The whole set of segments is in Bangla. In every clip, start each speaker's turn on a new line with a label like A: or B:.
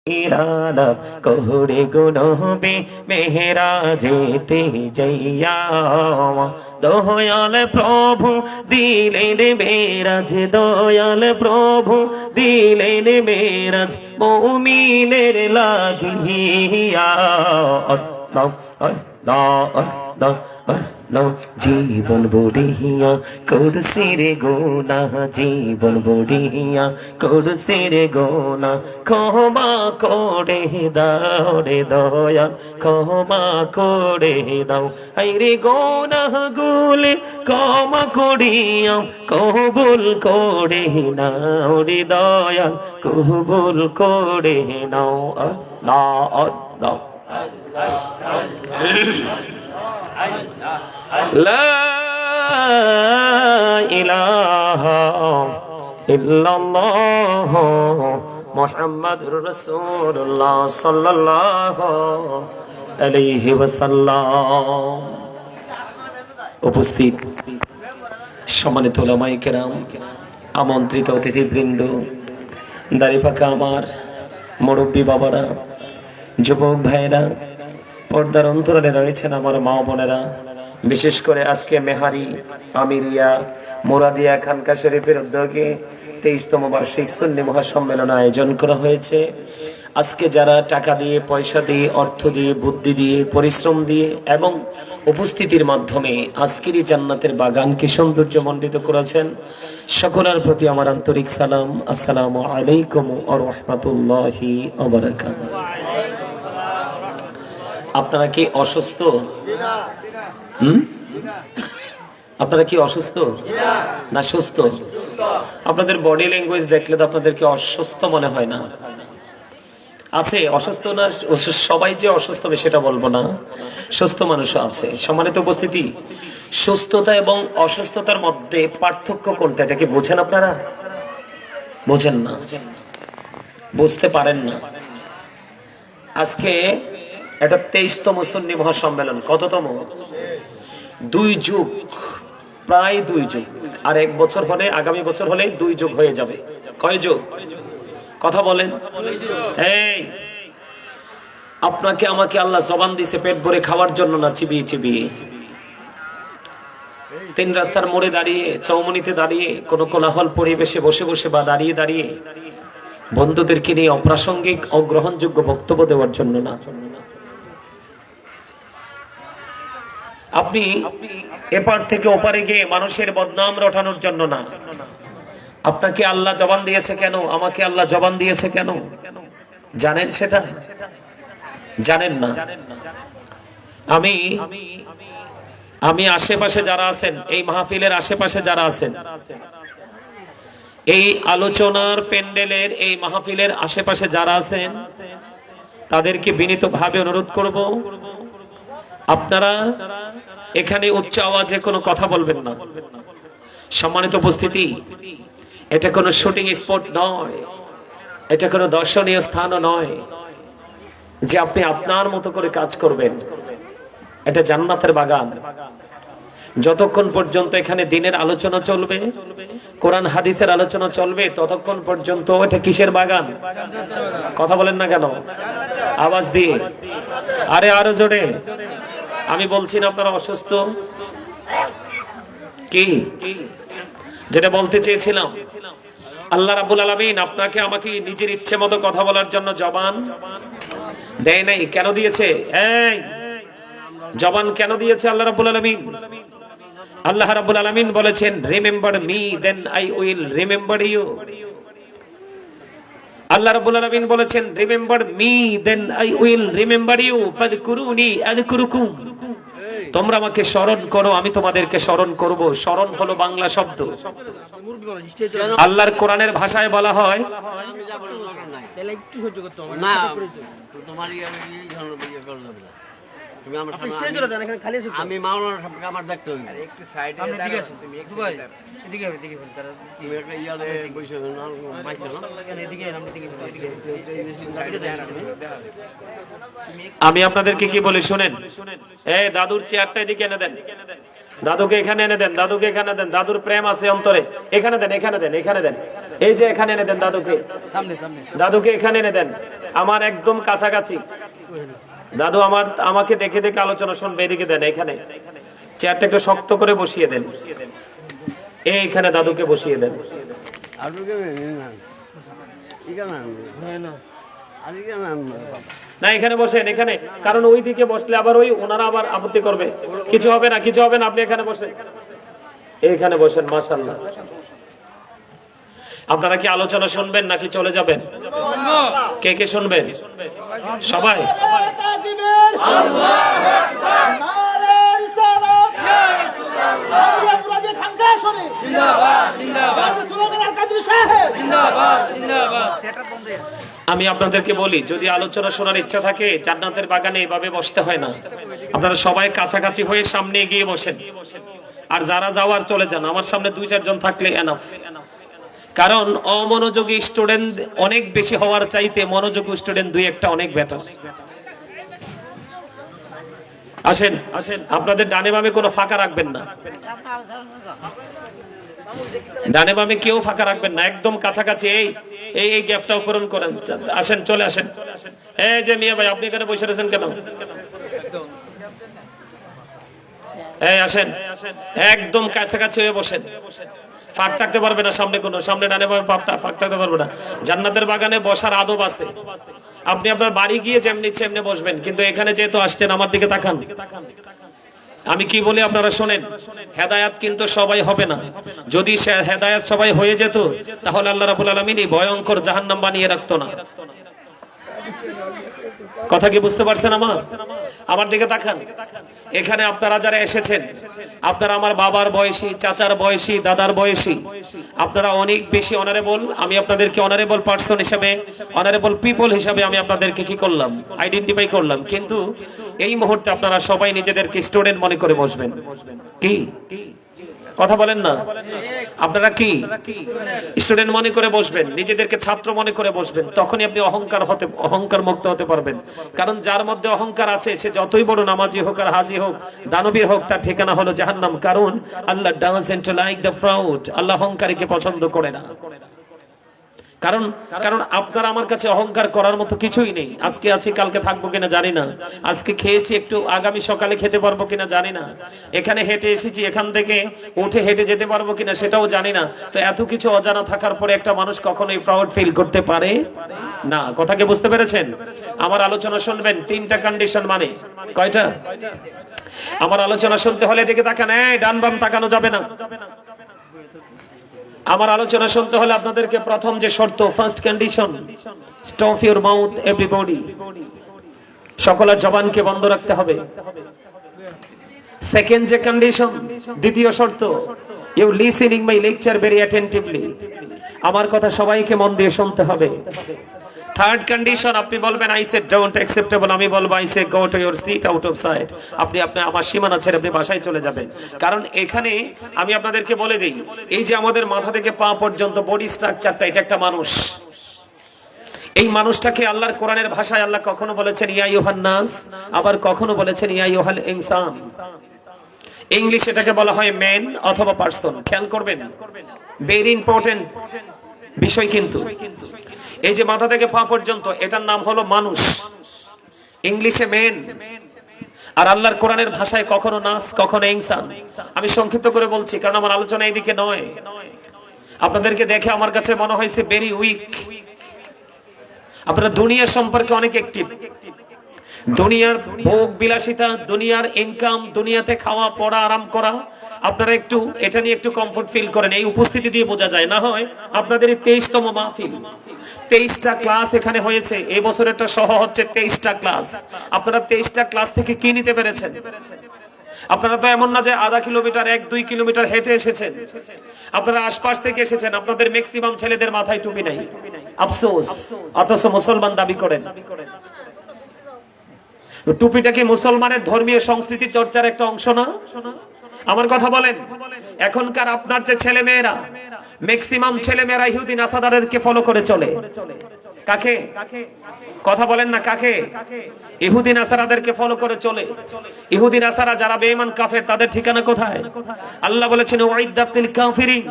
A: ইরানা কোহরে গুনবে মেহরা যেতে যাইয়া দয়াল প্রভু দিলেন মেরাজ দয়াল প্রভু দিলেন মেরাজ মুমিনের লাগিয়া আল্লাহ আল্লাহ আল্লাহ আল্লাহ জীবন বড়িয়া করছে রে গোনা জীবন বড়িয়া করছে রে গোনা ক্ষমা করে দাও রে দয়া ক্ষমা করে দাও আই রে গোনা গুলে ক্ষমা করিয়া কবুল করে নাও রে দয়া কবুল করে নাও আল্লাহ আল্লাহ লা ইলাহা ইল্লাল্লাহ মুহাম্মাদুর রাসূলুল্লাহ সাল্লাল্লাহু আলাইহি ওয়াসাল্লাম। উপস্থিত সম্মানিত উলামায়ে কেরাম, আমন্ত্রিত অতিথিবৃন্দ, দাড়িপাকা আমার মুরব্বী বাবারা, যুবক ভাইরা, পর্দার অন্তরালে রয়েছেন আমার মা বোনেরা, বিশেষ করে আজকে মেহারি আমিরিয়া মুরাদিয়া খানকা শরীফের উদ্যোগে 23তম বার্ষিক সুন্নি মহাসম্মেলন আয়োজন করা হয়েছে। আজকে যারা টাকা দিয়ে, পয়সা দিয়ে, অর্থ দিয়ে, বুদ্ধি দিয়ে, পরিশ্রম দিয়ে এবং উপস্থিতির মাধ্যমে আজকের এই জান্নাতের বাগানকে সৌন্দর্যমণ্ডিত করেছেন, সকলের প্রতি আমার আন্তরিক সালাম। আসসালামু আলাইকুম ওয়া রাহমাতুল্লাহি ওয়া বারাকাতুহু। আপনারা কি অসুস্থ? আপনারা কি অসুস্থ না সুস্থ? আপনাদের বডি ল্যাঙ্গুয়েজ দেখলে তো আপনাদেরকে অসুস্থ মনে হয় না। আছে অসুস্থ না? সবাই যে অসুস্থ হবে সেটা বলবো না, সুস্থ মানুষও আছে। সম্মানিত উপস্থিতি, সুস্থতা এবং অসুস্থতার মধ্যে পার্থক্য কোনটা, এটা কি বোঝেন আপনারা? বোঝেন না, বুঝতে পারেন না। আজকে এটা 23তম সুন্নি মহাসম্মেলন। কততম? 2 যুগ, প্রায় 2 যুগ। আর 1 বছর হলে, আগামী বছর হলে 2 যুগ হয়ে যাবে। কয় যুগ? কথা বলেন। এই আপনাকে আমাকে আল্লাহ জবান দিয়েছে পেট ভরে খাওয়ার জন্য না, চিবিয়ে চিবিয়ে। 3 রাস্তার মোড়ে দাঁড়িয়ে, চৌমুনিতে দাঁড়িয়ে, কোনো কোলাহল পরিবেশে বসে বসে বা দাঁড়িয়ে দাঁড়িয়ে বন্ধুদেরকে নিয়ে অপ্রাসঙ্গিক, অগ্রহণযোগ্য বক্তব্য দেওয়ার জন্য না। আপনি এপার থেকে ওপারে গিয়ে মানুষের বদনাম রটানোর জন্য না। আপনাকে আল্লাহ জবান দিয়েছে কেন? আমাকে আল্লাহ জবান দিয়েছে কেন জানেন? সেটা জানেন না। আমি আশেপাশে যারা আছেন, এই মাহফিলের আশেপাশে যারা আছেন, এই আলোচনার প্যান্ডেলের, এই মাহফিলের আশেপাশে যারা আছেন, তাদেরকে বিনীতভাবে অনুরোধ করব, আপনারা এখানে উচ্চ আওয়াজে কোনো কথা বলবেন না। সম্মানিত উপস্থিতি, এটা কোনো শুটিং স্পট নয়, এটা কোনো দর্শনীয় স্থানও নয় যে আপনি আপনার মতো করে কাজ করবেন। এটা জান্নাতের বাগান। যতক্ষণ পর্যন্ত এখানে দিনের আলোচনা চলবে, কোরআন হাদিসের আলোচনা চলবে, ততক্ষণ পর্যন্ত এটা কিসের বাগান? কথা বলেন না কেন? আওয়াজ দিয়ে, আরে আরো জোরে। আমি বলছি না আপনারা অসুস্থ। কি যেটা বলতে চেয়েছিলাম, আল্লাহ রাব্বুল আলামিন আপনাকে আমাকে নিজের ইচ্ছে মতো কথা বলার জন্য জবান দেয় নাই। কেন দিয়েছে? এই জবান কেন দিয়েছে আল্লাহ রাব্বুল আলামিন? আল্লাহ রাব্বুল আলামিন বলেছেন, remember me then I will remember you. Allah রাব্বুল আলামিন বলেছেন, remember me then I will remember you ফাযকুরুনি আযকুরুকুম। তোমরা আমাকে স্মরণ করো, আমি তোমাদেরকে স্মরণ করব। স্মরণ হলো বাংলা শব্দ। আল্লাহর কোরআনের ভাষায় বলা হয়, আমি মাওলানা সাহেবকে আমার দেখতে হইবে। একটু সাইডে এদিকে আসো, তুমি এদিকে এদিকে তারা তুমি একটা ইয়ালে বসে না মাইছো না, এদিকে আমি আপনাদেরকে কি বলি শুনেন। এই দাদুর চেয়ারটা এদিকে এনে দেন, দাদুকে এখানে এনে দেন, দাদুকে এখানে দেন। দাদুর প্রেম আছে অন্তরে, এখানে দেন, এখানে দেন, এখানে দেন। এই যে এখানে এনে দেন দাদুকে, সামনে সামনে দাদুকে এখানে এনে দেন। আমার একদম কাছাকাছি। দাদু আমাকে দেখে দেখে আলোচনা শুনবে, এদিকে দেন, এখানে চেয়ারটা একটু শক্ত করে বসিয়ে দেন, এইখানে দাদুকে বসিয়ে দেন। না এখানে বসেন, এখানে, কারণ ওই দিকে বসলে আবার ওনারা আবার আপত্তি করবে। কিছু হবে না, কিছু হবে না, আপনি এখানে বসেন, এইখানে বসেন। মাশাআল্লাহ। আপনারা কি আলোচনা শুনবেন নাকি চলে যাবেন? কে কে শুনবেন? সবাই। আমি আপনাদেরকে বলি, যদি আলোচনা শোনার ইচ্ছা থাকে জান্নাতের বাগানে এভাবে বসতে হয় না, আপনারা সবাই কাছাকাছি হয়ে সামনে এগিয়ে বসেন, আর যারা যাওয়ার চলে যান। আমার সামনে 2-4 জন থাকলে এনাফ। কারণ অমনোযোগী স্টুডেন্ট অনেক বেশি হওয়ার চাইতে মনোযোগী স্টুডেন্ট 2-1টা অনেক বেটার। আসেন আসেন, আপনাদের ডানে বামে কোনো ফাঁকা রাখবেন না, ডানে বামে কেউ ফাঁকা রাখবেন না, একদম কাছাকাছি এই গ্যাপটাও পূরণ করেন। আসেন, চলে আসেন। এই যে মিয়া ভাই, আপনি এখানে বসে রয়েছেন কেন? এই আসেন, একদম কাছাকাছি হয়ে বসেন, ফাঁক থাকতে পারবে না সামনে, সামনে ডানে বামে ফাঁক থাকতে পারবে না। জান্নাতের বাগানে বসার আদব আছে। আপনি আপনার বাড়ি গিয়ে যেমনি ইচ্ছে এমনি বসবেন, কিন্তু এখানে যেহেতু আসছেন আমার দিকে তাকান। আমি কি বলি আপনারা শোনেন, হেদায়াত কিন্তু সবাই হবে না। যদি হেদায়াত সবাই হয়ে যেত তাহলে আল্লাহ রাব্বুল আলামিন এই ভয়ঙ্কর জাহান্নাম বানিয়ে রাখতো না। কথা কি বুঝতে পারছেন? আমার দিকে তাকান। এখানে আপনারা যারা এসেছেন, আপনারা আমার বাবার বয়সী, চাচার বয়সী, দাদার বয়সী, আপনারা অনেক বেশি অনারেবল। আমি আপনাদেরকে অনারেবল পার্সন হিসাবে, অনারেবল পিপল হিসাবে আমি আপনাদেরকে কি করলাম, আইডেন্টিফাই করলাম। কিন্তু এই মুহূর্তে আপনারা সবাই নিজেদেরকে স্টুডেন্ট মনে করে বসবেন। কি কথা বলেন না? আপনারা কি স্টুডেন্ট মনে করে বসবেন, নিজেদেরকে ছাত্র মনে করে বসবেন। তখনই আপনি অহংকার মুক্ত হতে পারবেন। কারণ যার মধ্যে অহংকার আছে, সে যতই বড় নামাজি হোক আর হাজি হোক, দানবীর হোক, তার ঠিকানা হলো জাহান্নাম। কারণ আল্লাহ ডাজন্ট লাইক দ্য প্রাউড, আল্লাহ অহংকারীকে পছন্দ করে না। কারণ আপনার আমার কাছে অহংকার করার মতো কিছুই নেই। আজকে আছি, কালকে থাকবো কিনা জানি না। আজকে খেয়েছি, একটু আগামী সকালে খেতে পারবো কিনা জানি না। এখানে হেঁটে এসেছি, এখান থেকে উঠে হেঁটে যেতে পারবো কিনা সেটাও জানি না। তো এত কিছু অজানা থাকার পরে একটা মানুষ কখনোই প্রাউড ফিল করতে পারে না। কথা কি বুঝতে পেরেছেন? আমার আলোচনা শুনবেন, 3টা কন্ডিশন। মানে কয়টা? আমার আলোচনা শুনতে হলে দিকে তাকান, ডান বাম তাকানো যাবে না। আমার আলোচনা শুনতে হলে আপনাদেরকে প্রথম যে শর্ত, first condition, stop your mouth everybody, সকলের জবানকে বন্ধ রাখতে হবে। সেকেন্ড যে কন্ডিশন, দ্বিতীয় শর্ত, you listening my lecture very attentively, আমার কথা সবাইকে মন দিয়ে শুনতে হবে। থার্ড কন্ডিশন, আপনি বলবেন আই সে ডোন্ট অ্যাকসেপ্টেবল, আমি বলবো I say go to your seat out of sight. আপনি আমার সীমানা ছেড়ে আপনি বাসায় চলে যাবেন। কারণ এখানে আমি আপনাদেরকে বলে দেই, এই যে আমাদের মাথা থেকে পা পর্যন্ত বডি স্ট্রাকচারটা, এটা একটা মানুষ। এই মানুষটাকে আল্লাহর কোরআনের ভাষায় আল্লাহ কখনো বলেছেন ইয়া আইয়ুহান নাস, আবার কখনো বলেছেন ইয়া আইয়ুহাল ইনসান। ইংলিশ এটাকে বলা হয় ম্যান অথবা পারসন। খেয়াল করবেন, ভেরি ইম্পর্টেন্ট বিষয়। কিন্তু এই যে মাথা থেকে পা পর্যন্ত, এটার নাম হলো মানুষ, ইংলিশে ম্যান, আর আল্লাহর কোরআনের ভাষায় কখনো নাস, কখনো ইনসান। আমি সংক্ষিপ্ত করে বলছি কারণ আমার আলোচনা এইদিকে নয়। আপনাদেরকে দেখে আমার কাছে মনে হয়েছে ভেরি উইক। আপনারা দুনিয়া সম্পর্কে অনেক অ্যাক্টিভ, দুনিয়ার ভোগ বিলাসিতা, দুনিয়ার ইনকাম, দুনিয়াতে খাওয়া পড়া আরাম করা, আপনারা একটু এটা নিয়ে একটু কমফোর্ট ফিল করেন। এই উপস্থিতি দিয়ে বোঝা যায়। না হয় আপনাদের এই 23তম মাহফিল, 23টা ক্লাস এখানে হয়েছে। এই বছরেরটা সহ হচ্ছে 23টা ক্লাস। আপনারা 23টা ক্লাস থেকে কি নিতে পেরেছেন? আপনারা তো এমন না যে আধা কিলোমিটার, 1-2 কিলোমিটার হেঁটে এসেছেন। আপনারা আশপাশ থেকে এসেছেন। আপনাদের ম্যাক্সিমাম ছেলেদের মাথায় টুপি নাই, আফসোস, অথচ মুসলমান দাবি করেন। টুপিটা কি মুসলমানের ধর্মীয় সংস্কৃতি চর্চার একটা অংশ না? আমার কথা বলেন। এখনকার আপনার যে ছেলে মেয়েরা, ম্যাক্সিমাম ছেলে মেয়েরা ইহুদি নাসারাদেরকে ফলো করে চলে। কাকে? কথা বলেন না, কাকে? ইহুদি নাসারাদেরকে ফলো করে চলে। ইহুদি নাসারা যারা বেঈমান কাফের, তাদের ঠিকানা কোথায়? আল্লাহ বলেছেন ওয়াইদাতিল কাফিরিন,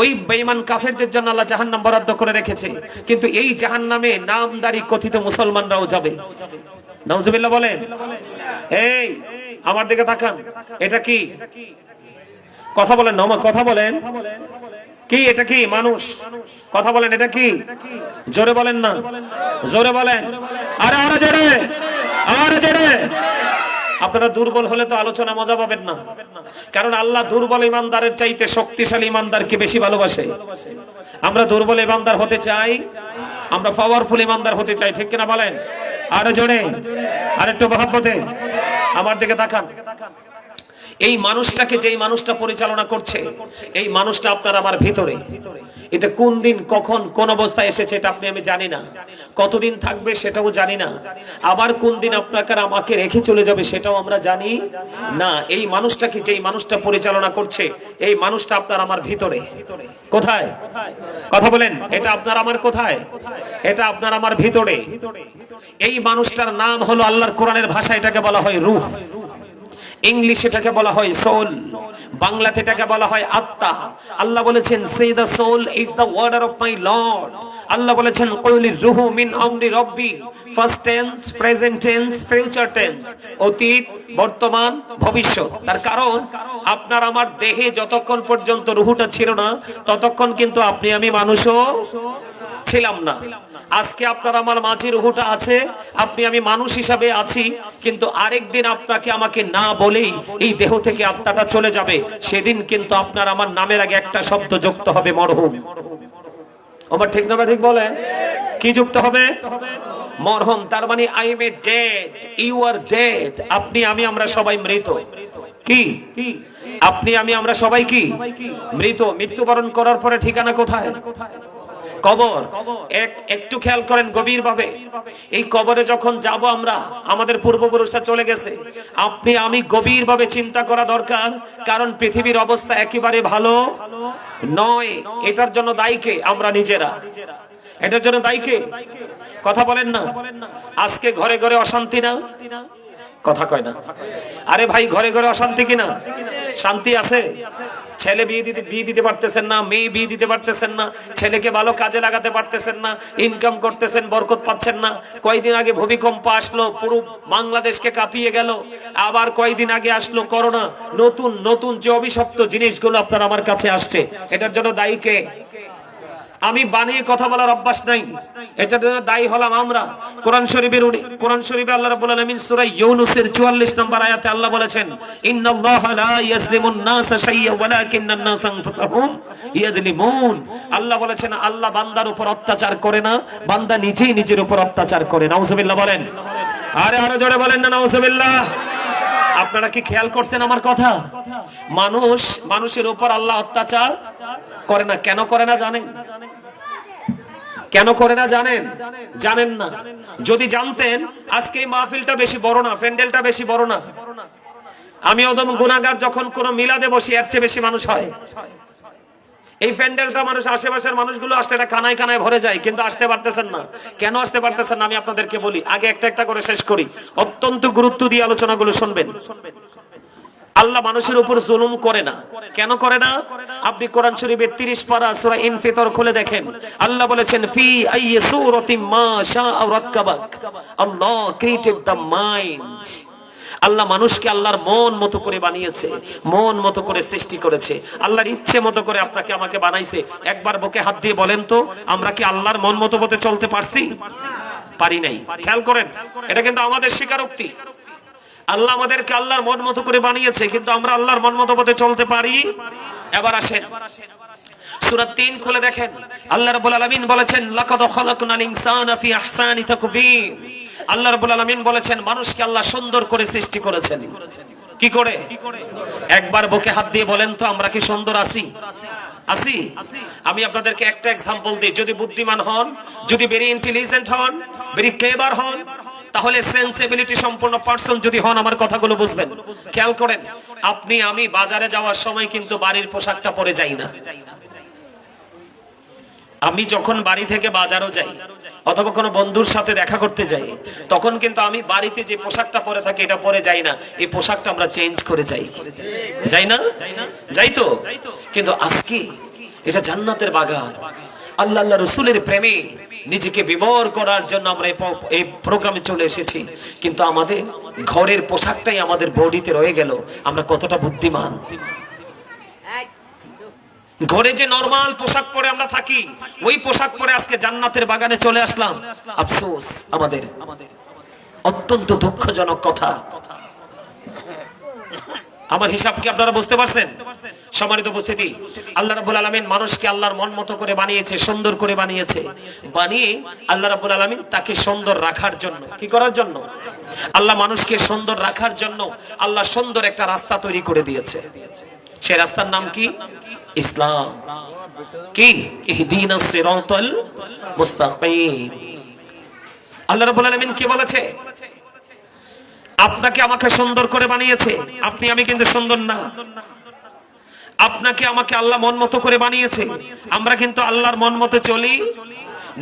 A: ওই বেঈমান কাফেরদের জন্য আল্লাহ জাহান্নাম বরাদ্দ করে রেখেছে, কিন্তু এই জাহান্নামে নামদারি কথিত মুসলমানরাও যাবে। নাউজুবিল্লাহ বলেন। এই আমার দিকে তাকান, এটা কি? কথা বলেন না, কথা বলেন। কি এটা? কি মানুষ? কথা বলেন, এটা কি? জোরে বলেন না, জোরে বলেন। আরে আরে জোরে, আরে জোরে। আপনারা দুর্বল হলে তো আলোচনা মজা পাবেন না, কারণ আল্লাহ দুর্বল ইমানদারের চাইতে শক্তিশালী ইমানদারকে বেশি ভালোবাসে। আমরা দুর্বল ইমানদার হতে চাই, আমরা পাওয়ারফুল ইমানদার হতে চাই, ঠিক কিনা বলেন? আরে জোরে, আরেকটু মহব্বতে আমার দিকে তাকান। এই মানুষটাকে, যেই মানুষটা পরিচালনা করছে, এই মানুষটা আপনার আমার ভিতরে। এটা কোন দিন কখন কোন অবস্থায় এসেছে এটা আপনি আমি জানি না, কতদিন থাকবে সেটাও জানি না, আবার কোন দিন আপনাকে আমাকে রেখে চলে যাবে সেটাও আমরা জানি না। এই মানুষটাকে, যেই মানুষটা পরিচালনা করছে, এই মানুষটা আপনার আমার ভিতরে। কোথায়? কথা বলেন। এটা আপনার আমার কোথায়? এটা আপনার আমার ভিতরে। এই মানুষটার নাম হলো, আল্লাহর কোরআনের ভাষায় এটাকে বলা হয় রূহ, ইংলিশে এটাকে বলা হয় সোল, বাংলাতে এটাকে বলা হয় আত্মা। আল্লাহ বলেছেন, say the soul is the order of my Lord. Allah বলেছেন, কুলির রূহু মিন আমরি রব্বি, past tense, present tense, future tense, অতীত, বর্তমান, ভবিষ্যৎ। তার কারণ আপনার আমার দেহে যতক্ষণ পর্যন্ত রূহটা ছিল না, ততক্ষণ কিন্তু আপনি আমি মানুষও ছিলাম না। আজকে আপনার আমার মাঝে রূহটা আছে, আপনি আমি মানুষ হিসাবে আছি, কিন্তু আরেকদিন আপনাকে আমাকে না বলেই এই দেহ থেকে আত্মাটা চলে যাবে। সেদিন কিন্তু আপনার আমার নামের আগে একটা শব্দ যুক্ত হবে, মরহুম। আমার ঠিক না? ঠিক বলেন। কি যুক্ত হবে? মরহুম। তার মানে I am a dead, you are dead. আপনি আমি আমরা সবাই মৃত। কি? আপনি আমি আমরা সবাই কি? মৃত। মৃত্যুবরণ করার পরে ঠিকানা কোথায়? কবর। একটু খেয়াল করেন গভীর ভাবে, এই কবরে যখন যাব আমরা, আমাদের পূর্বপুরুষরা চলে গেছে, আপনি আমি গভীর ভাবে চিন্তা করা দরকার, কারণ পৃথিবীর অবস্থা একেবারে ভালো নয়। এটার জন্য দায়ী কে? আমরা নিজেরা। এটার জন্য দায়ী কে? কথা বলেন না। আজকে ঘরে ঘরে অশান্তি না? কথা কয় না। আরে ভাই, ঘরে ঘরে অশান্তি কিনা? শান্তি আছে? ছেলে বিয়ে দিতে পারতেছেন না, মেয়ে বিয়ে দিতে পারতেছেন না, ছেলেকে ভালো কাজে লাগাতে পারতেছেন না, ইনকাম করতেছেন, বরকত পাচ্ছেন না। কয়েকদিন আগে ভূমিকম্প আসলো, পুরো বাংলাদেশকে কাঁপিয়ে গেল। আবার কয়েকদিন আগে আসলো করোনা। নতুন নতুন যে অভিশপ্ত জিনিসগুলো আপনার আমার কাছে আসছে, এটার জন্য দায়ী কে? আমি বানিয়ে কথা বলার অভ্যাস নাই, এটার জন্য দায়ী হলাম আমরা। কোরআন শরীফে আল্লাহ রাব্বুল আলামিন সূরা ইউনূসের 44 নম্বর আয়াতে আল্লাহ বলেছেন, ইন্নাল্লাহা লা ইয়াজলিমুন নাসা শাইয়্যান ওয়ালাকিন্নান নাসা আনফুসাহুম ইয়াজলিমুন। আল্লাহ বলেছেন, আল্লাহ বান্দার উপর অত্যাচার করে না, বান্দা নিজেই নিজের উপর অত্যাচার করে। নাউজুবিল্লাহ বলেন। আরে আরো জোরে বলেন না নাউজুবিল্লাহ। আপনারা কি খেয়াল করছেন আমার কথা? মানুষের উপর আল্লাহ অত্যাচার করে না। কেন করে না জানেন? কেন করে না জানেন? জানেন না? যদি জানতেন, আজকে এই মাহফিলটা বেশি বড় না, প্যান্ডেলটা বেশি বড় না। আমি ওদম গুনাহগার যখন কোন মিলাদে বসি, এর চেয়ে বেশি মানুষ হয়। এই প্যান্ডেলটা মানুষ, আশেপাশের মানুষগুলো আসলে এটা কানায় কানায় ভরে যায়, কিন্তু আসতে পারতেছেন না। কেন আসতে পারতেছেন না আমি আপনাদেরকে বলি। আগে একটা একটা করে শেষ করি, অত্যন্ত গুরুত্ব দিয়ে আলোচনাগুলো শুনবেন। আল্লাহ মানুষের উপর জুলুম করে না। কেন করে না? আপনি কোরআন শরীফের 30 পারা সূরা ইনফিতর খুলে দেখেন, আল্লাহ বলেছেন, ফি আইয়ি সূরাতিন মা শাআ রাক্কাবাক। আল্লাহ ক্রিয়েটেড দ্য মাইন্ড। আল্লাহ মানুষকে আল্লাহর মন মতো করে বানিয়েছে, মন মতো করে সৃষ্টি করেছে, আল্লাহর ইচ্ছে মতো করে আপনাকে আমাকে বানাইছে। একবার বুকে হাত দিয়ে বলেন তো, আমরা কি আল্লাহর মন মতো পথে চলতে পারছি? পারি নাই। খেয়াল করেন, এটা কিন্তু আমাদের স্বীকারোক্তি। আল্লাহ আমাদেরকে আল্লাহর মন মতো করে বানিয়েছে, কিন্তু আমরা আল্লাহর মন মতো পথে চলতে পারি? এবার আসেন সূরা 3 খুলে দেখেন, আল্লাহ রাব্বুল আলামিন বলেছেন, লাকাদ খালাকনাল ইনসানা ফি আহসানি তাকবীর। আল্লাহ রাব্বুল আলামিন বলেছেন, মানুষকে আল্লাহ সুন্দর করে সৃষ্টি করেছেন। কি করে? একবার বুকে হাত দিয়ে বলেন তো, আমরা কি সুন্দর আছি? আছি? আমি আপনাদেরকে একটা এক্সাম্পল দিই। যদি বুদ্ধিমান হন, যদি ভেরি ইন্টেলিজেন্ট হন, ভেরি ক্লেভার হন, তাহলে সেন্সিবিলিটি সম্পন্ন পারসন যদি হন, আমার কথাগুলো বুঝবেন। খেয়াল করেন, আপনি আমি বাজারে যাওয়ার সময় কিন্তু বাড়ির পোশাকটা পরে যাই না। আমি যখন বাড়ি থেকে বাজারও যাই, অথবা কোনো বন্ধুর সাথে দেখা করতে যাই, তখন কিন্তু আমি বাড়িতে যে পোশাকটা পরে থাকি এটা পরে যাই না, এই পোশাকটা আমরা চেঞ্জ করে যাই। যাই না? যাই তো। কিন্তু আজকে এটা জান্নাতের বাগান। আল্লাহ আল্লাহ রসুলের প্রেমে নিজেকে বিভোর করার জন্য আমরা এই প্রোগ্রামে চলে এসেছি, কিন্তু আমাদের ঘরের পোশাকটাই আমাদের বডিতে রয়ে গেল। আমরা কতটা বুদ্ধিমান! ঘরে যে নরমাল পোশাক পরে আমরা থাকি, ওই পোশাক পরে আজকে জান্নাতের বাগানে চলে আসলাম। আফসোস আমাদের, অত্যন্ত দুঃখজনক কথা। আমার হিসাব কি আপনারা বুঝতে পারছেন? সম্মানিত উপস্থিতি, আল্লাহ রাব্বুল আলামিন মানুষকে আল্লাহর মন মতো করে বানিয়েছে, সুন্দর করে বানিয়েছে। বানিয়ে আল্লাহ রাব্বুল আলামিন তাকে সুন্দর রাখার জন্য, কি করার জন্য? আল্লাহ মানুষকে সুন্দর রাখার জন্য আল্লাহ সুন্দর একটা রাস্তা তৈরি করে দিয়েছে। সেই রাস্তার নাম কি? ইসলাম। কি? ইহদিনাস সিরাতাল মুস্তাকিম। আল্লাহ রাব্বুল আলামিন কি বলেছে? আপনাকে আমাকে সুন্দর করে বানিয়েছে। আপনি আমি কিন্তু সুন্দর না। আপনাকে আমাকে আল্লাহ মন মতো করে বানিয়েছে। আমরা কিন্তু আল্লাহর মন মতো চলি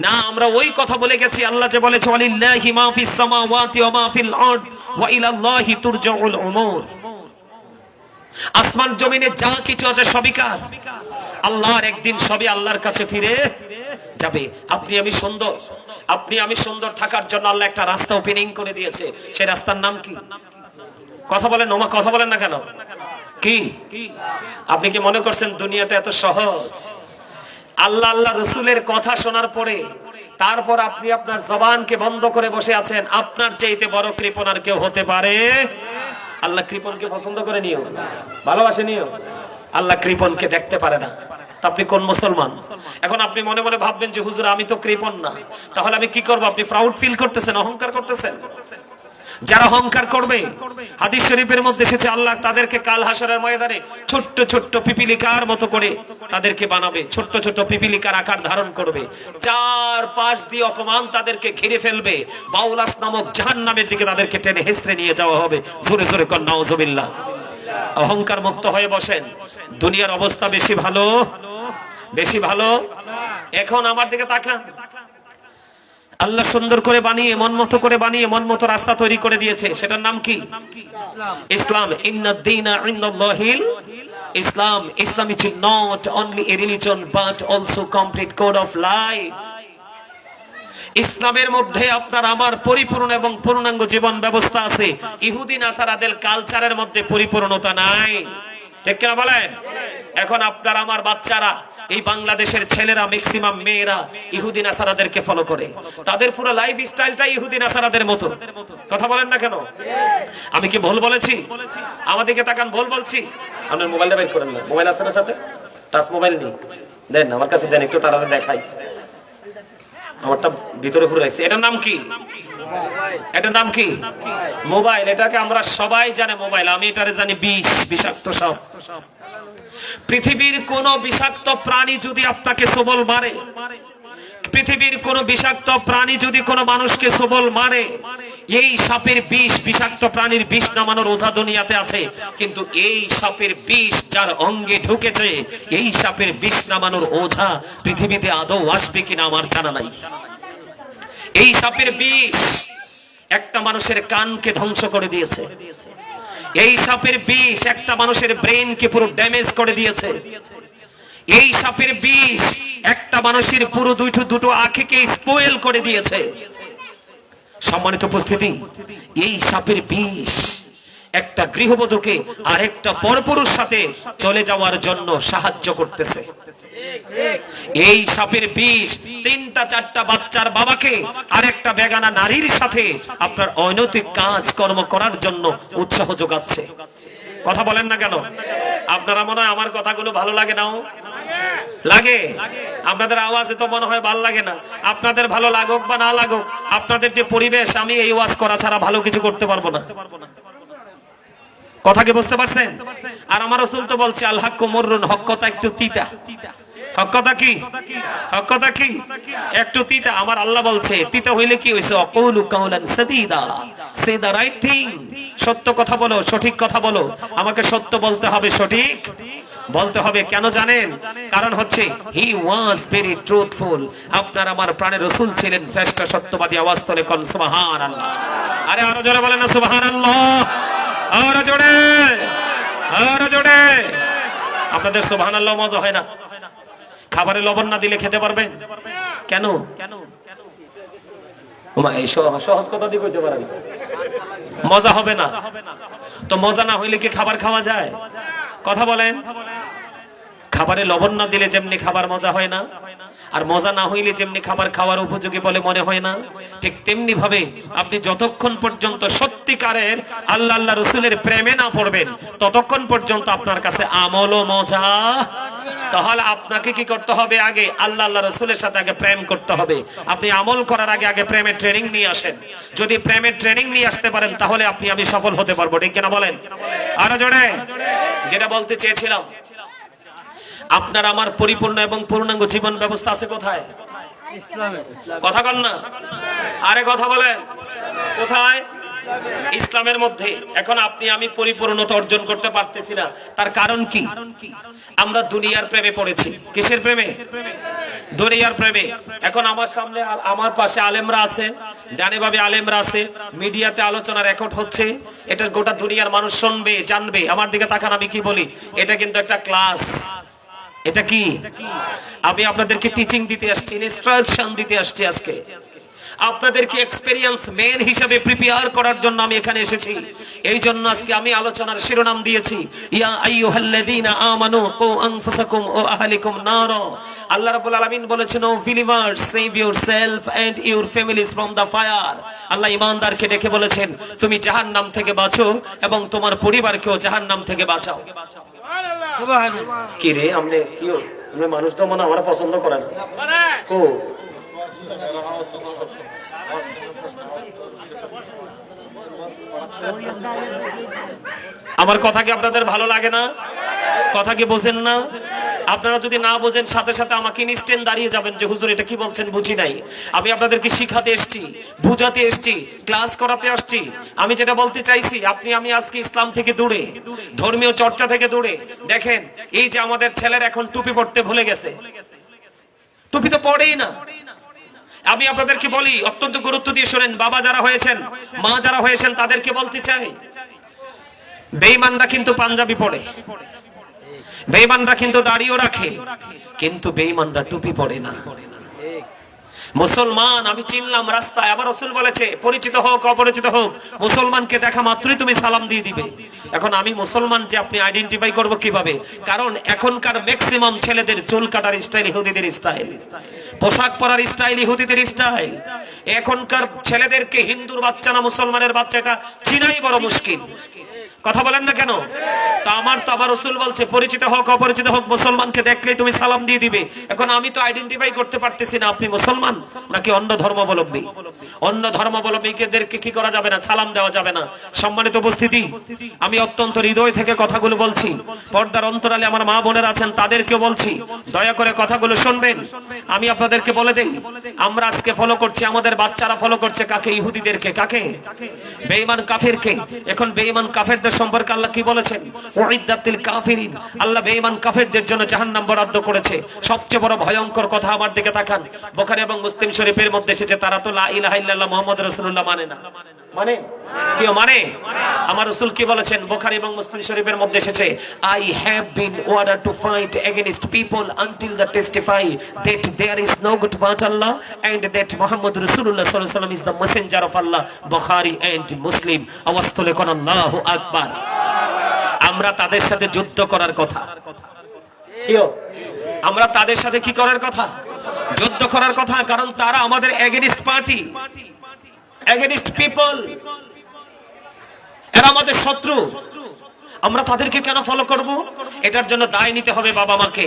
A: না। আমরা ওই কথা বলে গেছি, আল্লাহ যে বলেছে ওয়ালিল্লাহি মা ফিস সামাওয়াতি ওয়া মা ফিল আরদ ওয়া ইলাল্লাহি তুরজাউল উমুর। আসমান জমিনে যা কিছু আছে সবই কার? আল্লাহর। একদিন সবই আল্লাহর কাছে ফিরে যাবে। আপনি আমি সুন্দর, আপনি আমি সুন্দর থাকার জন্য আল্লাহ একটা রাস্তা ওপেনিং করে দিয়েছে। সেই রাস্তার নাম কি? কথা বলেন ওমা, কথা বলেন না কেন? কি? আপনি কি মনে করছেন দুনিয়াটা এত সহজ? আল্লাহ আল্লাহ রসুলের কথা শোনার পরে তারপর আপনি আপনার জবানকে বন্ধ করে বসে আছেন। আপনার চাইতে বড় কৃপণ আর কেউ হতে পারে? আল্লাহ কৃপণকে পছন্দ করে নিও, ভালোবাসে নিও। আল্লাহ কৃপণকে দেখতে পারে না। তা আপনি কোন মুসলমান? এখন আপনি মনে মনে ভাববেন যে হুজুর আমি তো কৃপণ না, তাহলে আমি কি করব? আপনি প্রাউড ফিল করতেছেন, অহংকার করতেছেন। যারা অহংকার করবে, হাদিস শরীফের মধ্যে এসেছে আল্লাহ তাদেরকে কাল হাসরের ময়দানে ছোট্ট ছোট্ট পিপিলিকার মতো করে তাদেরকে বানাবে। ছোট্ট ছোট্ট পিপিলিকার আকার ধারণ করবে। চার পাশ দিয়ে অপমান তাদেরকে ঘিরে ফেলবে। বাউলাস নামক জাহান্নামের দিকে তাদেরকে টেনে হেসড়ে নিয়ে যাওয়া হবে। জোরে জোরে কর নাউজুবিল্লাহ। অহংকার মুক্ত হয়ে বসেন। দুনিয়ার অবস্থা বেশি ভালো, বেশি ভালো। এখন আমার দিকে তাকান। আল্লাহ সুন্দর করে বানিয়ে, মন মতো করে বানিয়ে, মন মতো রাস্তা তৈরি করে দিয়েছে। সেটার নাম কি? ইসলাম। ইন্নাদ-দীনা ইনদাল্লাহিল ইসলাম। ইসলাম is not only a religion but also complete code of life. ইসলামের মধ্যে আপনার আমার পরিপূর্ণ এবং পূর্ণাঙ্গ জীবন ব্যবস্থা আছে। ইহুদি নাসারাদের কালচারের মধ্যে পরিপূর্ণতা নাই। ঠিক কিনা বলেন? এখন আপনার আমার বাচ্চারা, এই বাংলাদেশের ছেলেরা, ম্যাক্সিমাম মেয়েরা ইহুদি নাসারাদেরকে ফলো করে। তাদের পুরো লাইফ স্টাইলটা ইহুদি নাসারাদের মতো। কথা বলেন না কেন? আমি কি ভুল বলেছি? আমাদেরকে তাকান, ভুল বলছি? আপনার মোবাইলটা বের করেন না। মোবাইল আছে না সাথে? টাচ মোবাইল নেই? দেন আমার কাছে, দেন, একটু তাড়াতাড়ি দেখাই। আমারটা ভিতরে পুরো রাখছি। এটার নাম কি? এটার নাম কি? মোবাইল। এটাকে আমরা সবাই জানে মোবাইল। আমি এটারে জানি বিষ, বিষাক্ত সব। পৃথিবীর কোন বিষাক্ত প্রাণী যদি আপনাকে সবল মারে, পৃথিবীর কোন বিষাক্ত প্রাণী যদি কোন মানুষকে সবল মারে, এই সাপের বিষ, বিষাক্ত প্রাণীর বিষ নামানোর ওঝা দুনিয়াতে আছে। কিন্তু এই সাপের বিষ যার অঙ্গে ঢুকেছে, এই সাপের বিষ নামানোর ওঝা পৃথিবীতে আদৌ আসবে কিনা আমার জানা নাই। এই সাপের বিষ একটা মানুষের কানকে ধ্বংস করে দিয়েছে। এই সাপের বিষ একটা মানুষের ব্রেনকে পুরো ড্যামেজ করে দিয়েছে। এই সাপের বিষ একটা মানুষের পুরো দুটো আঁখিকে স্পয়েল করে দিয়েছে। সম্মানিত উপস্থিতি, এই সাপের বিষ একটা গৃহবধূকে আরেকটা পরপুরুষের সাথে চলে যাওয়ার জন্য সাহায্য করতেছে। এই সাপের বিষ তিনটা চারটা বাচ্চার বাবাকে আরেকটা বেগানা নারীর সাথে আপনার অনৈতিক কাজ কর্ম করার জন্য উৎসাহ যোগাচ্ছে। কথা বলেন না কেন? আপনারা মনে হয় আমার কথাগুলো ভালো লাগে নাও? লাগে? আপনাদের আওয়াজে তো মনে হয় ভালো লাগে না। আপনাদের ভালো লাগুক বা না লাগুক, আপনাদের যে পরিবেশ, আমি এই ওয়াজ করা ছাড়া ভালো কিছু করতে পারবো না। কথা কি বুঝতে পারছেন? আর আমার রাসূল তো বলছে আল হাক্কু মুররুন, হক কথা একটু তিতা। হক কথা কি? হক কথা কি? একটু তিতা। আমার আল্লাহ বলছে তিতা হইলে কি হইছে? অকুলু কাউলান সাদীদা, সে দা রাইট থিং। সত্য কথা বলো, সঠিক কথা বলো। আমাকে সত্য বলতে হবে, সঠিক বলতে হবে। কেন জানেন? কারণ হচ্ছে হি ওয়াজ ভেরি ট্রুথফুল। আপনার আমার প্রাণের রাসূল ছিলেন শ্রেষ্ঠ সত্যবাদী। আওয়াজ তোলে কোন সুবহানাল্লাহ। আরে আরো জোরে বলেন না সুবহানাল্লাহ। আরো জোরে, আরো জোরে। আপনাদের সুবহানাল্লাহ মজা হয় না? খাবারে লবণ না দিলে খেতে পারবেন? কেন? এই সহজ কথা দিয়ে কইতে পারেন, মজা হবে না তো। মজা না হইলে কি খাবার খাওয়া যায়? কথা বলেন। খাবারে লবণ না দিলে যেমনি খাবার মজা হয় না, আর মজা না হইলে যেমনি খাবার খাওয়ার উপযোগী বলে মনে হয় না, ঠিক তেমনি ভাবে আপনি যতক্ষণ পর্যন্ত সত্যিকারের আল্লাহ আল্লাহ রসুলের প্রেমে না পড়বেন ততক্ষণ পর্যন্ত আপনার কাছে আমল ও মজা। তাহলে আপনাকে কি করতে হবে? আগে আল্লাহ আল্লাহ রসুলের সাথে আগে প্রেম করতে হবে। আপনি আমল করার আগে আগে প্রেমের ট্রেনিং নিয়ে আসেন। যদি প্রেমের ট্রেনিং নিয়ে আসতে পারেন তাহলে আপনি আমি সফল হতে পারবো, ঠিক কিনা বলেন? আরো জোরে। যেটা বলতে চেয়েছিলাম, আপনার আমার পরিপূর্ণ এবং পূর্ণাঙ্গ জীবন ব্যবস্থা আছে কোথায়? ইসলামে। কথা বল না, আরে কথা বলেন, কোথায়? ইসলামের মধ্যে। এখন আপনি আমি পরিপূর্ণতা অর্জন করতে পারতেছি না, তার কারণ কি? আমরা দুনিয়ার প্রেমে পড়েছি। কিসের প্রেমে? দুনিয়ার প্রেমে। এখন আমার সামনে আমার পাশে আলেমরা আছে, ডানে বামে আলেমরা আছে, মিডিয়াতে আলোচনা রেকর্ড হচ্ছে, এটা গোটা দুনিয়ার মানুষ শুনবে, জানবে। আমার দিকে তাকান, আমি কি বলি? এটা কিন্তু একটা ক্লাস। এটা কি? আমি আপনাদেরকে টিচিং দিতে আসছি, ইনস্ট্রাকশন দিতে আসছি। আজকে আপনাদেরকে এক্সপেরিয়েন্স ম্যান হিসেবে প্রিপেয়ার করার জন্য আমি এখানে এসেছি। এই জন্য আজকে আমি আলোচনার শিরোনাম দিয়েছি ইয়া আইয়ুহাল্লাযীনা আমানু কু আনফুসাকুম ওয়া আহলিকুম নার। আল্লাহ রাব্বুল আলামিন বলেছেন, O believers, save yourself and your families from the fire. Allah ঈমানদারকে ডেকে বলেছেন, তুমি জাহান্নাম থেকে বাঁচো এবং তোমার পরিবারকেও জাহান্নাম থেকে বাঁচাও। সুবহানাল্লাহ। কি রে, আমনে কিও আমরা মানুষ তো মনে আমরা পছন্দ করেন কো। আমার কথা কি আপনাদের ভালো লাগে না? কথা কি বোঝেন না? আপনারা যদি না বোঝেন সাথে সাথে আমাকে ইনস্ট্যান্ট দাঁড়িয়ে যাবেন যে হুজুর এটা কি বলছেন, বুঝি নাই। আমি আপনাদেরকে শিখাতে এসেছি, বুঝাতে এসেছি, ক্লাস করাতে আসছি। আমি যেটা বলতে চাইছি, আপনি আমি আজকে ইসলাম থেকে দূরে, ধর্মীয় চর্চা থেকে দূরে। দেখেন, এই যে আমাদের ছেলেরা এখন টুপি পড়তে ভুলে গেছে, টুপি তো পড়েই না। আমি আপনাদেরকে বলি, অত্যন্ত গুরুত্ব দিয়ে শোনেন, বাবা যারা হয়েছেন, মা যারা হয়েছেন, তাদেরকে বলতে চাই, বেঈমানরা কিন্তু পাঞ্জাবি পড়ে, বেঈমানরা কিন্তু দাড়িও রাখে, কিন্তু বেঈমানরা টুপি পড়ে না। মুসলমান আমি চিনলাম রাস্তায়, আবার রাসূল বলেছে পরিচিত হোক অপরিচিত হোক, মুসলমানকে দেখা মাত্রই তুমি সালাম দিয়ে দিবে। এখন আমি মুসলমান যে আপনি আইডেন্টিফাই করব কিভাবে? কারণ এখনকার ম্যাক্সিমাম ছেলেদের চুল কাটার স্টাইল ইহুদিদের স্টাইল, পোশাক পরার স্টাইল ইহুদিদের স্টাইল। এখনকার ছেলেদেরকে হিন্দুর বাচ্চা না মুসলমানের বাচ্চা এটা চিনাই বড় মুশকিল। কথা বলেন না কেন? তা আমার তো আবার রাসূল বলছে পরিচিত হোক অপরিচিত হোক, মুসলমানকে দেখলেই তুমি সালাম দিয়ে দিবে। এখন আমি তো আইডেন্টিফাই করতে পারতেছি না আপনি মুসলমান নাকি অন্য ধর্মাবলম্বী। অন্য ধর্মাবলম্বীদেরকে কি করা যাবে না? সালাম দেওয়া যাবে না। সম্মানিত উপস্থিতি, আমি অত্যন্ত হৃদয় থেকে কথাগুলো বলছি। পর্দার অন্তরালে আমার মা বোনেরা আছেন, তাদেরকেও বলছি, দয়া করে কথাগুলো শুনবেন। আমি আপনাদেরকে বলে দেই, আমরা আজকে ফলো করছি, আমাদের বাচ্চারা ফলো করছে কাকে? ইহুদিদেরকে। কাকে? বেঈমান কাফেরকে। এখন বেঈমান কাফেরদের সম্পর্কে আল্লাহ কি বলেছেন? উইদ্দাতিল কাফিরিন। আল্লাহ বেঈমান কাফেরদের জন্য জাহান্নাম বরাদ্দ করেছে। সবচেয়ে বড় ভয়ঙ্কর কথা, আমার দিকে তাকান, বুখারী এবং মুসলিম শরীফের মধ্যে এসেছে, তারা তো লা ইলাহা ইল্লাল্লাহ মুহাম্মাদুর রাসূলুল্লাহ মানে না। মানে কি মানে? আমার রাসূল কি বলেছেন? বুখারী এবং মুসলিম শরীফের মধ্যে এসেছে, I have been ordered to fight against people until they testify that there is no God but Allah and that Muhammad Rasulullah sallallahu alaihi wasallam is the messenger of Allah. Bukhari and Muslim। আওয়াজ তুলে কোন আল্লাহু আকবার। আমরা তাদের সাথে যুদ্ধ করার কথা। কিও আমরা তাদের সাথে কি করার কথা? যুদ্ধ করার কথা। কারণ তারা আমাদের এগেইনস্ট পার্টি, এগেইনস্ট পিপল, এরা আমাদের শত্রু। আমরা তাদেরকে কেন ফলো করব? এটার জন্য দায় নিতে হবে বাবা মাকে।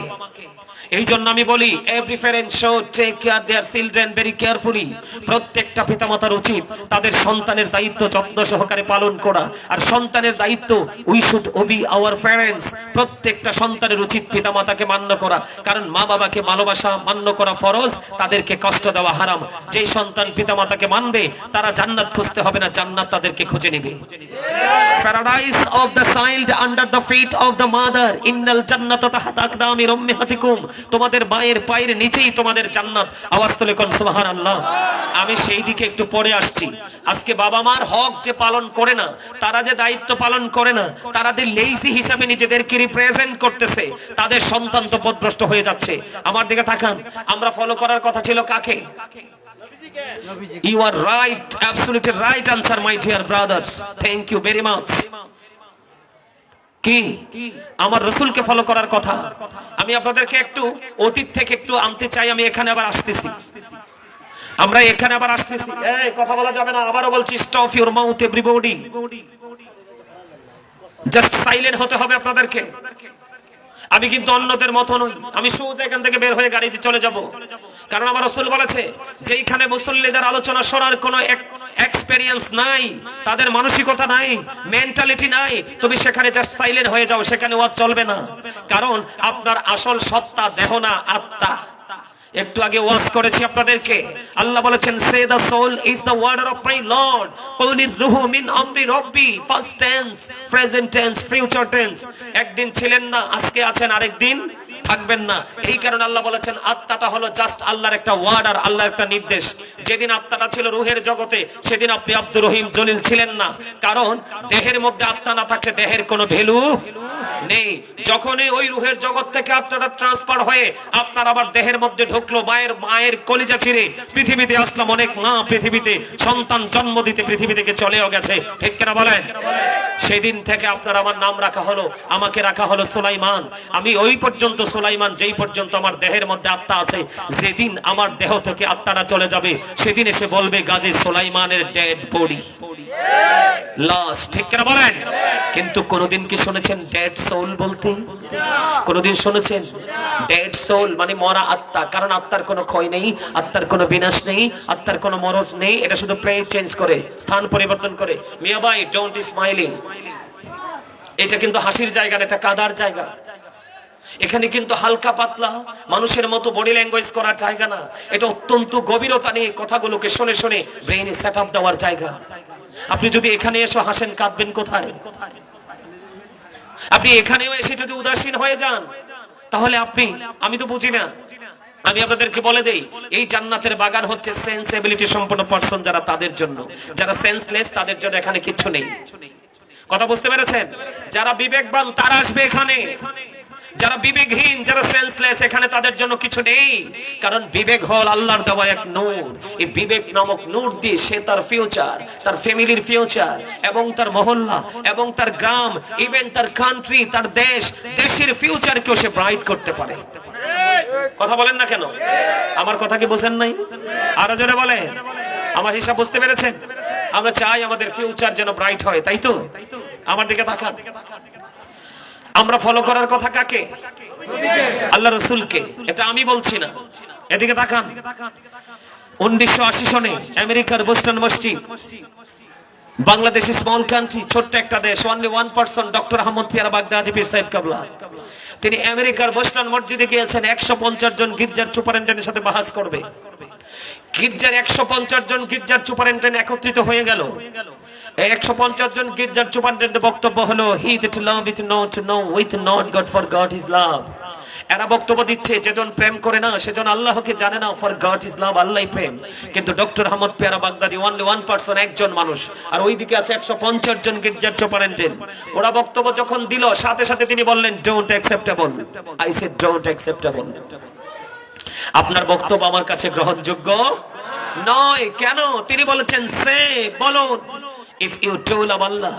A: এই জন্য আমি বলি, every parent should take care their children very carefully. প্রত্যেকটা পিতামাতার উচিত তাদের সন্তানের দায়িত্ব যত্ন সহকারে পালন করা। আর সন্তানের দায়িত্ব, we should Obi our parents. প্রত্যেকটা সন্তানের উচিত পিতামাতাকে মান্য করা, কারণ মা বাবাকে ভালোবাসা মান্য করা ফরজ, তাদেরকে কষ্ট দেওয়া হারাম। যেই সন্তান পিতামাতাকে মানবে তারা জান্নাত খুঁজতে হবে না, জান্নাত তাদেরকে খুঁজে নেবে। Paradise of the child slide under the feet of the mother. Innal jannata tahta aqdami ummahatikum. তোমাদের মায়ের পায়ের নিচেই তোমাদের জান্নাত। আওয়াজ তুলে কোন সুবহানাল্লাহ। আমি সেই দিকে একটু পরে আসছি। আজকে বাবা মার হক যে পালন করে না, তারা যে দায়িত্ব পালন করে না, তারা যে লেজি হিসাবে নিজেদেরকে রিপ্রেজেন্ট করতেছে, তাদের সন্তান তো পথভ্রষ্ট হয়ে যাচ্ছে। আমার দিকে তাকান, আমরা ফলো করার কথা ছিল কাকে? You are right, absolutely right answer, my dear brothers. Thank you very much. কি আমার রাসূলকে ফলো করার কথা। আমি আপনাদেরকে একটু অতীত থেকে একটু আনতে চাই। আমি এখানে আবার আসতেছি, আমরা এখানে আবার আসতেছি। এই কথা বলা যাবে না, আবারও বলছি, stop your mouth everybody. Just silent হতে হবে আপনাদেরকে। আমি কিন্তু অন্যদের মতো নই, আমি সোজা এখান থেকে বের হয়ে গাড়িতে চলে যাব। কারণ আমার রাসূল বলেছে যে এইখানে মুসল্লিদের আলোচনা শোনার কোনো এক্সপেরিয়েন্স নাই, তাদের মানসিকতা নাই, মেন্টালিটি নাই, তুমি সেখানে জাস্ট সাইলেন্ট হয়ে যাও, সেখানে ওয়াজ চলবে না। কারণ আপনার আসল সত্তা দেহ না, আত্মা। একটু আগে ওয়াজ করেছি আপনাদেরকে, আল্লাহ বলেছেন say the soul is the word of my Lord, কুলির রূহু মিন আমরি রব্বি। Past tense, present tense, future tense. একদিন ছিলেন না, আজকে আছেন, আরেকদিন থাকবেন না। এই কারণে আল্লাহ বলেছেন আত্মাটা হলো জাস্ট আল্লাহর একটা ওয়ার্ড আর আল্লাহর একটা নির্দেশ। যেদিন আত্মাটা ছিল রূহের জগতে, সেদিন আপনি আব্দুর রহিম জলিল ছিলেন না। কারণ দেহের মধ্যে আত্মা না থাকলে দেহের কোনো ভ্যালু নেই। যখনই ওই রূহের জগৎ থেকে আত্মাটা ট্রান্সফার হয়ে আপনার আবার দেহের মধ্যে ঢুকলো, মায়ের কলিজা ছিঁড়ে পৃথিবীতে আসলাম, অনেক মা পৃথিবীতে সন্তান জন্ম দিতে পৃথিবী থেকে চলেও গেছে, ঠিক কিনা বলেন? সেদিন থেকে আপনার আমার নাম রাখা হলো, আমাকে রাখা হলো সুলাইমান। আমি ওই পর্যন্ত সুলাইমান যেই পর্যন্ত আমার দেহের মধ্যে আত্মা আছে। যেদিন আমার দেহ থেকে আত্মাটা চলে যাবে, সেদিন এসে বলবে গাজী সুলাইমানের ডেড বডি, লাশ, ঠিক কিনা বলেন? কিন্তু কোনদিন কি শুনেছেন ডেড সোল বলতে? কোনদিন শুনেছেন? ডেড সোল মানে মরা আত্মা। কারণ আত্মার কোনো ক্ষয় নেই, আত্মার কোনো বিনাশ নেই, আত্মার কোনো মরজ নেই। এটা শুধু প্লেস চেঞ্জ করে, স্থান পরিবর্তন করে। মিয়া ভাই, ডোন্ট স্মাইলিং। এটা কিন্তু হাসির জায়গা না, এটা কাদার জায়গা। এখানে কিন্তু হালকা পাতলা মানুষের মতো বডি ল্যাঙ্গুয়েজ করার জায়গা না। এটা অত্যন্ত গভীরতা নিয়ে কথাগুলোকে শুনে শুনে ব্রেইনে সেট আপ দেওয়ার জায়গা। আপনি যদি এখানে এসে হাসেন, কাঁদবেন কোথায়? আপনি এখানেও এসে যদি উদাসীন হয়ে যান, তাহলে আমি তো বুঝি না। আমি আপনাদেরকে বলে দেই, এই জান্নাতের বাগান হচ্ছে সেন্সিবিলিটি সম্পন্ন পারসন যারা, তাদের জন্য। যারা সেন্সলেস তাদের জন্য এখানে কিচ্ছু নেই। কথা বুঝতে পেরেছেন? যারা বিবেকবান তারা আসবে এখানে, যারা বিবেকহীন, যারা সেন্সলেস, এখানে তাদের জন্য কিছু নেই। কারণ বিবেক হল আল্লাহর দেওয়া এক নূর। এই বিবেক নামক নূর দিয়ে সে তার ফিউচার, তার ফ্যামিলির ফিউচার, এবং তার মহল্লা, এবং তার গ্রাম, ইভেন তার কান্ট্রি, তার দেশের ফিউচারকেও সে ব্রাইট করতে পারে। কথা বলেন না কেন? আমার কথা কি বোঝেন নাই? আরো জোরে বলে। আমার হিসাব বুঝতে পেরেছেন? আমরা চাই আমাদের ফিউচার যেন ব্রাইট হয়, তাই তো? আমার দিকে তাকান। আমরা ফলো করার কথা কাকে? আল্লাহ রাসূলকে। এটা আমি বলছি না, এদিকে তাকান। 1980 সনে আমেরিকার বোস্টন মসজিদ, বাংলাদেশ স্মল কান্ট্রি, ছোট্ট একটা দেশ, অনলি 1% ডক্টর আহমদ পিয়ারা বাগদাদি পীর সাহেব কাবলা। তিনি আমেরিকার বোস্টন মসজিদে গিয়েছেন 150 জন গির্জার সুপারিনটেন্ডেন্টের সাথে বাহাস করবে। গির্জার 150 জন গির্জার সুপারিনটেন্ডেন্ট একত্রিত হয়ে গেল। 150 জন গির্জার সুপারিনটেন্ডেন্টের বক্তব্য হলো, he that loveth no to knoweth not God, for God is love. এরা বক্তব্য দিচ্ছে যেজন প্রেম করে না সেজন আল্লাহকে জানে না, ফর গড ইজ লাভ, আল্লাহই প্রেম। কিন্তু ডক্টর আহমদ পিয়ারা বাগদাদি অনলি 1%, একজন মানুষ, আর ওইদিকে আছে 150 জন গির্জার সুপারিনটেন্ডেন্ট। ওরা বক্তব্য যখন দিল, সাথে সাথে তিনি বললেন don't acceptable. I said don't acceptable. আপনার বক্তব্য আমার কাছে গ্রহণযোগ্য নয়। কেন? তিনি বলেছেন সে, বলুন, if you do love Allah,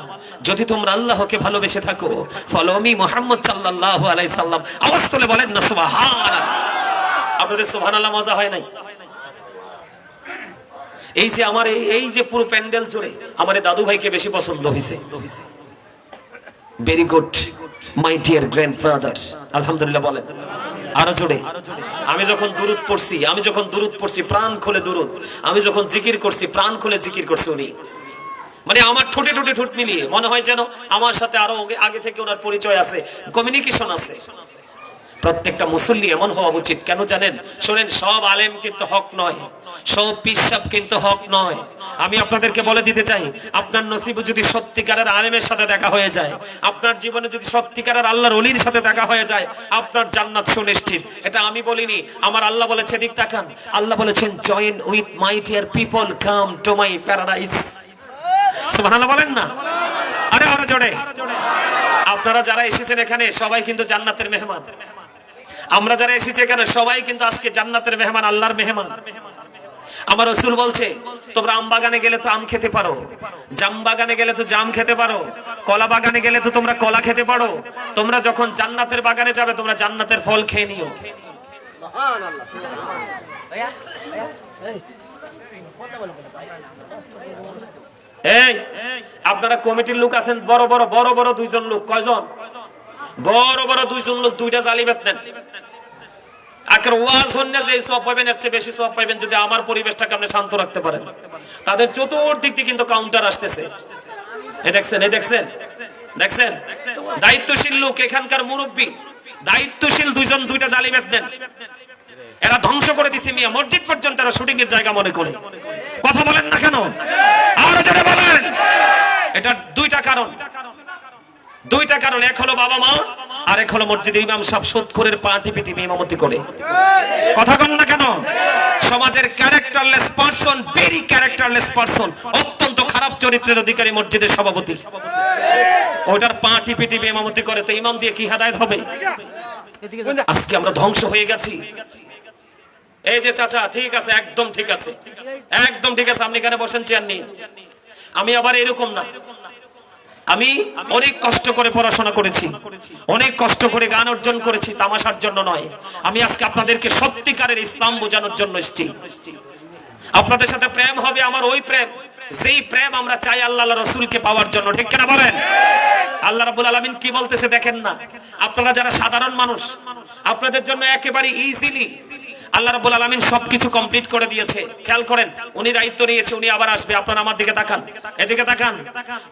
A: যদি তোমরা আল্লাহকে ভালোবেসে থাকো, follow me মুহাম্মদ সাল্লাল্লাহু আলাইহি সাল্লাম। আওয়াজ তুলে বলেন না সুবহানাল্লাহ। আপনাদের সুবহানাল্লাহ মজা হয় নাই? এই যে আমার এই যে পুরো প্যান্ডেল জুড়ে আমার দাদু ভাইকে বেশি পছন্দ হয়েছে। Very good my dear grandfather. আলহামদুলিল্লাহ বলেন আরো জোরে। আমি যখন দুরূদ পড়ছি প্রাণ খুলে দুরূদ, আমি যখন জিকির করছি প্রাণ খুলে জিকির করছি উনি। মানে আমার ঠোঁটে ঠোঁট মিলিয়ে মনে হয় যেন আমার সাথে আরো আগে থেকে ওনার পরিচয় আছে, কমিউনিকেশন আছে। প্রত্যেকটা মুসল্লি এমন হওয়া উচিত। কেন জানেন? শোনেন, সব আলেম কিন্তু হক নয়, সব পিসাব কিন্তু হক নয়। আমি আপনাদেরকে বলে দিতে চাই, আপনার নসিবে যদি সত্যিকারের আলেমের সাথে দেখা হয়ে যায়, আপনার জীবনে যদি সত্যিকারের আল্লাহর ওলির সাথে দেখা হয়ে যায়, আপনার জান্নাত সুনিশ্চিত। এটা আমি বলিনি, আমার আল্লাহ বলেছে। দিক তাকান, আল্লাহ বলেছেন, join with my dear people, come to my paradise. সুবহানাল্লাহ বলেন না? আরে আরে জোরে। আপনারা যারা এসেছেন এখানে সবাই কিন্তু জান্নাতের মেহমান। আমরা যারা এসেছি এখানে সবাই কিন্তু আজকে জান্নাতের মেহমান, আল্লাহর মেহমান। আমার রাসূল বলছে, তোমরা আম বাগানে গেলে তো আম খেতে পারো, জাম বাগানে গেলে তো জাম খেতে পারো, কলা বাগানে গেলে তো তোমরা কলা খেতে পারো। তোমরা যখন জান্নাতের বাগানে যাবে, তোমরা জান্নাতের ফল খেয়ে নিও। এই আপনারা কমিটির লোক আছেন, বড় বড় বড় বড় দুইজন লোক। কয়জন? বড় বড় দুইজন লোক, দুইটা জালি বেতনেন। আকার ওয়াজ হন্নে যে সওয়াব পাবেন, এর চেয়ে বেশি সওয়াব পাবেন যদি আমার পরিবেশটাকে আপনি শান্ত রাখতে পারেন। তাদের চতুর্দিক দিয়ে কিন্তু কাউন্টার আসতেছে। এই দেখছেন, এই দেখছেন, দেখছেন? দায়িত্বশীল লোক, এখানকার মুরব্বী, দায়িত্বশীল দুইজন, দুইটা জালি বেতনেন। এরা ধ্বংস করে দিছে মিয়া, মসজিদ পর্যন্ত এরা শুটিং এর জায়গা মনে করে। কথা বলেন না কেন? আর জোরে বলেন। এটা দুইটা কারণ, দুইটা কারণ। এক হলো বাবা মা, আর এক হলো মসজিদে ইমাম সাহেব সুদখোরের পা টিপে টিপে ইমামতি করে। কথা বলেন না কেন? সমাজের characterless person, very characterless person, অত্যন্ত খারাপ চরিত্রের অধিকারী মসজিদের সভাপতি, ওটার পা টিপে টিপে ইমামতি করে, তো ইমাম দিয়ে কি হেদায়েত হবে? আজকে আমরা ধ্বংস হয়ে গেছি। এই যে চাচা, ঠিক আছে, একদম ঠিক আছে, একদম ঠিক আছে, আপনি এখানে বসেন, চেয়ার নিন। আমি আবার এরকম না, আমি অনেক কষ্ট করে পড়াশোনা করেছি, অনেক কষ্ট করে গান অর্জন করেছি, তামাশার জন্য নয়। আমি আজকে আপনাদেরকে সত্যিকারের ইসলাম বোঝানোর জন্য এসেছি। আপনাদের সাথে প্রেম হবে আমার ওই প্রেম, যেই প্রেম আমরা চাই আল্লাহ রাসূলকে পাওয়ার জন্য। ঠিক কিনা বলেন? আল্লাহ রাব্বুল আলামিন কি বলতেছে দেখেন না। আপনারা যারা সাধারণ মানুষ, আপনাদের জন্য একেবারে ইজিলি আল্লাহ রাব্বুল আলামিন সবকিছু কমপ্লিট করে দিয়েছে। খেয়াল করেন, উনি দায়িত্ব নিয়েছে, উনি আবার আসবে। আপনারা আমার দিকে তাকান, এদিকে তাকান।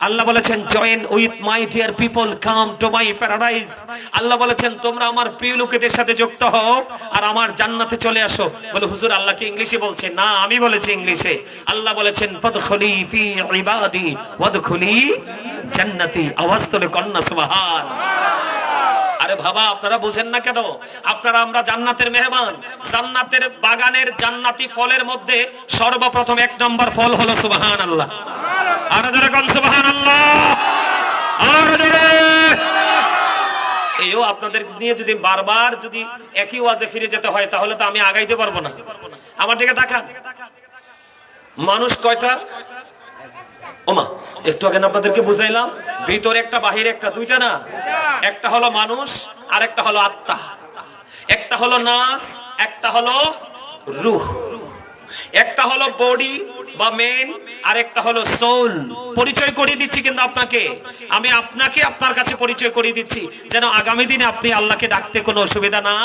A: আল্লাহ বলেছেন, join with my dear people, come to my paradise. Allah বলেছেন, তোমরা আমার প্রিয় লোকেদের সাথে যুক্ত হও আর আমার জান্নাতে চলে আসো। বলে হুজুর, আল্লাহ কি ইংলিশে বলছে? না, আমি বলেছি ইংলিশে। আল্লাহ বলেছেন, ফাদখুলি ফি ইবাদি ওয়াদখুলি জান্নাতি। আওয়াজ তোলে কন্না সুবহান। আরে বাবা, আপনারা বুঝেন না কেন? আপনারা, আমরা জান্নাতের মেহমান। জান্নাতের বাগানের জান্নাতি ফলের মধ্যে সর্বপ্রথম এক নম্বর ফল হলো সুবহানাল্লাহ। আর জোরে কোন সুবহানাল্লাহ, আর জোরে। এইও আপনাদের নিয়ে যদি বারবার যদি একই ওয়াজে ফিরে যেতে হয়, তাহলে তো আমি আগাইতে পারবো না। আমার দিকে তাকান, মানুষ কয়টা? ওমা, একটু আগে আপনাদেরকে বুঝাইলাম, ভিতরে একটা বাহিরে একটা, দুইটা না। একটা হলো মানুষ আর একটা হলো আত্মা, একটা হলো নাস, একটা হলো রূহ, একটা হলো বডি বা মেন, আর একটা হলো সোল। পরিচয় করিয়ে দিচ্ছি কিন্তু আপনাকে, আমি আপনাকে আপনার কাছে পরিচয় করিয়ে দিচ্ছি, যেন আগামী দিনে আপনি আল্লাহকে ডাকতে কোনো অসুবিধা না,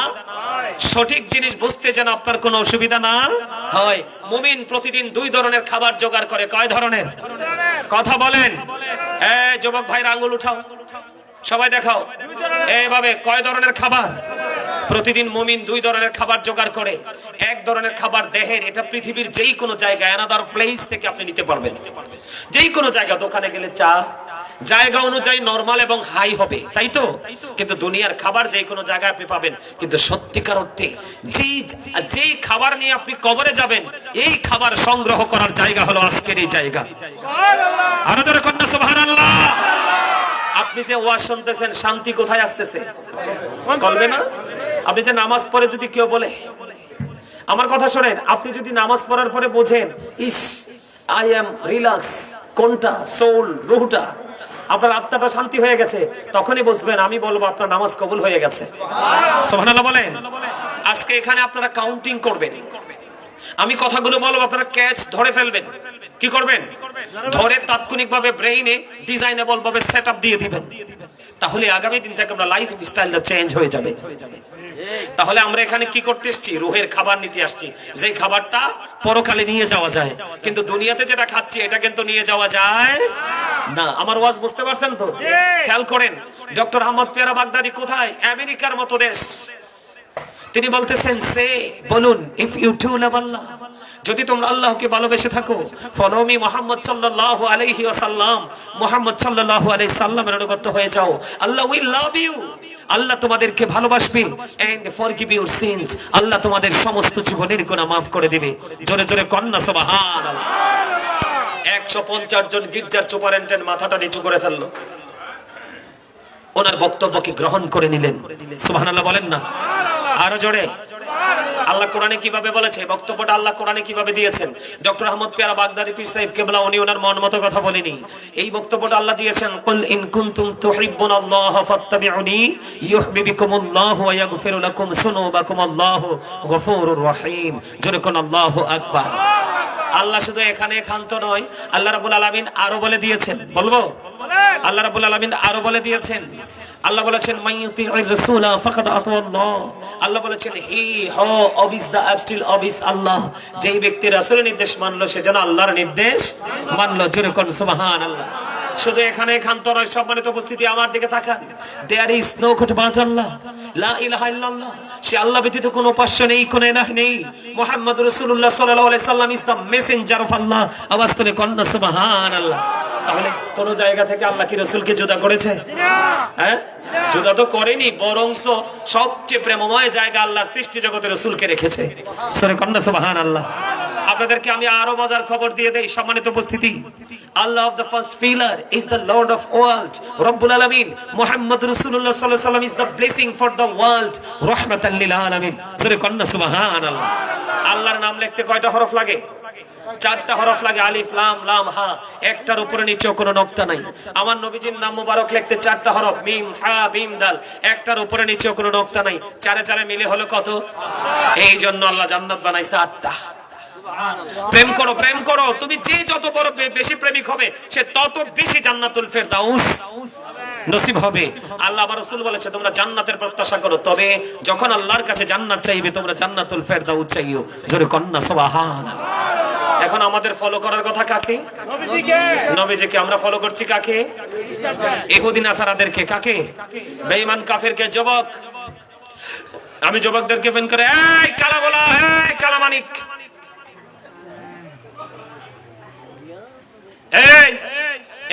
A: সঠিক জিনিস বুঝতে যেন আপনার কোনো অসুবিধা না হয়। মুমিন প্রতিদিন দুই ধরনের খাবার জোগাড় করে। কয় ধরনের? কথা বলেন। এই যুবক ভাইরা আঙ্গুল উঠাও, সবাই দেখাও এইভাবে। কয় ধরনের খাবার? প্রতিদিন মুমিন দুই ধরনের খাবার জোগাড় করে। এক ধরনের খাবার দেহের, এটা পৃথিবীর যেই কোনো জায়গায়, অ্যানাদার প্লেস থেকে আপনি নিতে পারবেন। যেই কোনো জায়গা, দোকানে গেলে চা জায়গা অনুযায়ী নরমাল এবং হাই হবে, তাই তো? কিন্তু দুনিয়ার খাবার যেই কোনো জায়গায় আপনি পাবেন। কিন্তু সত্যিকার অর্থে যেই খাবার নিয়ে আপনি কবরে যাবেন, এই খাবার সংগ্রহ করার জায়গা হলো আজকের এই জায়গা। আরো জোরে কন্যা সুবহানাল্লাহ। আপনি যে ওয়াজ শুনতেছেন, শান্তি কোথায় আসতেছে? বলবে না? আপনি যে নামাজ পড়ে যদি কেউ বলে, আমার কথা শোনেন, আপনি যদি নামাজ পড়ার পরে বোঝেন, ইস আই এম রিল্যাক্স, কোনটা? সোল, রুহটা, আপনার আত্মাটা শান্তি হয়ে গেছে, তখনই বুঝবেন, আমি বলবো আপনার নামাজ কবুল হয়ে গেছে। সুবহানাল্লাহ বলেন। আজকে এখানে আপনারা কাউন্টিং করবেন, আমি কথাগুলো বলবো, আপনারা ক্যাচ ধরে ফেলবেন। কি করবেন? ধরে তাৎক্ষণিকভাবে ব্রেইনে ডিজাইনেবল ভাবে সেটআপ দিয়ে দিবেন। তাহলে আগামী দিন থেকে আমরা লাইফ স্টাইলটা চেঞ্জ হয়ে যাবে। তাহলে আমরা এখানে কি করতে এসেছি? রুহের খাবার নিতে আসছি, যে খাবারটা পরকালে নিয়ে যাওয়া যায়। কিন্তু দুনিয়াতে যেটা খাচ্ছি, এটা কিন্তু নিয়ে যাওয়া যায় না। আমার ওয়াজ বুঝতে পারছেন তো? খেয়াল করেন, ডক্টর আহমদ পেয়ারা বাগদাদি কোথায়? আমেরিকার মতো দেশ, তিনি বলতেছেন সে বলুন, ইফ ইউ টু লাভ আল্লাহ, যদি তোমরা আল্লাহকে ভালোবেসে থাকো, ফলো মি মুহাম্মদ সাল্লাল্লাহু আলাইহি ওয়াসাল্লাম, মুহাম্মদ সাল্লাল্লাহু আলাইহি সাল্লামের অনুগত হয়ে যাও, আল্লাহ উইল লাভ ইউ, আল্লাহ তোমাদেরকে ভালোবাসবে, এন্ড ফরগিভ ইউর সিনস, আল্লাহ তোমাদের সমস্ত জীবনের গুনাহ maaf করে দিবে। জোরে জোরে কন্না সুবহানাল্লাহ। 150 জন গির্জার সুপারিনটেন্ডেন্ট মাথাটা নিচু করে ফেললো, ওনার বক্তব্যকে গ্রহণ করে নিলেন। সুবহানাল্লাহ বলেন না, আরো জোরে। আল্লাহ কোরআনে কিভাবে বলেছে, বক্তব্যটা আল্লাহ কোরআনে কিভাবে দিয়েছেন। ডক্টর আহমদ পেয়ারা বাগদাদি পীর সাহেব কেবলা উনি ওনার মন মতো কথা বলেনি, এই বক্তব্যটা আল্লাহ দিয়েছেন, কুল ইন কুনতুম তুহিব্বুনাল্লাহ ফাত্তাবিউনি ইউহিব্বুকুমুল্লাহু ওয়া ইয়াগফির লাকুম যুনুবাকুম, আল্লাহু গফুরুর রহিম। জোরে কোন আল্লাহু আকবার। আল্লাহ শুধু এখানে ক্ষান্ত নয়, আল্লাহ রাব্বুল আলামিন আরো বলে দিয়েছেন, বলবো আল্লাহ রাব্বুল আলামিন আরো বলে দিয়েছেন, আল্লাহ বলেছেন মাইয়ুতির রাসূলা ফাকাদ আতাল্লাহ, আল্লাহ বলেছেন হি হু অবিস দা অ্যাবস্টিল অবিস আল্লাহ, যেই ব্যক্তি রাসূলের নির্দেশ মানলো সে যেন আল্লাহর নির্দেশ মানলো। জোরে কোন সুবহানাল্লাহ। শুধু এখানে ক্ষান্ত নয়, সম্মানিত উপস্থিতি আমার দিকে তাকান। There is no god but Allah, লা ইলাহা ইল্লাল্লাহ, সে আল্লাহ ব্যতীত কোনো উপাস্য নেই, কোনো ইলাহ নেই। মুহাম্মদ রাসূলুল্লাহ সাল্লাল্লাহু আলাইহি সাল্লাম ইজ দা মেসেঞ্জার অফ আল্লাহ। আওয়াজ করে কন্না সুবহানাল্লাহ। তাহলে কোন জায়গা থেকে আল্লাহ কি রাসূলকে জুদা করেছে? হ্যাঁ, জুদা তো করেনি, বরংস সবচেয়ে প্রেমময় জায়গা আল্লাহর সৃষ্টি জগতে রাসূলকে রেখেছে। সরে কন্না সুবহানাল্লাহ। আপনাদেরকে আমি আরো মজার খবর দিয়ে দেই, সম্মানিত উপস্থিতি। Allah of the first pillar is the Lord of world, Rabbul Alamin. Muhammad Rasulullah sallallahu alaihi wasallam is the blessing for the world, rahmatan lil alamin. Sure konna subhanallah. আল্লাহর নাম লিখতে কয়টা হরফ লাগে? 4টা হরফ লাগে, আলিফ লাম লাম হা, একটার উপরে নিচেও কোনো নকতা নাই। আমার নবীজির নাম মুবারক লিখতে 4টা হরফ, মিম হা বিম দাল, একটার উপরে নিচেও কোনো নকতা নাই। চারে চারে মিলে হলো কত? এই জন্য আল্লাহ জান্নাত বানাইছে 8টা। প্রেম করো, প্রেম করো, তুমি যে যত বড় বেশি প্রেমিক হবে সে তত বেশি জান্নাতুল ফেরদাউস নসিব হবে। আল্লাহ আমার রাসূল বলেছে তোমরা জান্নাতের প্রত্যাশা করো, তবে যখন আল্লাহর কাছে জান্নাত চাইবে তোমরা জান্নাতুল ফেরদাউস চাইও। জোরে কন্না সুবহানাল্লাহ। এখন আমাদের ফলো করার কথা কাকে? নবীজিকে। নবীজিকে। আমরা ফলো করছি কাকে? ইহুদি নাসারাদেরকে। কাকে? বেঈমান কাফেরকে। যুবক, আমি যুবকদেরকে বেন করে, এই কালা বলা, এই কালা মানিক, এই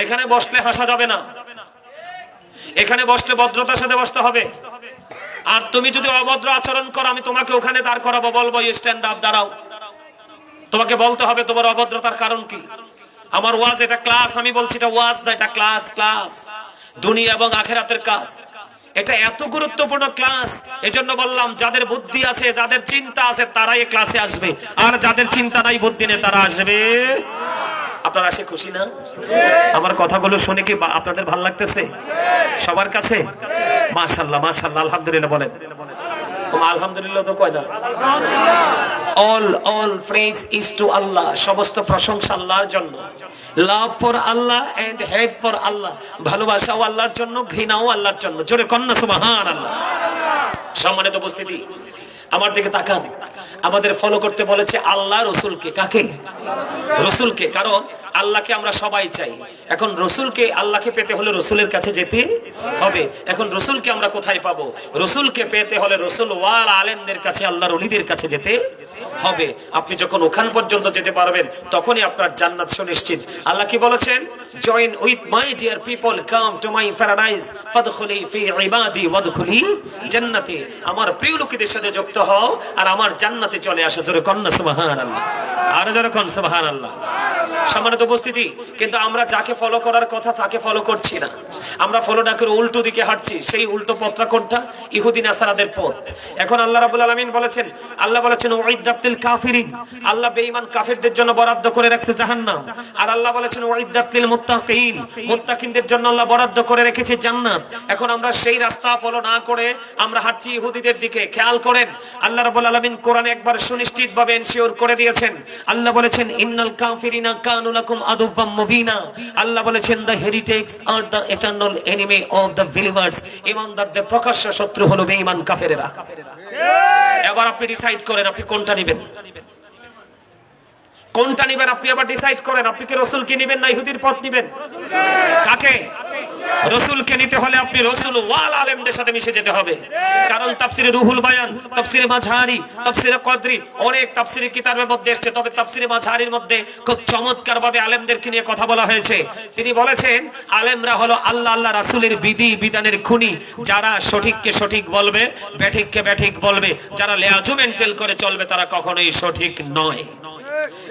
A: এখানে বসলে হাসা যাবে না, এখানে বসলে ভদ্রতার সাথে বসতে হবে। আর তুমি যদি অভদ্র আচরণ করো আমি তোমাকে ওখানে দাঁড় করাবো, বলবো ইউ স্ট্যান্ড আপ, দাঁড়াও। তোমাকে বলতে হবে তোমার অভদ্রতার কারণ কি। আমার ওয়াজ এটা ক্লাস, আমি বলছি এটা ওয়াজ না, এটা ক্লাস। ক্লাস দুনিয়া এবং আখিরাতের কাজ, এটা এত গুরুত্বপূর্ণ ক্লাস। এজন্য বললাম যাদের বুদ্ধি আছে, যাদের চিন্তা আছে তারাই এই ক্লাসে আসবে, আর যাদের চিন্তা নাই, বুদ্ধি নেই, তারা আসবে। আপনারা আসে খুশি না? আমার কথাগুলো শুনে কি আপনাদের ভালো লাগতেছে সবার কাছে? মাশাআল্লাহ মাশাআল্লাহ, আলহামদুলিল্লাহ বলেন। আলহামদুলিল্লাহ তো কয় না? all praise is to Allah, সমস্ত প্রশংসা আল্লাহর জন্য। Love for Allah and hate for Allah, ভালোবাসাও আল্লাহর জন্য, ঘৃণাও আল্লাহর জন্য। জোরে কন্না সুবহানাল্লাহ। সম্মানিত উপস্থিতি আমার দিকে তাকান। আমাদের ফলো করতে বলেছে আল্লাহ রসুলকে। কাকে? রসুলকে। কারণ আল্লাহকে আমরা সবাই চাই। এখন রসুলকে, আল্লাহকে পেতে হলে রসুলের কাছে যেতে হবে। এখন রসুলকে আমরা কোথায় পাবো? রসুলকে পেতে হলে রসুল ওয়াল আলেমদের কাছে, আল্লাহর ওলিদের কাছে যেতে হবে। আপনি যখন ওখান পর্যন্ত যেতে পারবেন তখনই আপনার জান্নাত সুনিশ্চিত। আল্লাহ কি বলেছেন? Join with my dear people, come to my paradise, ফাদখুলি ফি ইবাদি ওয়াদখুলি জান্নাতি। আমার প্রিয় লোকেদের সাথে যুক্ত হও আর আমার জান্নাতে চলে আসো। জোরে কন্না সুবহানাল্লাহ। আর জোরে কোন সুবহানাল্লাহ। সম্মানিত উপস্থিতি, কিন্তু আমরা যাকে ফলো করার কথা তাকে ফলো করছি না। আমরা ফলো না করে উল্টো দিকে হাঁটছি। সেই উল্টো পথটা কোনটা? ইহুদি নাসারাদের পথ। এখন আল্লাহ রাব্বুল আলামিন বলেছেন, আল্লাহ বলেছেন উইদ্দাতিল কাফিরিন, আল্লাহ বেঈমান কাফেরদের জন্য বরাদ্দ করে রাখছে জাহান্নাম। আর আল্লাহ বলেছেন উইদ্দাতিল মুত্তাকিন, মুত্তাকিনদের জন্য আল্লাহ বরাদ্দ করে রেখেছে জান্নাত। এখন আমরা সেই রাস্তা ফলো না করে আমরা হাঁটছি ইহুদিদের দিকে। খেয়াল করেন আল্লাহ রাব্বুল আলামিন কোরআনে একবার সুনিশ্চিতভাবে এনশিওর করে দিয়েছেন। আল্লাহ বলেছেন ইন্নাল কাফিরিনা কানু লাকুম আদুওয়াম মুবিনা। আল্লাহ বলেছেন the heritage are the eternal enemy of the believers, ইমানদারদের প্রকাশ্য শত্রু হলো বেঈমান কাফেরেরা। এবার আপনি ডিসাইড করেন আপনি কোনটা নেবেন, কোনটা নেবেন। আপনি আবার ডিসাইড করেন আপনি কি রাসূলকে নেবেন না ইহুদির পথ নেবেন? কাকে? রসুলকে নিতে হলে আপনি রসুল ওয়াল আলেমদের সাথে মিশে যেতে হবে। কারণ তাফসিরে রুহুল বায়ান, তাফসিরে মাঝহারি, তাফসিরে কদরি, অনেক তাফসিরে কিতাবের মধ্যে এসেছে। তবে তাফসিরে মাঝহারির মধ্যে খুব চমৎকার ভাবে আলেমদেরকে নিয়ে কথা বলা হয়েছে। তিনি বলেছেন আলেমরা হলো আল্লাহ আল্লাহ রাসূলের বিধি বিধানের খুনি, যারা সঠিককে সঠিক বলবে, ব্যাঠিককে ব্যাঠিক বলবে, যারা লেয়াজু মেনটেন করে চলবে তারা কখনোই সঠিক নয়।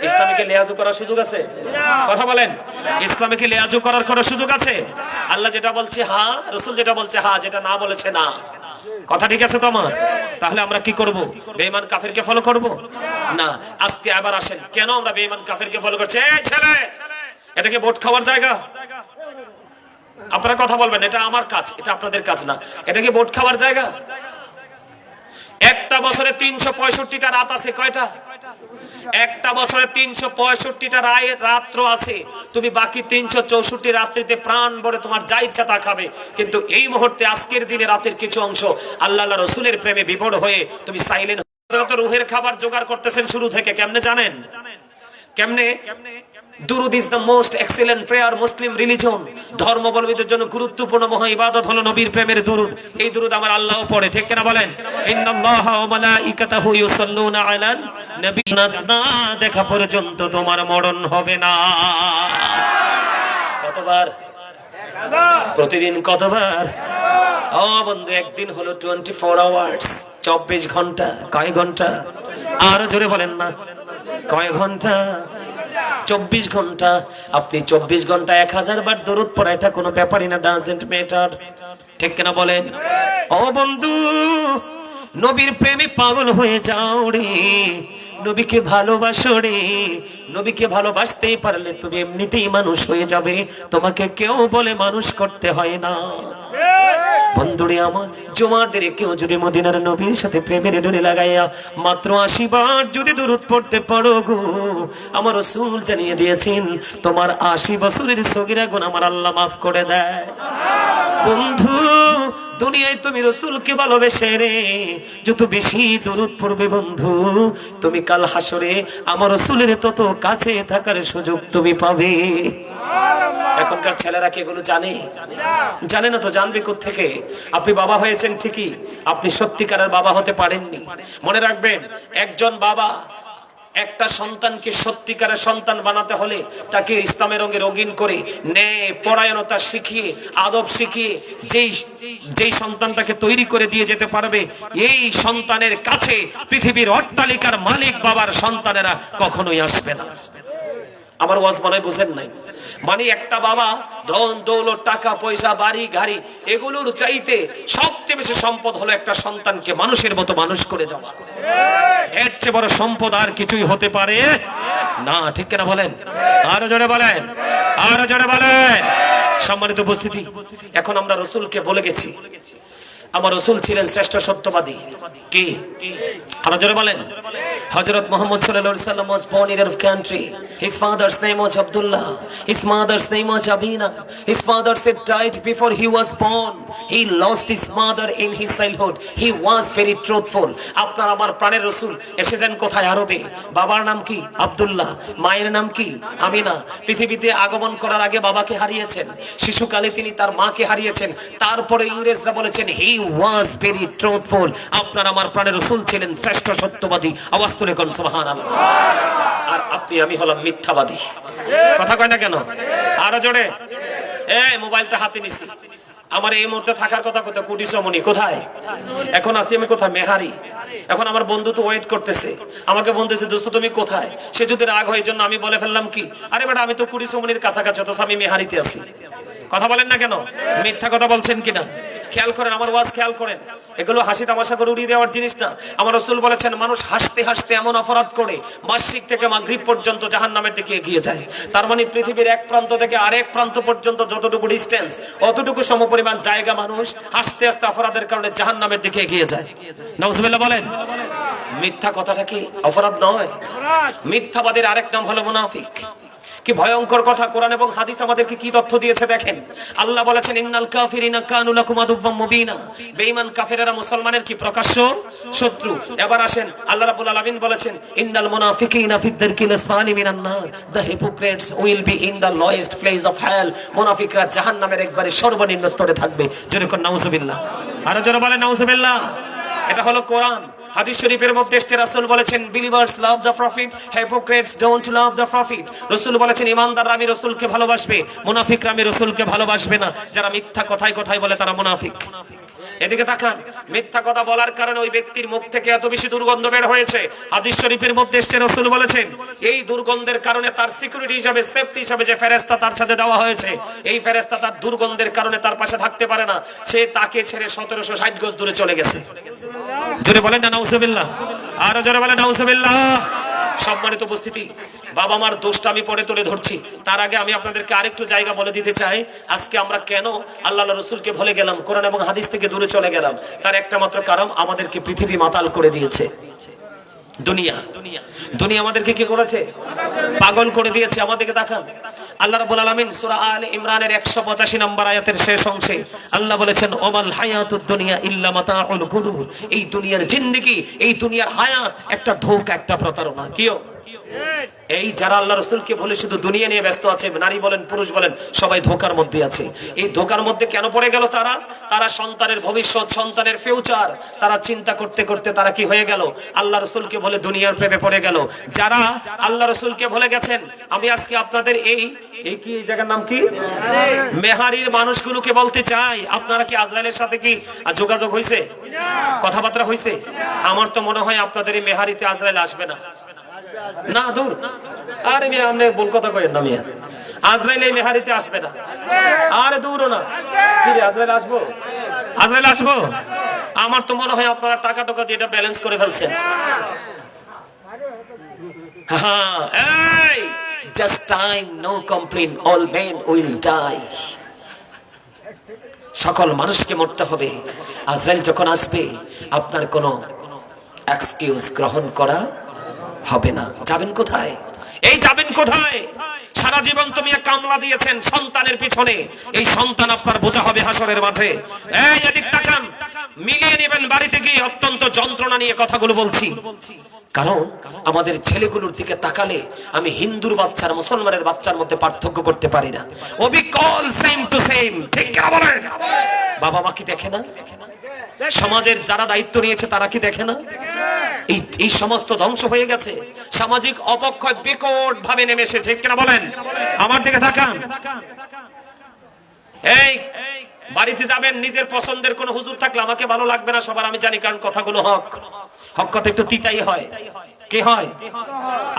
A: ইসলামীকে লেয়াজু করার সুযোগ আছে? কথা বলেন, ইসলামীকে লেয়াজু করার কোনো সুযোগ আছে? আল্লাহ যেটা বলছে হ্যাঁ, রাসূল যেটা বলছে হ্যাঁ, যেটা না বলেছে না। কথা ঠিক আছে তো আমার? তাহলে আমরা কি করব? বেঈমান কাফেরকে ফলো করব না। আজকে আবার আসেন, কেন আমরা বেঈমান কাফেরকে ফলো করছি? এই ছেলে, এটা কি ভোট খাওয়ার জায়গা? আপনারা কথা বলবেন, এটা আমার কাজ, এটা আপনাদের কাজ না। এটা কি ভোট খাওয়ার জায়গা? একটা বছরে 365টা রাত আছে। কয়টা? একটা বছরে 365টা রাত্র আছে। তুমি বাকি 364 রাত্রিতে প্রাণ ভরে তোমার যা ইচ্ছা তা খাবে। কিন্তু এই মুহূর্তে আজকের দিনে রাতের কিছু অংশ আল্লাহ রসুলের প্রেমে বিভোর হয়ে তুমি সাইলেন্ট। রুহের খাবার জোগাড় করতেছেন শুরু থেকে, কেমনে জানেন? কেমনে? দুরুদ is the most excellent prayer Muslim religion. ধর্মাবলম্বীদের জন্য গুরুত্বপূর্ণ মহা ইবাদত হলো নবীর প্রেমের দুরুদ। এই দুরুদ আমার আল্লাহ পড়ে, ঠিক কিনা বলেন? ইন্নাল্লাহা ওয়া মালাইকাতাহু ইউসাল্লুনা আলান নবী। না দেখা পর্যন্ত তোমার মরণ হবে না। কতবার? প্রতিদিন কতবার? ও বন্ধু, একদিন হলো 24 আওয়ার্স, 24 ঘন্টা। কয় ঘন্টা? আরো জোরে বলেন না, কয় ঘন্টা? 24 ঘন্টা। আপনি 24 ঘন্টা 1000 বার দরুদ পড়া, এটা কোনো ব্যাপারই না, ডাজন্ট ম্যাটার। ঠিক কিনা বলেন? ও বন্ধু, নবীর প্রেমে পাগল হয়ে যাও রে, নবীকে ভালোবাসো রে। নবীকে ভালোবাসতেই পারলে তুমি এমনিতেই মানুষ হয়ে যাবে, তোমাকে কেউ বলে মানুষ করতে হয় না। বন্ধুরে আমার, জুমার দিনে কেউ যদি মদিনার নবীর সাথে প্রেমের ডোরে লাগাইয়া মাত্র 80 বার যদি দরুদ পড়তে পারো গো, আমার রাসূল জানিয়ে দিয়েছেন তোমার 80 বছরের সগীরা গুনাহ আমার আল্লাহ মাফ করে দেয়। বন্ধু, দুনিয়ায় তুমি রাসূলকে ভালোবেসে রে যত বেশি দরুদ পড়বে বন্ধু, তুমি কাল হাসরে আমার রাসূলের তত কাছে থাকার সুযোগ তুমি পাবে। এখনকার ছেলেরা কি এগুলো জানে? জানে না তো, জানবে কোত্থেকে? আপনি বাবা হয়েছেন ঠিকই, আপনি সত্যিকারের বাবা হতে পারেননি। মনে রাখবেন, একজন বাবা একটা সন্তানকে সত্যিকারের সন্তান বানাতে হলে তাকে ইসলামের রঙে রঙিন করে ন্যায় পরায়ণতা শিখিয়ে, আদব শিখিয়ে যেই সন্তানটাকে তৈরি করে দিয়ে যেতে পারবে, এই সন্তানের কাছে পৃথিবীর অট্টালিকার মালিক বাবার সন্তানেরা কখনোই আসবে না। আমার ওয়াজ মনে বুঝেন নাই? মানে একটা বাবা ধন দৌলত, টাকা পয়সা, বাড়ি গাড়ি, এগুলোর চাইতে সবচেয়ে বেশি সম্পদ হলো একটা সন্তানকে মানুষের মতো মানুষ করে যাওয়া। এর চেয়ে বড় সম্পদ আর কিছুই হতে পারে না। ঠিক কিনা বলেন? আরো জোরে বলেন, আরো জোরে বলেন। সম্মানিত উপস্থিতি, এখন আমরা রাসূলকে বলে গেছি আমার রাসূল ছিলেন শ্রেষ্ঠ সত্যবাদী। কি? আরো জোরে বলেন। হযরত মুহাম্মদ সাল্লাল্লাহু আলাইহি ওয়াসাল্লাম was born in a country. His father's name was Abdullah. His mother's name was Abina. His father said died before he was born. He lost his mother in his childhood. He was very truthful. আপনার আমার প্রাণের রাসূল এসেছেন কোথায়? আরবে। বাবার নাম কি? আব্দুল্লাহ। মায়ের নাম কি? আমিনা। পৃথিবীতে আগমন করার আগে বাবাকে হারিয়েছেন, শিশুকালে তিনি তার মাকে হারিয়েছেন। তারপরে ইংরেজরা বলেছেন he was very truthful. আপনার আমার প্রাণের রাসূল ছিলেন শ্রেষ্ঠ সত্যবাদী। আওয়াজ তুলে কোন সুবহানাল্লাহ। আর আপনি আমি হলাম মিথ্যাবাদী। কথা কয় না কেন? আরো জোরে। এই মোবাইলটা হাতে নিছি, আমার এই মুহূর্তে থাকার কথা কোথায়? কুটি চমনি কোথায়? এখন আছি আমি কোথায়? মেহারি। এখন আমার বন্ধু তো ওয়েট করতেছে, আমাকে বলতেছে দোস্ত তুমি কোথায়? সে যদি রাগ হয় জন্য আমি বলে ফেললাম কি, আরে বেটা আমি তো কুটি চমনির কাছাকাছি, অথচ আমি মেহারিতে আছি। কথা বলেন না কেন? মিথ্যা কথা বলছেন কিনা খেয়াল করেন, আমার ওয়াজ খেয়াল করেন। এগুলো হাসি তামাশা করে উড়িয়ে দেওয়ার জিনিস না। আমার রাসূল বলেছেন মানুষ হাসতে হাসতে এমন অপরাধ করে মাসিক থেকে মাগরিব পর্যন্ত জাহান্নামের দিকে এগিয়ে যায়। তার মানে পৃথিবীর এক প্রান্ত থেকে আরেক প্রান্ত পর্যন্ত যতটুকু ডিস্টেন্স, অতটুকু সমপরিমাণ জায়গা মানুষ হাসতে হাসতে অপরাধের কারণে জাহান্নামের দিকে এগিয়ে যায়। নাউজুবিল্লাহ বলেন। মিথ্যা কথাটা কি অপরাধ নয়? মিথ্যাবাদীর আরেক নাম হলো মুনাফিক। কি ভয়ঙ্কর কথা! কোরআন এবং হাদিস আমাদেরকে কি তথ্য দিয়েছে দেখেন। আল্লাহ বলেছেন ইন্নাল কাফিরিনা কানু লাকুম আদুওয়াম মুবিনা, বেঈমান কাফেররা মুসলমানের কি প্রকাশ্য শত্রু। এবার আসেন, আল্লাহ রাব্বুল আলামিন বলেছেন ইন্নাল মুনাফিকিনা ফিদ দারকিল আসফালি মিনান নার, the hypocrites will be in the lowest place of hell. মুনাফিকরা জাহান্নামের একবারে সর্বনিম্ন স্তরে থাকবে। জোরে কোন নাউজুবিল্লাহ, আরো জোরে বলেন নাউজুবিল্লাহ। এটা হলো কোরআন। হাদিস শরীফের মধ্যে এসেছে, রাসূল বলেছেন believers love the profit, hypocrites don't love the profit. রাসূল বলেছেন ইমানদাররা আমি রাসূলকে ভালোবাসবে, মুনাফিকরা আমি রাসূলকে ভালোবাসবে না। যারা মিথ্যা কথায় কথায় বলে তারা মুনাফিক। এদিকে তাকান, মিথ্যা কথা বলার কারণে ওই ব্যক্তির মুখ থেকে এত বেশি দুর্গন্ধ বের হয়েছে। হাদিস শরীফের মধ্যে এসেছে, রাসূল বলেছেন এই দুর্গন্ধের কারণে তার সিকিউরিটি হিসাবে, সেফটি হিসাবে যে ফেরেশতা তার সাথে দেওয়া হয়েছে, এই ফেরেশতা তার দুর্গন্ধের কারণে তার পাশে থাকতে পারে না। সে তাকে ছেড়ে 1760 গজ দূরে চলে গেছে। জোরে বলেন না নাউজুবিল্লাহ, আর জোরে বলেন নাউজুবিল্লাহ। সম্মানিত উপস্থিতি, বাবা মার দোষটা আমি পরে তুলে ধরছি। তার আগে আমি আপনাদেরকে আরেকটু জায়গা বলে দিতে চাই। আজকে আমরা কেন আল্লাহ রাসূলকে ভুলে গেলাম, কোরআন এবং হাদিস থেকে দূরে চলে গেলাম, তার একটা মাত্র কারণ আমাদেরকে পৃথিবী মাতাল করে দিয়েছে। দুনিয়া দুনিয়া আমাদেরকে কি করেছে? পাগল করে দিয়েছে। আমাদেরকে দেখান, আল্লাহ রাব্বুল আলামিন সূরা আলে ইমরানের 185 নম্বর আয়াতের শেষ অংশে আল্লাহ বলেছেন ওমাল হায়াতুদ দুনিয়া ইল্লা মাতাউল গুরুর। এই দুনিয়ার জিন্দেগি, এই দুনিয়ার হায়াত একটা ধোঁকা, একটা প্রতারণা। কিও এই যারা আল্লাহ রাসূলকে ভুলে শুধু দুনিয়া নিয়ে ব্যস্ত আছে, নারী বলেন পুরুষ বলেন সবাই ধোঁকার মধ্যে আছে। এই ধোঁকার মধ্যে কেন পড়ে গেল তারা? তারা সন্তানের ভবিষ্যৎ, সন্তানের ফিউচার তারা চিন্তা করতে করতে তারা কি হয়ে গেল? আল্লাহ রাসূলকে ভুলে দুনিয়ার প্রেমে পড়ে গেল। যারা আল্লাহ রাসূলকে ভুলে গেছেন, আমি আজকে আপনাদের এই কি এই জায়গার নাম কি মেহারির মানুষগুলোকে বলতে চাই, আপনারা কি আজরাইলের সাথে কি যোগাযোগ হয়েছে? কথাবার্তা হয়েছে? আমার তো মনে হয় আপনাদের এই মেহারিতে আজরাইল আসবে না। না দূর, আরে মিয়া আপনি ভুল কথা কইেন না মিয়া, আজরাইল এই মেহারিতে আসবে না। আরে দূরও না, কি রে আজরাইল আসবো? আজরাইল আসবো? আমার তো মনে হয় আপনারা টাকা টাকা দিয়ে এটা ব্যালেন্স করে ফেলছেন। হ্যাঁ, এই just time, no complaint, all men will die. সকল মানুষকে মরতে হবে। আজরাইল যখন আসবে আপনার কোনো এক্সকিউজ গ্রহণ করা হবে না। যাবেন কোথায়? এই যাবেন কোথায়? সারা জীবন তুমি কামলা দিয়েছেন সন্তানের পিছনে, এই সন্তান আপনার বোঝা হবে হাসরের মাঠে। এই এদিক তাকান, মিলিয়ে নেবেন বাড়িতে গিয়ে। অত্যন্ত যন্ত্রণা নিয়ে কথাগুলো বলছি, কারণ আমাদের ছেলেগুলোর দিকে তাকালে আমি হিন্দুর বাচ্চার মুসলমানের বাচ্চার মধ্যে পার্থক্য করতে পারি না। ওবি কল সেম টু সেম, ঠিক কি বলেন? বাবা মা কি দেখে না? সমাজের যারা দায়িত্ব নিয়েছে তারা কি দেখে না? এই সমস্ত ধ্বংস হয়ে গেছে। সামাজিক অবক্ষয় বিকট ভাবে নেমে এসেছে, ঠিক কিনা বলেন? আমার দিকে তাকান। এই বাড়িতে যাবেন, নিজের পছন্দের কোন হুজুর থাকলে আমাকে ভালো লাগবে না সবার, আমি জানি, কারণ কথাগুলো হক কথা একটু তিতাই হয়। কে হয়?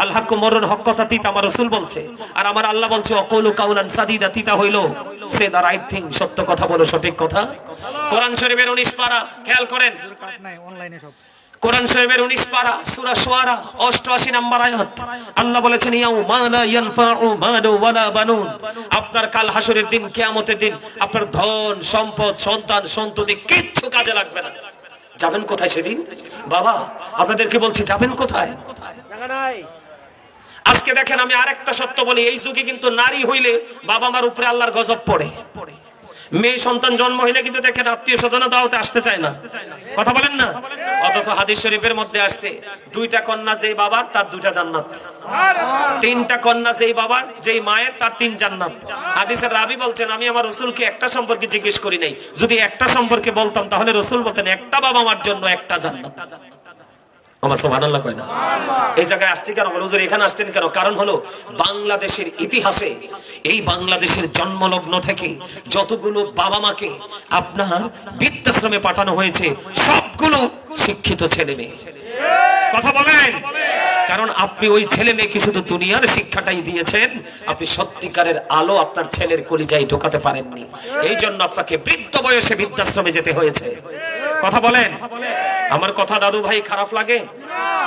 A: আল হাক্কু মুরুন, হক কথা তিতা, আমার রাসূল বলছে। আর আমার আল্লাহ বলছে অকুলু কাউলান সাদিদা, তিতা হইলো সে দা রাইট থিং, সত্য কথা বলো, সঠিক কথা। কোরআন শরীফের 19 পারা খেয়াল করেন, কোরআন শরীফের 19 পারা সূরা শুআরা 88 নম্বর আয়াত আল্লাহ বলেছেন ইয়াউমা লা ইয়ানফাউ মালু ওয়ালা বানুন। আপনার কাল হাসরের দিন, কিয়ামতের দিন আপনার ধন সম্পদ, সন্তান সন্ততি কিচ্ছু কাজে লাগবে না। যাবেন কোথায় সেদিন? বাবা আপনাদেরকে বলছি, যাবেন কোথায়? আজকে দেখেন, আমি আরেকটা সত্য বলি, এই যুগে কিন্তু নারী হইলে বাবা মার উপরে আল্লাহর গজব পড়ে। মেয়ে সন্তান জন্ম হইলে কিন্তু দেখেন আত্মীয় স্বজনের দাওয়াতে আসতে চায় না। কথা বলেন না? অথচ হাদিস শরীফের মধ্যে আসছে 2টা কন্যা যেই বাবার তার 2টা জান্নাত, 3টা কন্যা যেই বাবার যেই মায়ের তার 3 জান্নাত। হাদিসের রাবী বলছেন আমি আমার রাসূলকে একটা সম্পর্কে জিজ্ঞেস করি নাই, যদি একটা সম্পর্কে বলতাম তাহলে রাসূল বলতেন একটা বাবা মার জন্য একটা জান্নাত। আমার সুবহানাল্লাহ কয় না? এই জায়গায় আসছি কেন? হুজুর এখানে আসছেন কেন? কারণ হলো বাংলাদেশের ইতিহাসে, এই বাংলাদেশের জন্মলগ্ন থেকে যতগুলো বাবা মাকে আপনার বৃদ্ধাশ্রমে পাঠানো হয়েছে সবগুলো শিক্ষিত ছেলে মেয়ে। কথা বলেন? কারণ আপনি ওই ছেলে মেয়েকে শুধু দুনিয়ার শিক্ষাটাই দিয়েছেন, আপনি সত্যিকারের আলো আপনার ছেলের কলিজায় ঢোকাতে পারেননি। এই জন্য আপনাকে বৃদ্ধ বয়সে বৃদ্ধাশ্রমে যেতে হয়েছে। কথা বলেন? আমার কথা দাদু ভাই খারাপ লাগে?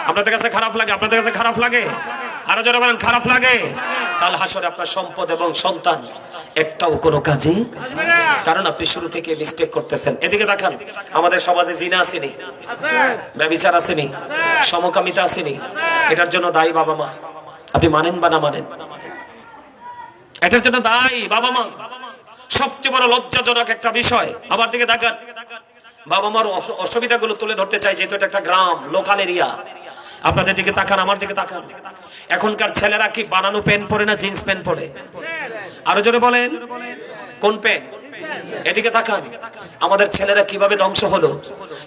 A: আপনাদের কাছে খারাপ লাগে? আপনাদের কাছে খারাপ লাগে? আরো যারা বলেন খারাপ লাগে। কাল হাসরে আপনার সম্পদ এবং সন্তান একটাও কোনো কাজে, কারণ আপনি শুরু থেকে মিস্টেক করতেছেন। এদিকে দেখান, আমাদের সমাজে জিনা আসেনি, ব্যভিচার আসেনি, সমকামিতা আসেনি, এটার জন্য দায়ী বাবা মা। আপনি মানেন বা না মানেন, এটার জন্য দায়ী বাবা মা। সবচেয়ে বড় লজ্জাজনক একটা বিষয়, আমার দিকে তাকান। বাবা মার অসুবিধাগুলো তুলে ধরতে চাই, যেহেতু এটা একটা গ্রাম, লোকাল এরিয়া। আপনাদের দিকে তাকান, আমার দিকে তাকান। এখনকার ছেলেরা কি বানানো প্যান্ট পরে না জিন্স প্যান্ট পরে? আরো জোরে বলেন, কোন প্যান্ট? এদিকে তাকান। আমাদের ছেলেরা কিভাবে ধ্বংস হলো,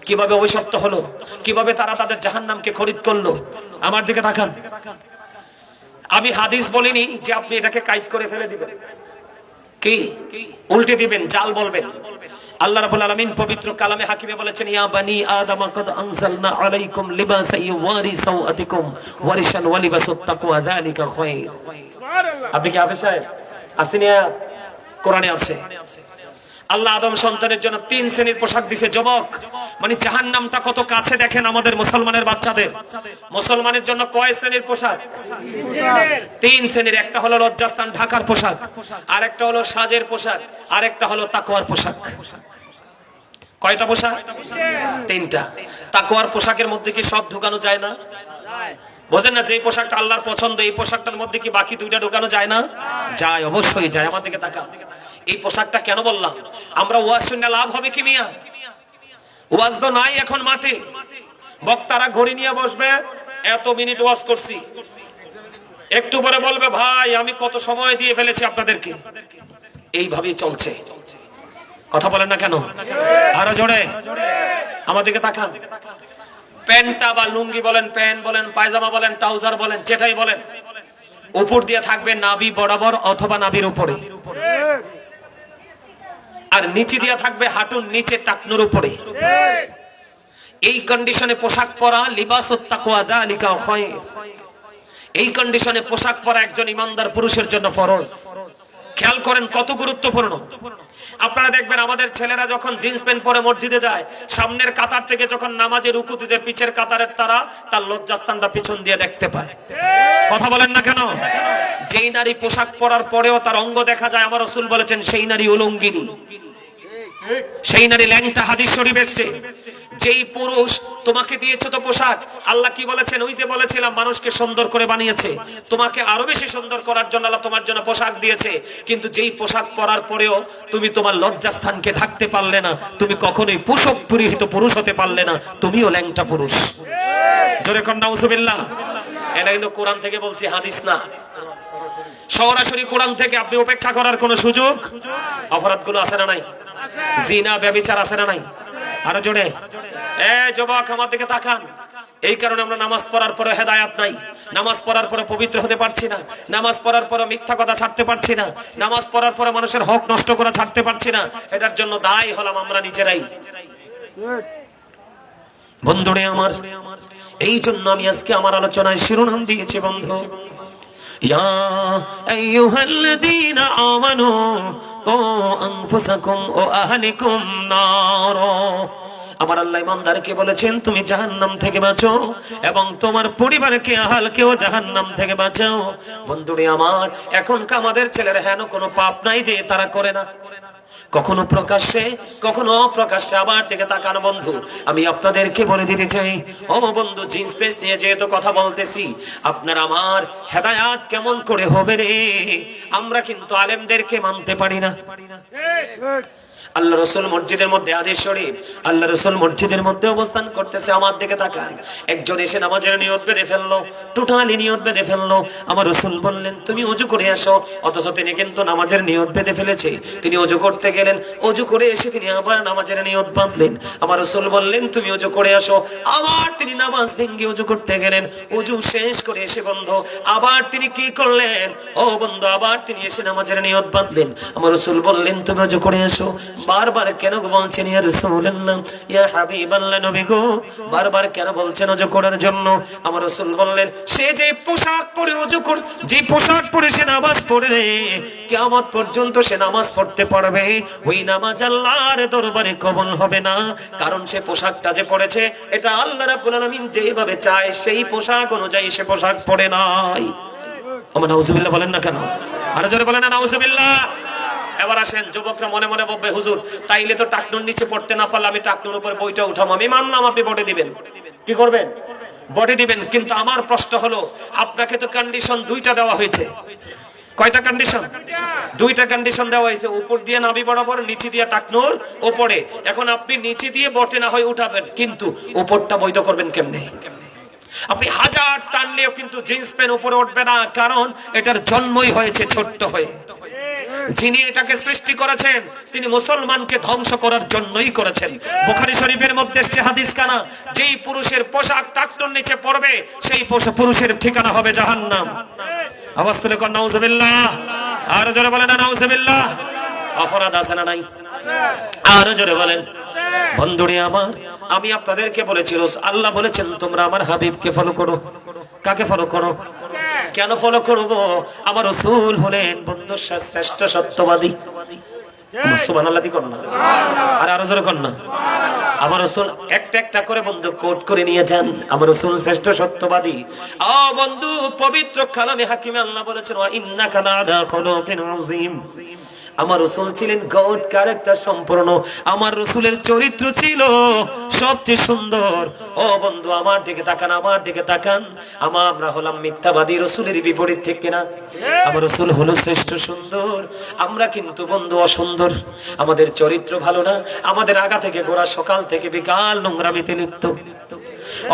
A: কিভাবে অভিশপ্ত হলো, কিভাবে তারা তাদের জাহান্নামকে খরিদ করলো। আমার দিকে তাকান। আমি হাদিস বলিনি যে আপনি এটাকে কাইট করে ফেলে দিবেন, কি উল্টে দিবেন, জাল বলবেন। আল্লাহ রাব্বুল আলামিন পবিত্র কালামে হাকিমে বলেছেন, ইয়া বানি আদম কদ আনজালনা আলাইকুম লিবাসান ইউয়ারি সাওআতিকুম ওয়ারিশান ওয়া লিবাসুত তাকওয়া যালিকা খায়র। আপনি কি হাফেজ সাহেব? আসেনি? কোরআনে আছে। আল্লাহ আদম সন্তানের জন্য 3 শ্রেণীর পোশাক দিয়েছে। যুবক, মানে জাহান্নামটা কত কাছে দেখেন আমাদের মুসলমানের বাচ্চাদের। মুসলমানের জন্য কয় শ্রেণীর পোশাক? 3 শ্রেণীর। একটা হলো লজ্জাস্থান ঢাকার পোশাক, আর একটা হলো সাজের পোশাক, আর একটা হলো তাকওয়ার পোশাক। কয়টা পোশাক? 3টা। তাকওয়ার পোশাকের মধ্যে কি সব ঢুকানো যায় না? বোঝেন না? যে পোশাকটা আল্লাহর পছন্দ, এই পোশাকটার মধ্যে কি বাকি 2টা ঢুকানো যায় না? যায়, অবশ্যই যায়। আমার দিকে তাকা। এই পোশাকটা কেন বললাম? আমরা ওয়াজ শুনে লাভ হবে কি মিয়া? ওয়াজ তো নাই এখন মাঠে। বক্তারা ঘড়ি নিয়ে বসবে, এত মিনিট ওয়াজ করছি, একটু পরে বলবে ভাই আমি কত সময় দিয়ে ফেলেছি আপনাদেরকে। এইভাবেই চলছে। কথা বলেন না কেন? আরো জোরে আমার দিকে তাকান। প্যান্টটা বা লুঙ্গি বলেন, প্যান্ট বলেন, পায়জামা বলেন, ট্রাউজার বলেন, যেটাই বলেন, উপর দিয়ে থাকবে নাভি বরাবর অথবা নাভির উপরে, আর নিচে দিয়ে থাকবে হাঁটুর নিচে টাকনুর উপরে। এই কন্ডিশনে পোশাক পরা লিবাসুত তাকওয়া যালিকা খায়র। এই কন্ডিশনে পোশাক পরা একজন ইমানদার পুরুষের জন্য ফরজ। খেয়াল করেন কত গুরুত্বপূর্ণ। আপনারা দেখবেন আমাদের ছেলেরা যখন জিন্স প্যান্ট পরে মসজিদে যায়, সামনের কাতার থেকে যখন নামাজে রুকুতে যে পিছের কাতারের তারা তার লজ্জাস্থানটা পিছন দিয়ে দেখতে পায়। কথা বলেন না কেন? যেই নারী পোশাক পরার পরেও তার অঙ্গ দেখা যায়, আমার রাসূল বলেছেন সেই নারী উলঙ্গিনী, সেই নারী ল্যাংটা। হাদিস শরীফ এসেছে। যেই পুরুষ তোমাকে দিয়েছে তো পোশাক, আল্লাহ কি বলেছেন? ওই যে বলেছিলাম মানুষকে সুন্দর করে বানিয়েছে, তোমাকে আরো বেশি সুন্দর করার জন্য আল্লাহ তোমার জন্য পোশাক দিয়েছে। কিন্তু যেই পোশাক পরার পরেও তুমি তোমার লজ্জাস্থানকে ঢাকতে পারলে না, তুমি কখনোই পোশাক পরিহিত পুরুষ হতে পারলে না, তুমিও ল্যাংটা পুরুষ। জোরে কর নাউজুবিল্লাহ। এটা কিন্তু কোরআন থেকে বলছি, হাদিস না। সরাসরি কোরআন থেকে। আপনি উপেক্ষা করার কোন সুযোগ। অপরাধগুলো আছে না নাই? জিনা ব্যভিচার আছে না নাই? আরো জোরে। যুবক আমার দিকে তাকান। এই কারণে আমরা নামাজ পড়ার পরে হেদায়েত নাই, নামাজ পড়ার পরে পবিত্র হতে পারছি না, নামাজ পড়ার পরে মিথ্যা কথা ছাড়তে পারছি না, নামাজ পড়ার পরে মানুষের হক নষ্ট করা ছাড়তে পারছি না। এটার জন্য দায়ী হলাম আমরা নিজেরাই। বন্ধুরে আমার, এই জন্য আমি আজকে আমার আলোচনায় শিরোনাম দিয়েছি বন্ধু, ইয়া আইয়ুহাল্লাযীনা আমানু কু আনফুসাকুম ওয়া আহলিকুম নার। আমার আল্লাহ ইমানদারকে বলেছেন তুমি জাহান্নাম থেকে বাঁচো এবং তোমার পরিবারকে, আহলকেও জাহান্নাম থেকে বাঁচাও। বন্ধুরে আমার, এখনকার আমাদের ছেলেরা হেন কোনো পাপ নাই যে তারা করে না, কখনো প্রকাশ্যে কখনো অপ্রকাশ্যে। আবার থেকে তাকান বন্ধু, আমি আপনাদেরকে বলে দিতে চাই, ও বন্ধু, জিন্স প্যান্ট নিয়ে যেহেতু কথা বলতেছি, আপনার আমার হেদায়াত কেমন করে হবে রে? আমরা কিন্তু আলেমদেরকে মানতে পারি না। আল্লাহ রাসূল মসজিদের মধ্যে, হাদিস শরীফ, আল্লাহ রাসূল মসজিদের মধ্যে অবস্থান করতেছে। আমার দিকে তাকান। একজন এসে নামাজের নিয়ত বেঁধে ফেললো, টোটালি নিয়ত বেঁধে ফেললো। আমার রাসূল বললেন তুমি ওযু করে আসো। অথচ তিনি কিন্তু নামাজের নিয়ত বেঁধে ফেলেছে। তিনি ওযু করতে গেলেন, ওযু করে এসে তিনি আবার নামাজের নিয়ত বাঁধলেন। আমার রাসূল বললেন তুমি ওযু করে আসো। আবার তিনি নামাজ ভেঙে ওযু করতে গেলেন। ওযু শেষ করে এসে বন্ধু আবার তিনি কি করলেন? ও বন্ধু, আবার তিনি এসে নামাজের নিয়ত বাঁধলেন। আমার রাসূল বললেন তুমি ওযু করে আসো। বারবার কেন বলছেন ইয়া রাসূলুল্লাহ, ইয়া হাবিবাল্লাহ, নবী গো, বারবার কেন বলছেন ওযু করার জন্য? আমার রাসূল বললেন সে যে পোশাক পরে ওযু করে, যে পোশাক পরে সে নামাজ পড়ে, কিয়ামত পর্যন্ত সে নামাজ পড়তে পারবে, ওই নামাজ আল্লাহর দরবারে কবুল হবে না। কারণ সে পোশাকটা যে পড়েছে এটা আল্লাহ রাব্বুল আলামিন যেভাবে চায় সেই পোশাক অনুযায়ী সে পোশাক পরে নাই। ওমা নাউজুবিল্লাহ বলেন না কেন? আরো জোরে বলেন না নাউজুবিল্লাহ। এবার আসেন, যুবকরা মনে মনে বলবে হুজুর তাইলে তো টাকনুর নিচে পড়তে না পারলে আমি টাকনুর উপর বইটা উঠাবো। আমি মানলাম আপনি বটে দিবেন, কি করবেন? বটে দিবেন। কিন্তু আমার প্রশ্ন হলো আপনাকে তো কন্ডিশন 2টা দেওয়া হয়েছে। কয়টা কন্ডিশন? দুইটা কন্ডিশন দেওয়া হয়েছে, উপর দিয়ে নাভি বরাবর, নিচে দিয়ে টাকনোর উপরে। এখন আপনি নিচে দিয়ে বটে না হয় উঠাবেন, কিন্তু উপরটা বৈধ করবেন কেমনে? আপনি হাজার টানলেও কিন্তু জিন্স প্যান্ট উপরে উঠবে না, কারণ এটার জন্মই হয়েছে ছোট্ট হয়ে। যিনি এটাকে সৃষ্টি করেছেন তিনি মুসলমানকে ধ্বংস করার জন্যই করেছেন। বুখারী শরীফের মধ্যে এসেছে হাদিস কানা, যেই পুরুষের পোশাক টাকনোর নিচে পড়বে সেই পুরুষের ঠিকানা হবে জাহান্নাম। আওয়াজ তুলে কোন নাউজুবিল্লাহ, আর জোরে বলেন নাউজুবিল্লাহ। অপরাধ আছে না নাই? আর জোরে বলেন। বন্ধুরে আমার, আমি আপনাদেরকে বলেছি, আল্লাহ বলেছেন তোমরা আমার হাবিবকে ফলো করো। কাকে ফলো করো? কেন ফলো করব? আমার রাসূল হলেন বন্ধু শ্রেষ্ঠ সত্যবাদী। সুবহানাল্লাহ দি করুন না, আর আরো জোরে করুন না। আমার রাসূল একটা একটা করে বন্ধু কোট করে নিয়ে যান, আমার রাসূল শ্রেষ্ঠ সত্যবাদী। বন্ধু পবিত্র কালামে হাকিমে আল্লাহ বলেছেন ওয়া ইন্নাকা লাআলা খুলুকিন আযীম। আমার রাসূল ছিলেন গড ক্যারেক্টার সম্পূর্ণ, আমার রাসূলের চরিত্র ছিল সবচেয়ে সুন্দর। ও বন্ধু আমার দিকে তাকান, আমার দিকে তাকান। আমরা হলাম মিথ্যাবাদী, রাসূলের বিপরীত, ঠিক কিনা? আমার রাসূল হলো শ্রেষ্ঠ সুন্দর, আমরা কিন্তু বন্ধু অসুন্দর। আমাদের চরিত্র ভালো না, আমাদের আগা থেকে গোড়া সকাল থেকে বিকাল নোংরামিতে লিপ্ত।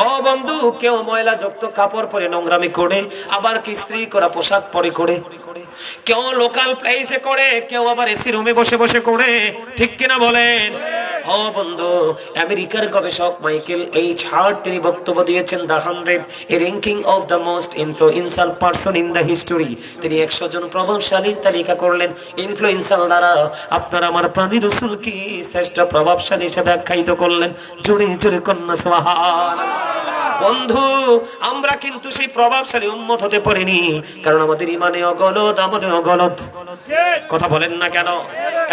A: ও বন্ধু, কেউ ময়লা যুক্ত কাপড় পরে নোংরামি করে, আবার কি ইস্ত্রি করা পোশাক পরে করে, কেউ লোকাল প্লেসে করে, কেউ আবার এসি রুমে বসে বসে করে, ঠিক কিনা বলেন? ও বন্ধু, আমেরিকার গবেষক মাইকেল এইচ হার্ট তিনি বক্তব্য দিয়েছেন the 100 A ranking of the most influential person in the history. তিনি 100 জন প্রভাবশালীর তালিকা করলেন ইনফ্লুয়েন্সার দ্বারা। আপনারা আমার প্রাণী রাসূল কি শ্রেষ্ঠ প্রভাবশালী হিসেবে আখ্যায়িত করলেন। জোরে জোরে কন্যা সুবহানাল্লাহ। বন্ধু, আমরা কিন্তু সেই প্রভাবশালী উম্মত হতে পারিনি, কারণ আমাদের ইমানে অগলদ, আমলে অগলদ। কথা বলেন না কেন?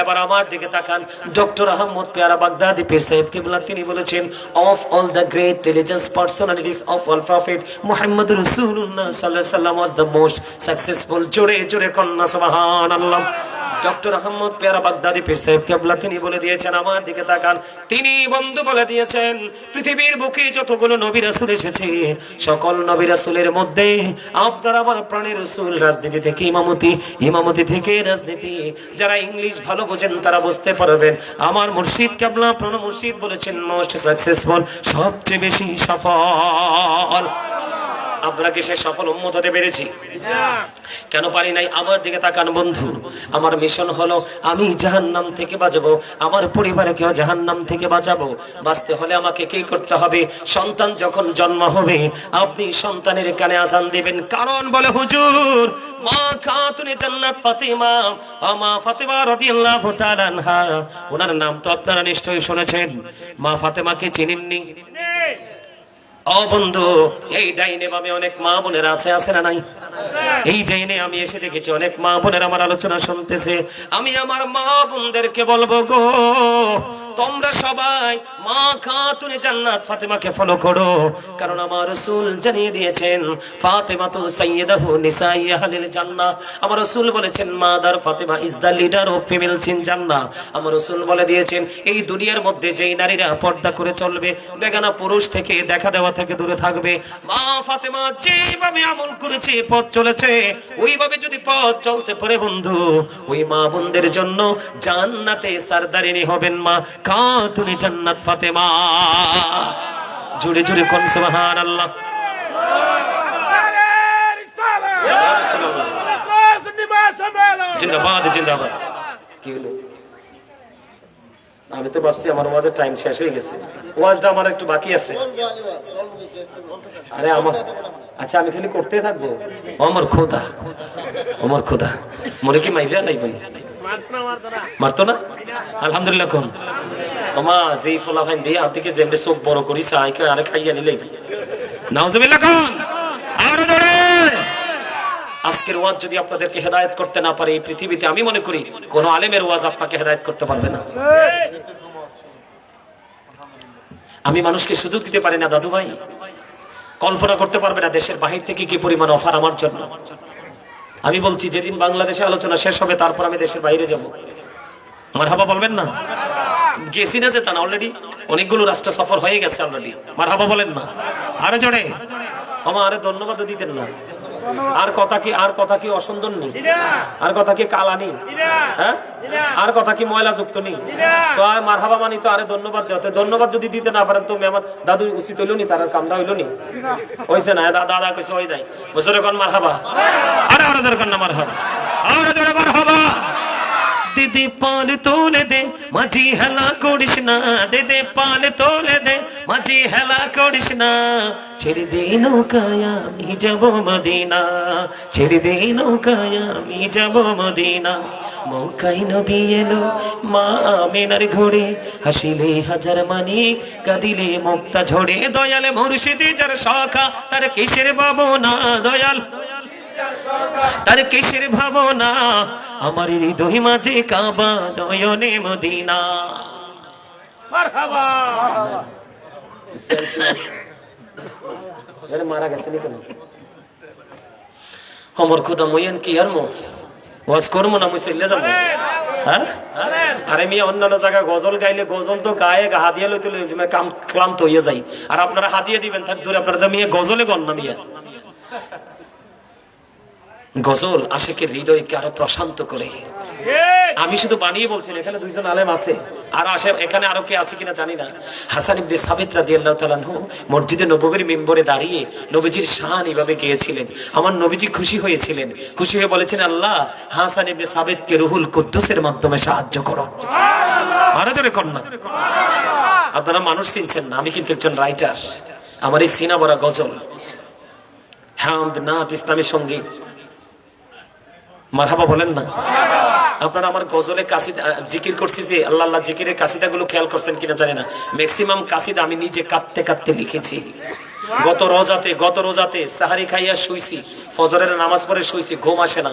A: এবার আমার দিকে তাকান। ডক্টর আহমদ পেয়ারা বাগদাদি পীর সাহেব কিবলা তিনি বলেছেন, of all the great religious personalities of all prophet Muhammad রাসূলুল্লাহ সাল্লাল্লাহু আলাইহি ওয়াসাল্লাম ওয়াজ দ্য মোস্ট সাকসেসফুল। জোরে জোরে কন্যা সুবহানাল্লাহ। ডক্টর আহমদ পেয়ারা বাগদাদি পীর সাহেব কিবলা তিনি বলে দিয়েছেন, আমার দিকে তাকান, তিনি বন্ধু বলে দিয়েছেন পৃথিবীর বুকে যতগুলো নবী রাসূল এসেছে সকল নবী রাসূলের মধ্যে আপনার আমার প্রাণের রাসূল রাজনীতি থেকে ইমামতি, ইমামতি থেকে রাজনীতি। যারা ইংলিশ ভালো বোঝেন তারা বুঝতে পারবেন, আমার মুর্শিদ কিবলা প্রাণ মুর্শিদ বলেছেন মোস্ট সাকসেসফুল, সবচেয়ে বেশি সফল। আমরা কি সে সফল উম্মত হতে পেরেছি? কেন পারি নাই? আমার দিকে তাকান বন্ধু, আমার মিশন হলো আমি জাহান্নাম থেকে বাঁচাবো, আমার পরিবারকেও জাহান্নাম থেকে বাঁচাবো। বাঁচতে হলে আমাকে কি করতে হবে? সন্তান যখন জন্ম হবে আপনি সন্তানের কানে আযান দিবেন, কারণ বলে হুজুর মা খাতুনে জান্নাত ফাতিমা, মা ফাতিমা রাদিয়াল্লাহু তাআলা আনহা, ওনার নাম তো আপনারা নিশ্চয়ই শুনেছেন। মা ফাতেমাকে চিনেননি? ও বন্ধু, এই ডাইনে বামে অনেক মা বোনেরা আছে না নাই? এই ডাইনে আমি এসে দেখেছি অনেক মা বোনেরা আমার আলোচনা শুনতেছে। আমি আমার মা বোনদেরকে বলবো গো, তোমরা সবাই মা খাতুনে জান্নাত ফাতেমাকে ফলো করো, কারণ আমার রাসূল জানিয়ে দিয়েছেন ফাতেমা তো সাইয়্যিদাতু নিসাই আহলিল জান্নাহ। আমার রাসূল বলেছেন mother Fatima is the leader of females in জান্নাহ। আমার রাসূল বলে দিয়েছেন এই দুনিয়ার মধ্যে যেই নারীরা পর্দা করে চলবে, বেগানা পুরুষ থেকে দেখা দেওয়া থেকে দূরে থাকবে, মা ফাতেমা যেভাবে আমল করেছে, পথ চলেছে, ওইভাবে যদি পথ চলতে পারে বন্ধু, ওই মা বোনদের জন্য জান্নাতে সরদারিনী হবেন মা খাতুনে জান্নাত ফাতেমা। জোরে জোরে কোন সুবহানাল্লাহ। জিন্দাবাদ জিন্দাবাদ। কি হলো? আমি তো ভাবছি আমার ওয়াজের টাইম শেষ হয়ে গেছে, ওয়াজটা আমার একটু বাকি আছে। আরে আমার, আচ্ছা আমি খালি করতে থাকবো। আমার খোদা, আমার খোদা, মনে কি মাইরা নাই ভাই? মারতো না? আলহামদুলিল্লাহ। কোন আমা যেই ফলাফাইন দিয়ে আপদিকে যেমনি চোখ বড় করি চাই আরে খাইয়া নিলে নাউজুবিল্লাহ। কোন আরো জোরে। আজকের ওয়াজ যদি আপনাদেরকে হেদায়েত করতে না পারে এই পৃথিবীতে, আমি মনে করি কোন আলেমের ওয়াজ আপনাকে হেদায়েত করতে পারবে না। আমি মানুষকে সুযোগ দিতে পারি না দাদু ভাই, কল্পনা করতে পারবে না দেশের বাহির থেকে কি পরিমাণ অফার আমার জন্য। আমি বলছি যেদিন বাংলাদেশে আলোচনা শেষ হবে তারপর আমি দেশের বাইরে যাব। মারহাবা বলবেন না? গেছি না যে তা না, অলরেডি অনেকগুলো রাষ্ট্র সফর হয়ে গেছে অলরেডি। মারহাবা বলেন না? আরে জোরে। আমার আরে ধন্যবাদ দিতেন না? আর কথা কি অসুন্দর নেই? আর কথা কি কালা নেই? হ্যাঁ, আর কথা কি ময়লা যুক্ত নেই? তো আর মারহাবা মানি তো, আরে ধন্যবাদ দেওয়া। ধন্যবাদ যদি দিতে না পারেন তুমি আমার দাদু উচিত হইলো নি, তার কামটা হইলো নি, হয়েছে না? দাদা কইছে ওই দেয় বছরে কোন মারহাবা, আরে আরে জোরে কোন না মারহাবা, আরে জোরে মারহাবা। দিদি পাল তোলে দে মাঝি হেলা করিস না, দিদি পাল তোলে দে মাঝি হেলা করিস না, ছেড়ে দে নৌকায় আমি যাব মদিনা, ছেড়ে দে নৌকায় আমি যাব মদিনা। মৌকাই নবী এলো মা আমিনার ঘোড়ে, হাসিলে হাজার মানিক কাঁদিলে মুক্তা ঝরে, দয়ালে মুর্শিদি যার সখা তার কিসের ভাবনা, দয়াল তার কিসের ভাবনা, আমার হৃদয় মাঝে কাবা নয়নে মদিনা। মারহাবা। মারা গেছে নি কেন? আমার খোদা মইয়ান কি আর মো ওয়াজ করবো না, মুই চলে যাবো। হ্যাঁ, আরে মিয়া অন্যান্য জায়গায় গজল গাইলে গজল তো গায়ে হাদিয়া লইতে কাম ক্লান্ত হয়ে যাই, আর আপনারা হাদিয়া দিবেন থাক দূরে, আপনারা তো মিয়া গজলে গণ না মিয়া। গজল আশিকের হৃদয়কে আরো প্রশান্ত করে। আমি শুধু বানিয়ে বলছি, এখানে দুইজন আলেম আছে, আর আসে এখানে আরো কে আছে কিনা জানি না। হাসান ইবনে সাবিত রাদিয়াল্লাহু তাআলা আনহু মসজিদে নববীর মিম্বরে দাঁড়িয়ে নবীজির শান এভাবে গেয়েছিলেন। আমার নবীজি খুশি হয়েছিলেন, খুশি হয়ে বলেছেন, আল্লাহ হাসান ইবনে সাবিতকে রুহুল কুদ্দুসের মাধ্যমে সাহায্য করো। আরো জোরে কন্যা। আপনারা মানুষ চিনছেন না, আমি কিন্তু একজন রাইটার। আমার এই সিনা ভরা গজল, হামদ, নাত, ইসলামী সঙ্গীত, মারহাবা বলেন না আপনারা। আমার গজলে কাসিদা জিকির করছি যে আল্লাহ আল্লাহ জিকিরের কাসিদা গুলো খেয়াল করছেন কিনা জানি না, ম্যাক্সিমাম কাসিদা আমি নিজে কাঁদতে কাঁদতে লিখেছি। গত রোজাতে সাহারি খাইয়া শুইছি, ফজরের নামাজ পড়ে শুইছি, ঘুম আসে না,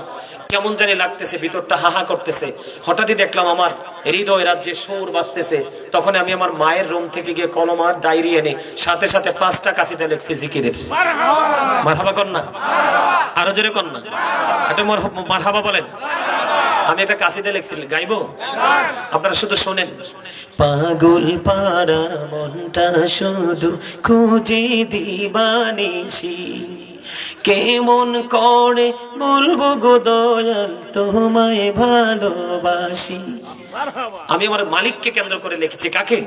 A: কেমন জানি লাগতেছে, ভিতরটা হাহা করতেছে। হঠাৎই দেখলাম আমার হৃদয় রাজ্যে সুর বাজতেছে। তখন আমি আমার মায়ের রুম থেকে গিয়ে কলম আর ডায়েরি এনে সাথে সাথে 5টা কাসিদা লিখছি জিকিরের। মারহাবা কর না, আরো জোরে কর না, এটা মারহাবা বলেন। আমি একটা কাসিদা লিখছি, গাইবো? আপনারা শুধু শোনেন। পাগল পাড়া মনটা শুধু খুঁজে দিবানিসি, কেমন করে বলবো গো দয়াল তোমায় ভালোবাসি। আমি আমার মালিককে কেন্দ্র করে লিখেছি। কাকে?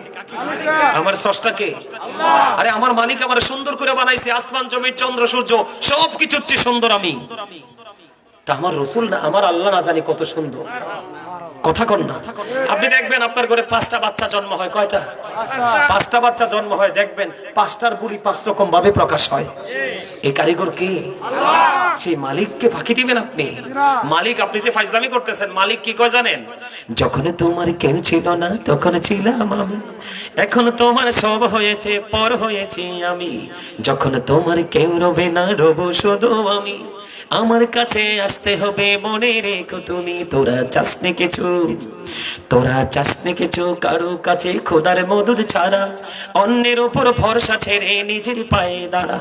A: আমার স্রষ্টাকে। আরে আমার মালিক আমার সুন্দর করে বানাইছে, আসমান জমি চন্দ্র সূর্য সবকিছু হচ্ছে সুন্দর আমি। তা আমার রসুল না, আমার আল্লাহ না জানি কত সুন্দর। কথা কন না। আপনি দেখবেন আপনার ঘরে 5টা বাচ্চা জন্ম হয়। কয়টা? 5টা বাচ্চা জন্ম হয়, দেখবেন 5টার বুলি 5 রকম ভাবে প্রকাশ হয়। এই কারিগর কে? সেই মালিককে ফাঁকি দিবেন আপনি? মালিক, আপনি যে ফাইজলামি করতেছেন, মালিক কি কয় জানেন? যখন তোমার কেউ ছিল না তখন ছিলাম আমি, এখন তোমার সব হয়েছে পর হয়েছি আমি, যখন তোমার কেউ রবে না রব শুধু আমি, আমার কাছে আসতে হবে মনে রেখো তুমি, তোরা চাসনে কিছু কারো কাছে খোদার মদদ ছাড়া, অন্যের উপর ভরসা ছেড়ে নিজের পায়ে দাঁড়া।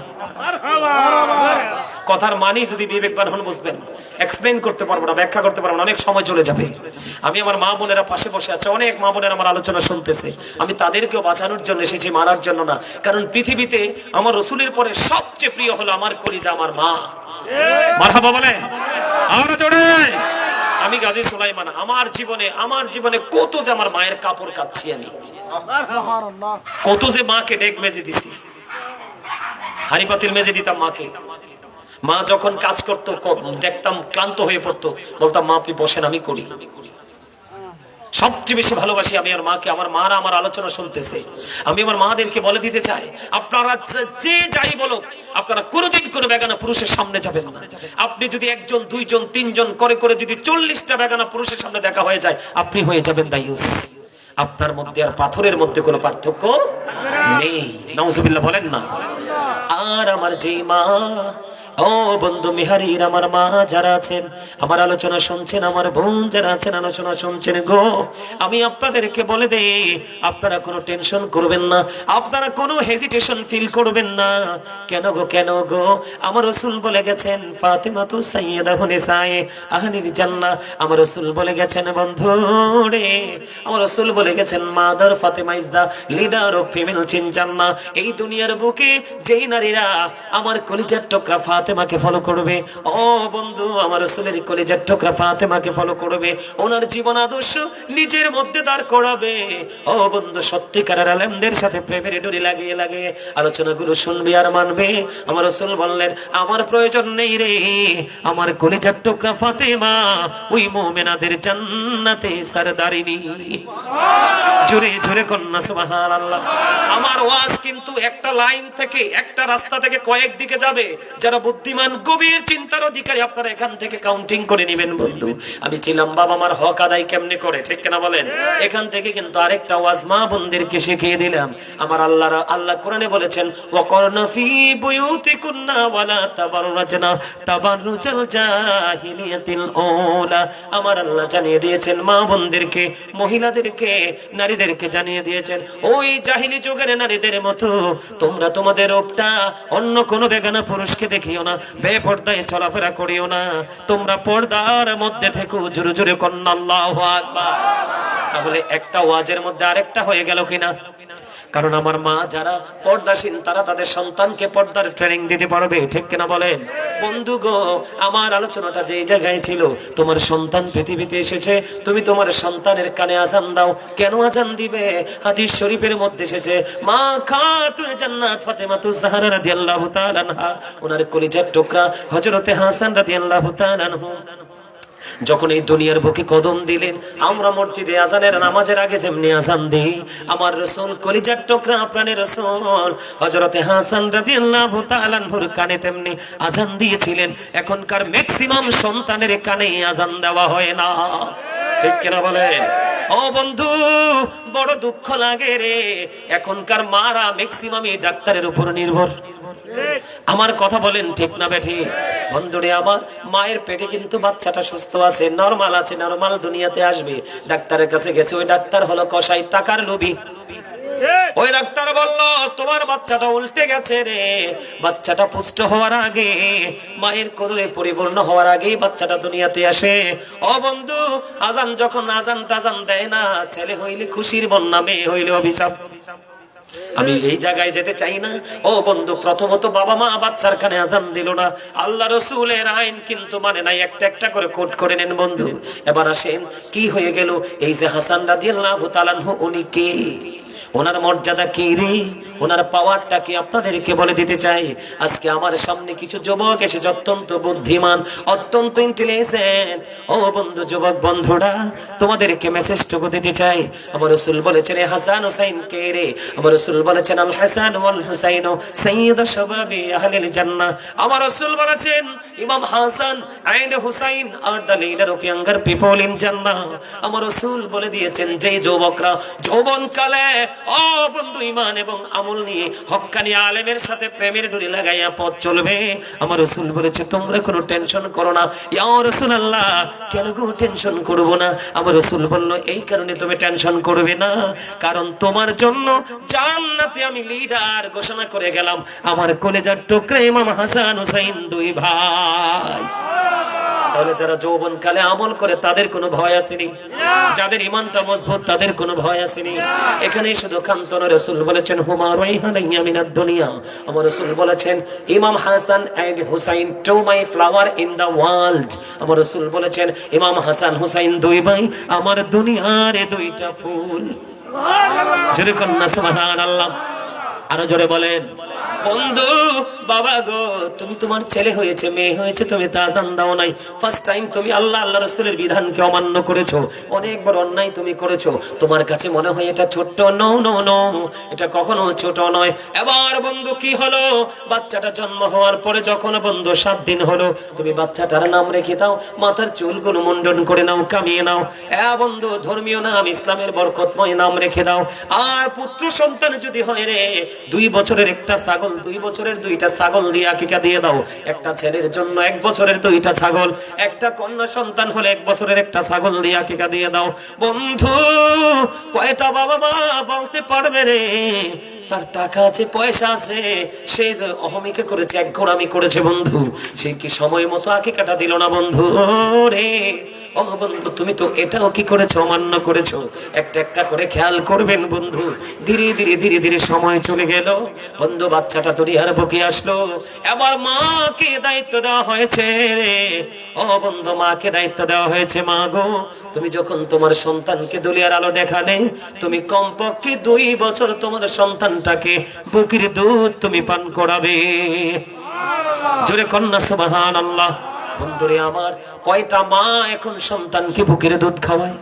A: কথার মানে যদি বিবেকবান হন বুঝবেন। এক্সপ্লেইন করতে পারবো না, ব্যাখ্যা করতে পারবো না, অনেক সময় চলে যাবে। আমি আমার মা বোনেরা পাশে বসে আছে, অনেক মা বোনেরা আমার আলোচনা শুনতেছে। আমি তাদেরকেও বাঁচানোর জন্য এসেছি, মারার জন্য না। কারণ পৃথিবীতে আমার রসুলের পরে সবচেয়ে প্রিয় হলো আমার কলিজা, আমার মা। মারহাবা বলে আমরা জোরে। আমি গাজী সুলাইমান, আমার জীবনে কত যে আমার মায়ের কাপড় কাচ্ছি আমি, কত যে মাকে ডেক মেজে দিছি, হাড়ি পাতিল মেজে দিতাম মাকে। মা যখন কাজ করতো দেখতাম ক্লান্ত হয়ে পড়তো, বলতাম মা আপনি বসেন আমি করি। সবচেয়ে বেশি ভালোবাসি আমি আর মাকে। আমার মারা আমার আলোচনা শুনতেছে। আমি আমার মাদেরকে বলে দিতে চাই, আপনারা যে যাই বলো, আপনারা কোনোদিন কোনো বেগানা পুরুষের সামনে যাবেন না। আপনি যদি 1 জন 2 জন 3 জন করে যদি 40টা বেগানা পুরুষের সামনে দেখা হয়ে যায়, আপনি হয়ে যাবেন দায়ুস। আপনার মধ্যে আর পাথরের মধ্যে কোনো পার্থক্য নেই। নাউজুবিল্লাহ বলেন না। আর আমার যেই মা, ও বন্ধু মেহারির আমার মা যারা আছেন, আমার আলোচনা শুনছেন, আমার বোন যারা আছেন আলোচনা শুনছেন গো, আমি আপনাদেরকে বলে দেই, আপনারা কোনো টেনশন করবেন না, আপনারা কোনো হেজিটেশন ফিল করবেন না। কেন গো? আমার রাসূল বলে গেছেন ফাতেমাতু সাইয়্যিদাতুন নিসায়ে আহলিল জান্নাহ। আমার রাসূল বলে গেছেন বন্ধু রে, আমার রাসূল বলে গেছেন mother Fatima is the leader of female in জান্নাহ। এই দুনিয়ার বুকে যেই নারীরা আমার কলিজার টুকরা ফাতেমাকে ফলো করবে। ও বন্ধু, আমার রাসূলের কলিজার টুকরা ফাতেমাকে ফলো করবে, ওনার জীবন আদর্শ নিজের মধ্যে দাঁড় করাবে। ও বন্ধু, সত্যিকারের আলেমদের সাথে প্রেমের ডোরি লাগিয়ে লাগিয়ে আলোচনাগুলো শুনবে আর মানবে। আমার রাসূল বললেন, আমার প্রয়োজন নেই রে, আমার কলিজার টুকরা ফাতেমা ওই মুমিনাদের জান্নাতে সরদারিনী। জোরে জোরে কন্যা সুবহানাল্লাহ। আমার ওয়াজ কিন্তু একটা লাইন থেকে, একটা রাস্তা থেকে কয়েক দিকে যাবে। যারা বুদ্ধিমান, গভীর চিন্তার অধিকারী, আপনারা এখান থেকে কাউন্টিং করে নেবেন। বন্ধু, আমি ছিলাম বাবা মার হক আদায় কেমনে করে, ঠিক কিনা বলেন? এখান থেকে কিন্তু আরেকটা ওয়াজ মা বোনদেরকে শিখিয়ে দিলাম। আমার আল্লাহ কোরআনে বলেছেন, ওয়াকরনা ফি বুয়ুতিকুন্না ওয়ালা তাবাররাজনা তাবাররুজাল জাহিলিয়াতিল উলা। আমার আল্লাহ জানিয়ে দিয়েছেন মা বোনদেরকে, মহিলাদেরকে, নারীদেরকে জানিয়ে দিয়েছেন, ওই জাহিলি যুগের নারীদের মতো তোমরা তোমাদের রূপটা অন্য কোনো বেগানা পুরুষকে দেখিও না, বেপর্দায় চলাফেরা করিও না, তোমরা পর্দার মধ্যে থেকো। জোরে জোরে কন্না আল্লাহু আকবার। তাহলে একটা ওয়াজের মধ্যে আরেকটা হয়ে গেল কিনা? কারণ আমার মা যারা পর্দাশীল, তারা তাদের সন্তানকে পর্দার ট্রেনিং দিতে পারবে, ঠিক কিনা বলেন? বন্ধু গো, আমার আলোচনাটা যে জায়গায় ছিল, তোমার সন্তান পৃথিবীতে এসেছে, তুমি তোমার সন্তানের কানে আজান দাও। কেন আজান দিবে? হাদিস শরীফের মধ্যে এসেছে, মা খাতুনে জান্নাত ফাতেমাতুজ জাহরা রাদিয়াল্লাহু তাআলা আনহা, ওনার কলিজার টুকরা হযরতে হাসান রাদিয়াল্লাহু তাআলা আনহু যখন এই দুনিয়ার বুকে কদম দিলেন, আমরা মসজিদে আজানের নামাজের আগে যেমনি আজান দেই, আমার রাসূল কলিজার টুকরা প্রাণের রাসূল হযরতে হাসান রাদিয়াল্লাহু তাআলা আনহুর কানে তেমনি আজান দিয়েছিলেন। এখনকার ম্যাক্সিমাম সন্তানের কানে আজান দেওয়া হয় না, ঠিক কিনা বলেন? ও বন্ধু, বড় দুঃখ লাগে রে, এখনকার মারা ম্যাক্সিমামই ডাক্তারের উপর নির্ভর। আমার কথা বলেন ঠিক না বেঠি? বন্ধুরে আমার, মায়ের পেটে কিন্তু বাচ্চাটা সুস্থ আছে, নরমাল আছে, নরমাল দুনিয়াতে আসবে। ডাক্তারের কাছে গেছে, ওই ডাক্তার হলো কসাই, টাকার লোভী। ওই ডাক্তার বলল, তোমার বাচ্চাটা উল্টে গেছে রে, বাচ্চাটা পুষ্ট হওয়ার আগে, মায়ের কোলে পরিপূর্ণ হওয়ার আগেই বাচ্চাটা দুনিয়াতে আসে। ও বন্ধু, আজান যখন আজান টাজান দেয় না, ছেলে হইলে খুশির বন্যা, মেয়ে হইলে অভিশাপ। আমি এই জায়গায় যেতে চাই না। ও বন্ধু, প্রথমত বাবা মা বাচ্চার কানে আজান দিল না, আল্লাহ রসুলের আইন কিন্তু মানে নাই, একটা একটা করে কোট করে নেন বন্ধু। এবার আসেন, কি হয়ে গেল? এই যে হাসান রাদিয়াল্লাহু তাআলা আনহু, উনি কে? ওনার মর্যাদা কি রে, ওনার পাওয়ারটা কি আপনাদেরকে বলে দিতে চাই। আজকে আমার সামনে কিছু যুবক এসেছে, অত্যন্ত বুদ্ধিমান, অত্যন্ত ইন্টেলিজেন্ট। ও বন্ধু, যুবক বন্ধুরা, তোমাদেরকে মেসেজটুকু দিতে চাই। আমার রাসূল বলেছেন, হাসান হুসাইন কে রে? আমার রাসূল বলেছেন, আল হাসান ওয়াল হুসাইন সাইয়্যিদু শাবাবি আহলিল জান্নাহ। আমার রাসূল বলেছেন, Imam Hasan and Hussain are the leader of younger people in জান্নাহ। আমার রাসূল বলে দিয়েছেন, যে যুবকরা যৌবনকালে ও বন্ধু ঈমান এবং আমল নিয়ে হক্কানি আলেমের সাথে প্রেমের ডোরি লাগাইয়া পথ চলবে, আমার রাসূল বলেছে, তোমরা কোনো টেনশন করো না। ইয়া রাসূলুল্লাহ, কেন গো টেনশন করব না? আমার রাসূল বলল, এই কারণে তুমি টেনশন করবে না, কারণ তোমার জন্য জান্নাতে আমি লিডার ঘোষণা করে গেলাম, আমার কলেজার টুকরা ইমাম হাসান হুসাইন, দুই ভাই। তাহলে যারা যৌবন কালে আমল করে তাদের কোনো ভয় আসেনি, যাদের ঈমানটা মজবুত তাদের কোনো ভয় আসেনি। এখানে শুধু কান্তন। রাসূল বলেছেন, হুমা রাইহানাইয়া মিনাদ দুনিয়া। আমার রাসূল বলেছেন, Imam Hasan and Hussain to my flower in the world. আমার রাসূল বলেছেন, ইমাম হাসান হুসাইন দুই ভাই আমার দুনিয়ার দুইটা ফুল। জোরে কন্যা সুবহানাল্লাহ, আরো জোরে বলেন। বন্ধু, বাবা গো, তুমি তোমার ছেলে হয়েছে, মেয়ে হয়েছে, তুমি তা আজান দাও নাই। ফার্স্ট টাইম তুমি আল্লাহ রাসূলের বিধানকে অমান্য করেছো, অনেক বড় অন্যায় তুমি করেছো। তোমার কাছে মনে হয় এটা ছোট্ট, নো নো নো, এটা কখনো ছোট নয়। এবার বন্ধু কি হলো? বাচ্চাটা জন্ম হওয়ার পরে যখন বন্ধু 7 দিন হলো, তুমি বাচ্চাটার নাম রেখে দাও, মাথার চুলগুলো মুন্ডন করে নাও, কামিয়ে নাও। বন্ধু, ধর্মীয় নাম, ইসলামের বরকতময় নাম রেখে দাও। আর পুত্র সন্তান যদি হয় রে, 2 বছরের একটা ছাগল, 2 বছরের 2টা ছাগল দিয়ে আকিকা দিয়ে দাও। একটা ছেলের জন্য 1 বছরের 2টা ছাগল, একটা কন্যা সন্তান হলে 1 বছরের একটা ছাগল দিয়ে আকিকা দিয়ে দাও। বন্ধু, কয়টা বাবা মা বলতে পারবে রে তার টাকা আছে, পয়সা আছে, সে অহমিকা করেছে, এক ঘোরামি করেছে বন্ধু, সে কি সময় মতো আকিকাটা দিল না বন্ধু রে। ও বন্ধু, তুমি তো এটাও কি করেছো, অমান্য করেছো। একটা একটা করে খেয়াল করবেন বন্ধু। ধীরে ধীরে ধীরে ধীরে সময় চলে গেল বন্ধু, বাচ্চাটা দুনিয়ার বুকে আসলো। এবার মাকে দায়িত্ব দেওয়া হয়েছে রে। ও বন্ধু, মাকে দায়িত্ব দেওয়া হয়েছে। মা গো, তুমি যখন তোমার সন্তানকে দুনিয়ার আলো দেখালে, তুমি কমপক্ষে 2 বছর তোমার সন্তানটাকে বুকের দুধ তুমি পান করাবে। জোরে কন্যা সুবহানাল্লাহ। বন্ধুরে আমার, কয়টা মা এখন সন্তানকে বুকের দুধ খাওয়ায়?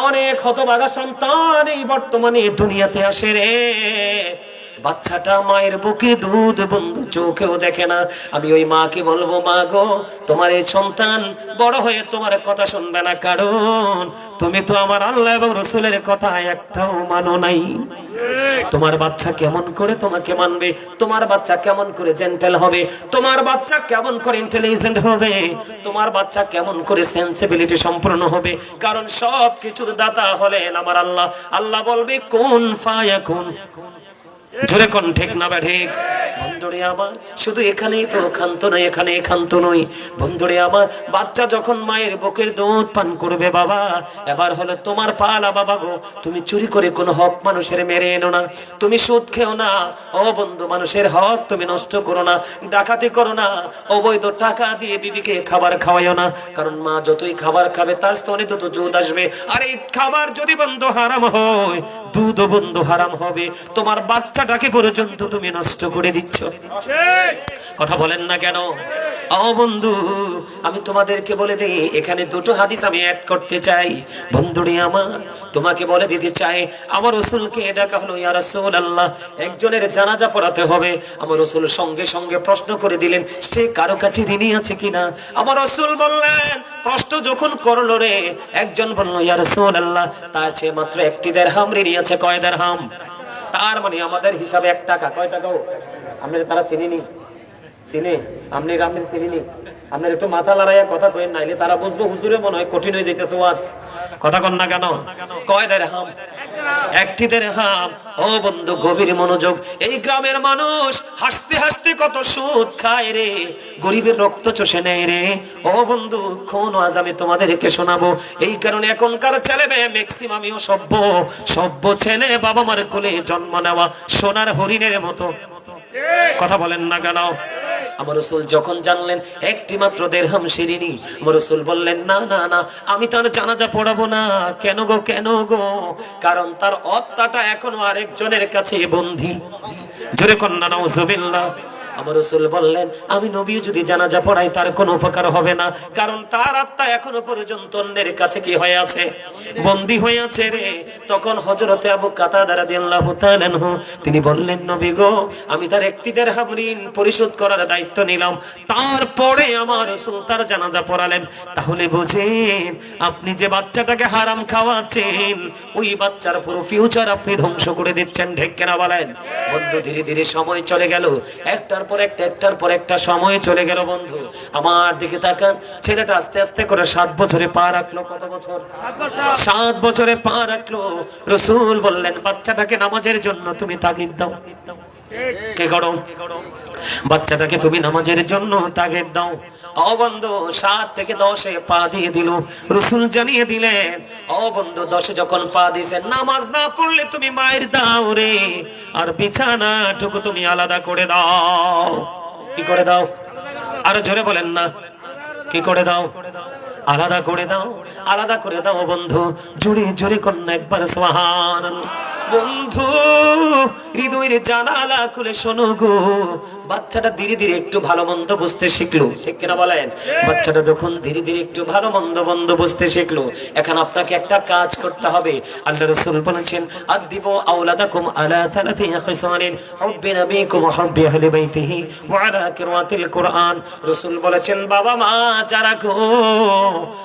A: অনেক হতভাগা সন্তান এই বর্তমানে দুনিয়াতে আসে রে। বাচ্চাটা মায়ের বুকে দুধ বন্ধু চোখেও দেখে না। আমি ওই মাকে বলবো, মা গো, তোমার এই সন্তান বড় হয়ে তোমার কথা শুনবে না, কারণ তুমি তো আমার আল্লাহ এবং রসুলের কথা একটাও মানো নাই। তোমার বাচ্চা কেমন করে তোমাকে মানবে? তোমার বাচ্চা কেমন করে জেন্টেল হবে? তোমার বাচ্চা কেমন করে ইন্টেলিজেন্ট হবে? তোমার বাচ্চা কেমন করে সেন্সিবিলিটি সম্পূর্ণ হবে? কারণ সব কিছুর দাতা হলেন আমার আল্লাহ। আল্লাহ বলবে কুন ফায়াকুন। জোরে কোন ঠিক না ঠিক? বন্ধুরে আমার, শুধু এখানেই তো ক্ষান্ত নয়, এখানে ক্ষান্ত নই বন্ধুরে আমার। বাচ্চা যখন মায়ের বুকের দুধ পান করবে বাবা, এবার হলো তোমার পালা বাবা গো। তুমি চুরি করে কোনো হক মানুষের মেরে এনো না, তুমি সুদ খেও না। ও বন্ধু, মানুষের হক তুমি নষ্ট করো না, ডাকাতি করো না, অবৈধ টাকা দিয়ে বিবিকে খাবার খাওয়াইও না। কারণ মা যতই খাবার খাবে তার স্তনে তত দুধ আসবে। আর এই খাবার যদি বন্ধু হারাম হয়, দুধ বন্ধু হারাম হবে। তোমার বাচ্চাটাকে পর্যন্ত তুমি নষ্ট করে দিচ্ছ। কথা বলেন না কেন? ও বন্ধু, আমি তোমাদেরকে বলে দিই, এখানে 2টো হাদিস আমি অ্যাড করতে চাই বন্ধুরে আমার। তোমাকে বলে দিতে চাই, আমার রাসূলকে ডাকা হলো, ইয়া রাসূলুল্লাহ, একজনের জানাজা পড়াতে হবে। আমার রাসূল সঙ্গে সঙ্গে প্রশ্ন করে দিলেন, সে কারো কাছে ঋণী আছে কিনা? আমার রাসূল বললেন, প্রশ্ন যখন করলো রে, একজন বলল, ইয়া রাসূলুল্লাহ, তার সে মাত্র 1 দিরহাম ঋণী আছে। কয় দিরহাম? তার মানে আমাদের হিসাবে 1 টাকা। কয় টাকা? আপনারা তারা চিনিনি? চিনে? আপনি চিনিনি? আপনার একটু মাথা লড়াইয়া কথা কইেন, নাইলে তারা বুঝবো হুজুরে মনে হয় কঠিন হয়ে যাইতেছে ওয়াজ। কথা কন না কেন? কয় দিরহাম? 1 দিরহাম। ও বন্ধু, গভীর মনোযোগ। এই গ্রামের মানুষ হাসতে হাসতে কত সুদ খায় রে, গরিবের রক্ত চষে নেয় রে। ও বন্ধু, কোন আজ আমি তোমাদেরকে শোনাবো। এই কারণে এখনকার ছেলে মেয়ে ম্যাক্সিমামই সভ্য ছেলে, বাবা মার কোলে জন্ম নেওয়া সোনার হরিণের মতো। কথা বলেন না কেন? আমার রাসূল যখন জানলেন 1টি মাত্র দিরহাম শিরিনি, আমার রাসূল বললেন, না না না, আমি তার জানাজা পড়াবো না। কেন গো, কেন গো? কারণ তার আত্মাটা এখনো আরেকজনের কাছে বন্দী। জোরে কন্যা নাউজুবিল্লাহ। আমার রাসূল বললেন, আমি নবী যদি জানাজা পড়াই তার কোনো উপকার হবে না, কারণ তার আত্মা এখনো পর্যন্ত অন্যের কাছে কি হয়ে আছে? বন্দী হয়ে আছে রে। তখন হযরতে আবু কাতাদা রাদিয়াল্লাহু তাআলা আনহু তিনি বললেন, নবী গো, আমি তার 1টি দিরহাম ঋণ পরিশোধ করার দায়িত্ব নিলাম। তারপরে আমার রাসূল তার জানাজা পড়ালেন। তাহলে বুঝেন, আপনি যে বাচ্চাটাকে হারাম খাওয়াচ্ছেন, ওই বাচ্চার পুরো ফিউচার আপনি ধ্বংস করে দিচ্ছেন। ঠিক কিনা বলেন? বন্ধু, ধীরে ধীরে সময় চলে গেল, একটার পর একটা সময় চলে গেল বন্ধু। আমার দিকে তাকান, ছেলেটা আস্তে আস্তে করে 7 বছরে পা রাখলো। কত বছর? 7 বছরে পা রাখলো। রাসূল বললেন, বাচ্চাটাকে নামাজের জন্য তুমি তাগিদ দাও। কে করো? বাচ্চাটাকে তুমি নামাজের জন্য তাগিদ দাও। ও বন্ধু, 7 থেকে 10-এ পা দিয়ে দিল। রাসূল জানিয়ে দিলেন, ও বন্ধু, 10-এ যখন পা দিয়েছেন, নামাজ না পড়লে তুমি মায়ের দাও রে, আর বিছানাটুকু তুমি আলাদা করে দাও। কি করে দাও? আরো জোরে বলেন না, কি করে দাও? আলাদা করে দাও, আলাদা করে দাও বন্ধু। জোরে জোরে কন্যা একবার সুবহানাল্লাহ। বন্ধু, হৃদয়ের জানালা খুলে শোনো গো, বাচ্চাটা ধীরে ধীরে একটু ভালো মন্দ বুঝতে শিখলো। ঠিক কিনা বলেন? বাচ্চাটা যখন ধীরে ধীরে একটু ভালো মন্দ বুঝতে শিখলো, এখন আপনাকে একটা কাজ করতে হবে। আল্লাহ রাসূল বলেছেন, আদিবু আওলাদাকুম আলা সালাতি খিসানিন, হুব্বি নবীকুম ওয়া হুব্বি আহলি বাইতিহি ওয়া আলা কিরাতিল কুরআন। রাসূল বলেছেন, বাবা মা যারা গো,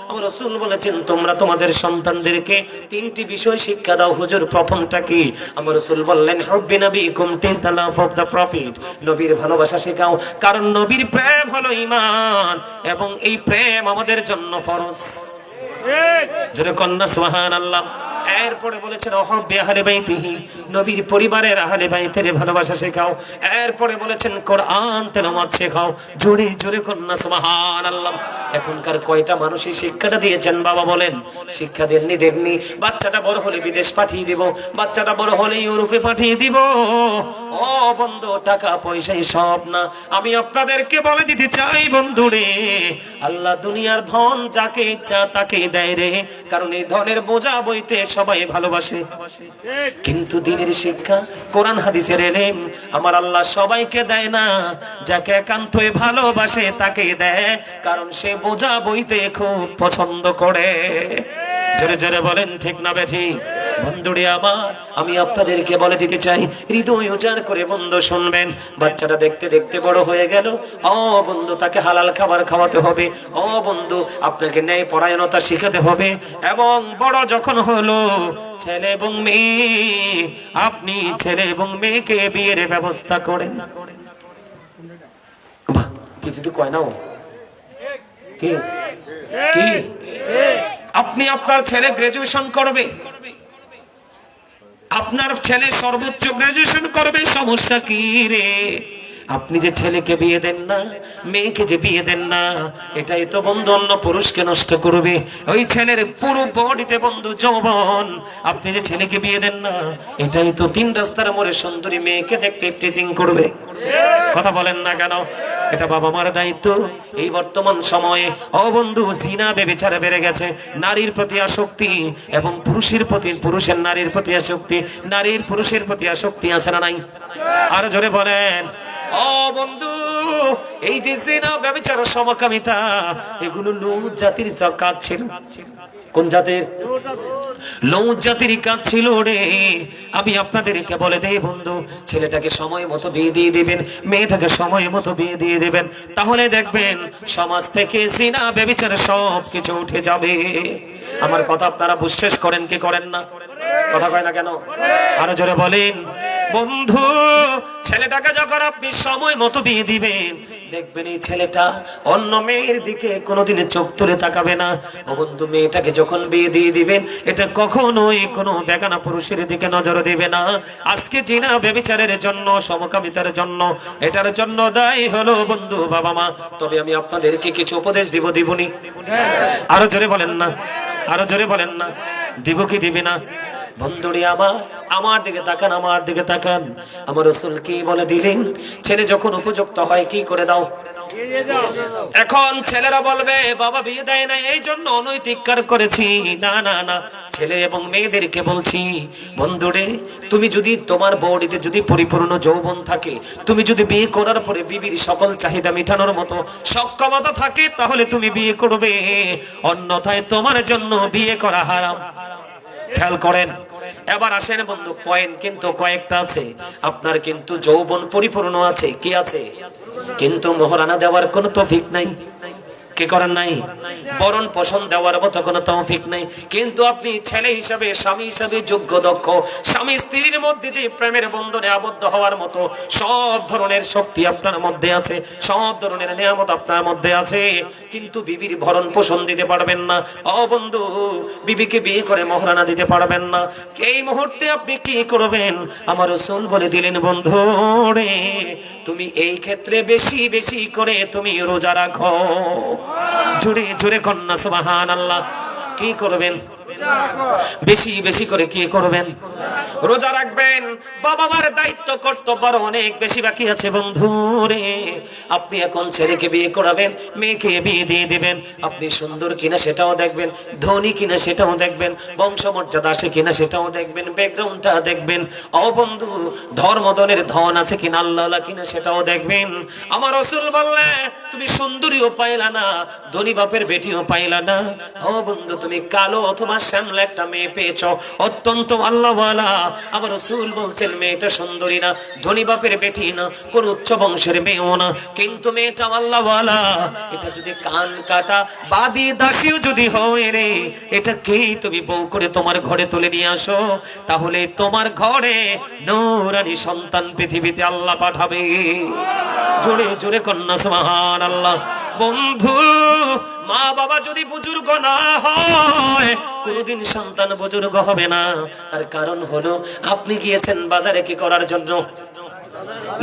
A: আমার রাসূল বলেছেন, তোমরা তোমাদের সন্তানদেরকে 3টি বিষয় শিক্ষা দাও। হুজুর, প্রথমটা কি? আমার রাসূল বললেন, হুব্বি নবীকুম, teach the love of the prophet. নবীর ভালোবাসা শেখাও, কারণ নবীর প্রেম হলো ঈমান, এবং এই প্রেম আমাদের জন্য ফরজ। জোরে কন্যা সুবহানাল্লাহ। এরপরে বলেছেন ওয়াহুব্বি আহলি বাইতিহি, নবীর পরিবারের আহলে বাইতের ভালোবাসা শেখাও। এরপরে বলেছেন কোরআন তেলাওয়াত শেখাও। জোরে জোরে কন্যা সুবহানাল্লাহ। এখনকার কয়টা মানুষই শিক্ষাটা দিয়েছেন বাবা বলেন? শিক্ষা দেননি। বাচ্চাটা বড় হলে বিদেশ পাঠিয়ে দিব, বাচ্চাটা বড় হলে ইউরোপে পাঠিয়ে দিব। ও বন্ধু, টাকা পয়সাই সব না। আমি আপনাদেরকে বলে দিতে চাই বন্ধুরে, আল্লাহ দুনিয়ার ধন যাকে ইচ্ছা তাকে দেয় রে, কারণ এই ধনের বোঝা বইতে সবাই ভালোবাসে, কিন্তু দ্বীনের শিক্ষা কোরআন হাদিসের ইলম আমার আল্লাহ সবাইকে দেয় না। যাকে একান্তই ভালোবাসে তাকে দেয়, কারণ সে বোঝা বইতে খুব পছন্দ করে। জোরে জোরে বলেন ঠিক না বেঠিক? বন্ধুরে আমার, আমি আপনাদেরকে বলে দিতে চাই, হৃদয় উজাড় করে বন্ধু শুনবেন। বাচ্চাটা দেখতে দেখতে বড় হয়ে গেল, ও বন্ধু তাকে হালাল খাবার খাওয়াতে হবে। ও বন্ধু, আপনাকে ন্যায় পরায়ণতা শিখাতে হবে। এবং বড় যখন হলো ছেলে এবং মেয়ে, আপনি ছেলে এবং মেয়েকে বিয়ের ব্যবস্থা করেন। কিছু তো কয় না কি কি আপনি আপনার ছেলে গ্রাজুয়েশন করবে, আপনার ছেলে সর্বোচ্চ গ্রাজুয়েশন করবে, সমস্যা কি রে? আপনি যে ছেলেকে বিয়ে দেন না, মেয়েকে যে বিয়ে দেন না, এটাই তো বন্ধু অন্য পুরুষকে নষ্ট করবে। ওই ছেলের পুরো বডিতে বন্ধু যৌবন। আপনি যে ছেলেকে বিয়ে দেন না, এটাই তো তিন রাস্তার মোড়ে সুন্দরী মেয়েকে দেখতে টিচিং করবে। কথা বলেন না কেন? এটা বাবা মার দায়িত্ব। এই বর্তমান সময়ে ও বন্ধু জিনা ব্যভিচার বেড়ে গেছে। নারীর প্রতি আসক্তি এবং পুরুষের নারীর প্রতি আসক্তি, নারীর পুরুষের প্রতি আসক্তি আছে না নাই? আরো জোরে বলেন। ও বন্ধু, এই যে জিনা ব্যভিচার সমকামিতা, এগুলো লূত জাতির কাজ ছিল। কোন জাতির? লূত জাতির কাজ ছিল রে। আমি আপনাদেরকে বলে দেই বন্ধু, ছেলেটাকে সময় মতো বিয়ে দিয়ে দিবেন, মেয়েটাকে সময় মতো বিয়ে দিয়ে দিবেন, তাহলে দেখবেন সমাজ থেকে জিনা ব্যভিচার সব কিছু উঠে যাবে। আমার কথা আপনারা বিশ্বাস করেন কি করেন না? কথা কয় না কেন? আরো জোরে বলেন। বন্ধু, ছেলেটাকে যখন আপনি সময় মতো বিয়ে দিবেন, দেখবেন এই ছেলেটা অন্য মেয়ের দিকে কোনোদিনে চোখ তুলে তাকাবে না। ও বন্ধু, মেয়েটাকে যখন বিয়ে দিয়ে দিবেন, এটা কখনোই কোনো বেগানা পুরুষের দিকে নজর দিবে না। আজকে জিনা ব্যভিচারের জন্য, সমকামিতার জন্য, এটার জন্য দায়ী হলো বন্ধু বাবা মা। তবে আমি আপনাদেরকে কিছু উপদেশ দিবনি? আরো জোরে বলেন না, আরো জোরে বলেন না। দিব কি দিবি না? বন্ধুরে আমার দিকে তাকান, আমার দিকে তাকান। আমার রাসূল কি বলে দিলেন? ছেলে যখন উপযুক্ত হয় কি করে দাও? এখন ছেলেরা বলবে বাবা বিয়ে দেয় না এই জন্য অনৈতিক কাজ করেছি। না না না, ছেলে এবং মেয়েদেরকে বলছি, বন্ধুরে, তুমি যদি তোমার বডিতে যদি পরিপূর্ণ যৌবন থাকে, তুমি যদি বিয়ে করার পরে বিবির সকল চাহিদা মেটানোর মতো সক্ষমতা থাকে, তাহলে তুমি বিয়ে করবে। অন্যথায় তোমার জন্য বিয়ে করা হারাম। খেয়াল করেন। এবার আসেন বন্ধু, পয়েন্ট কিন্তু কয়েকটা আছে। আপনার কিন্তু যৌবন পরিপূর্ণ আছে, কি আছে? কিন্তু মোহরানা দেওয়ার কোনো তৌফিক নাই। কি করেন নাই? বরণ পোষণ দেওয়ার মতো কোনো তৌফিক নাই। কিন্তু আপনি ছেলে হিসাবে, স্বামী হিসাবে যোগ্য দক্ষ, স্বামী স্ত্রীর মধ্যে যে প্রেমের বন্ধনে আবদ্ধ হওয়ার মতো সব ধরনের শক্তি আপনার মধ্যে আছে, সব ধরনের নিয়ামত আপনার মধ্যে আছে, কিন্তু বিবির ভরণ পোষণ দিতে পারবেন না। ও বন্ধু, বিবিকে বিয়ে করে মোহরানা দিতে পারবেন না। এই মুহূর্তে আপনি কি করবেন? আমার রাসূল বলে দিলেন, বন্ধু রে, তুমি এই ক্ষেত্রে বেশি বেশি করে তুমি রোজা রাখো। জোরে জোরে কন্যা সুবহানাল্লাহ। কি করবেন? বেশি বেশি করে কি করবেন? রোজা রাখবেন। বাবা মার দায়িত্ব কর্তব্য অনেক বেশি বাকি আছে বন্ধু রে। আপনি এখন ছেলেকে বিয়ে করাবেন, মেয়েকে বিয়ে দিয়ে দিবেন। আপনি সুন্দর কিনা সেটাও দেখবেন, ধনী কিনা সেটাও দেখবেন, বংশমর্যাদা আছে কিনা সেটাও দেখবেন, ব্যাকগ্রাউন্ডটা দেখবেন। ও বন্ধু, ধর্মদনের ধন আছে কিনা, আল্লাহ কিনা সেটাও দেখবেন। আমার রাসূল বললে, তুমি সুন্দরীও পাইলা না, ধনী বাপের বেটিও পাইলা না। ও বন্ধু, তুমি কালো অথবা শ্যামলা একটা মেয়ে পেয়েছ, অত্যন্ত আল্লাহওয়ালা। আমার রাসূল বলছেন, মেয়েটা সুন্দরী না, ধনী বাপের বেটি না, কোন উচ্চ বংশের মেয়েও না, কিন্তু মেয়েটা আল্লাহওয়ালা। এটা যদি কান কাটা বাদী দাসীও যদি হয় রে, এটা কে তুমি বউ করে তোমার ঘরে তুলে নিয়ে আসো, তাহলে তোমার ঘরে নূরানী সন্তান পৃথিবীতে আল্লাহ পাঠাবে। জোরে জোরে কন্যা সুবহানাল্লাহ। বন্ধু, মা বাবা যদি বুজুর্গ না হয় কোনদিন সন্তান বুজুর্গ হবে না। আর কারণ হলো আপনি গিয়েছেন বাজারে কি করার জন্য?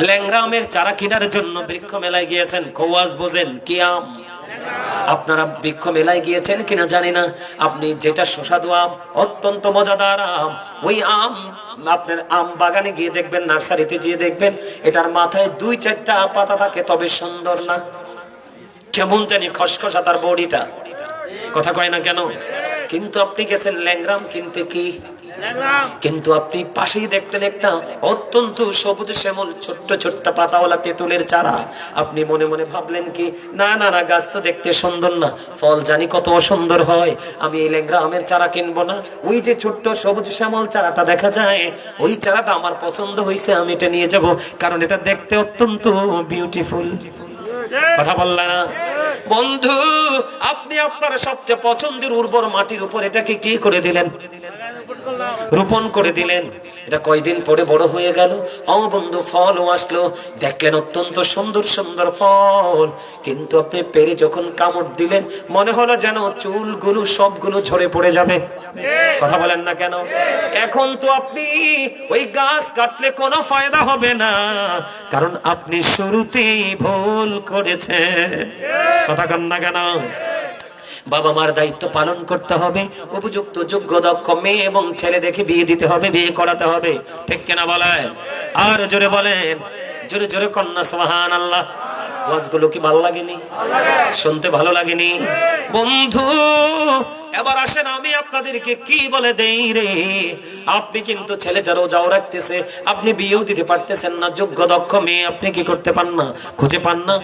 A: ল্যাংড়া আমের চারা কেনার জন্য বৃক্ষ মেলায় গিয়েছেন। কওয়াজ বোঝেন কি আম? আপনারা বৃক্ষ মেলায় গিয়েছেন কিনা জানি না, আপনি যেটা সুস্বাদু আম, অত্যন্ত মজাদার আম, ওই আম আপনার আম বাগানে গিয়ে দেখবেন, নার্সারিতে গিয়ে দেখবেন এটার মাথায় 2-4টা পাতা থাকে, তবে সুন্দর না, কেমন জানি খসখসা তার বডিটা, কথা কয় না কেন? কিন্তু আপনি গেছেন ল্যাংরাম কিনতে, কি কিন্তু আপনি পাশেই দেখলেন একটা অত্যন্ত সবুজ শ্যামল ছোট্ট ছোট্ট পাতাওয়ালা তেঁতুলের চারা। আপনি মনে মনে ভাবলেন কি, না না না, গাছ তো দেখতে সুন্দর না, ফল জানি কত অসুন্দর হয়, আমি এই ল্যাংড়া আমের চারা কিনবো না। ওই যে ছোট্ট সবুজ শ্যামল চারাটা দেখা যায়, ওই চারাটা আমার পছন্দ হয়েছে, আমি এটা নিয়ে যাব, কারণ এটা দেখতে অত্যন্ত বিউটিফুল। কথা বললা না বন্ধু? আপনি আপনার সবচেয়ে পছন্দের উর্বর মাটির উপর এটাকে কি করে দিলেন? রোপণ করে দিলেন। এটা কয়দিন পরে বড় হয়ে গেল। ও বন্ধু, ফলও আসলো, দেখলেন অত্যন্ত সুন্দর সুন্দর ফল, কিন্তু আপনি পেরে যখন কামড় দিলেন মনে হলো যেন চুলগুলো সবগুলো ঝরে পড়ে যাবে। কথা বলেন না কেন? এখন তো আপনি ওই গাছ কাটলে কোনো ফায়দা হবে না, কারণ আপনি শুরুতেই ভুল করেছেন। কথা কন না কেন? বাবা মার দায়িত্ব পালন করতে হবে, উপযুক্ত যোগ্য দক্ষ মেয়ে এবং ছেলে দেখে বিয়ে দিতে হবে, বিয়ে করাতে হবে, ঠিক কিনা বলেন? আর জোরে বলেন, জোরে জোরে কন্যা সুবহানাল্লাহ। ওয়াজগুলো কি ভালো লাগেনি? শুনতে ভালো লাগেনি? বন্ধু এবার আসেন আমি আপনাদেরকে কি বলে দেই রে। আপনি কিন্তু ছেলেটা রোজাও রাখতেছে, আপনি বিয়েও দিতে পারতেছেন না, যোগ্য দক্ষ মেয়ে আপনি কি করতে পান না, খুঁজে পান না।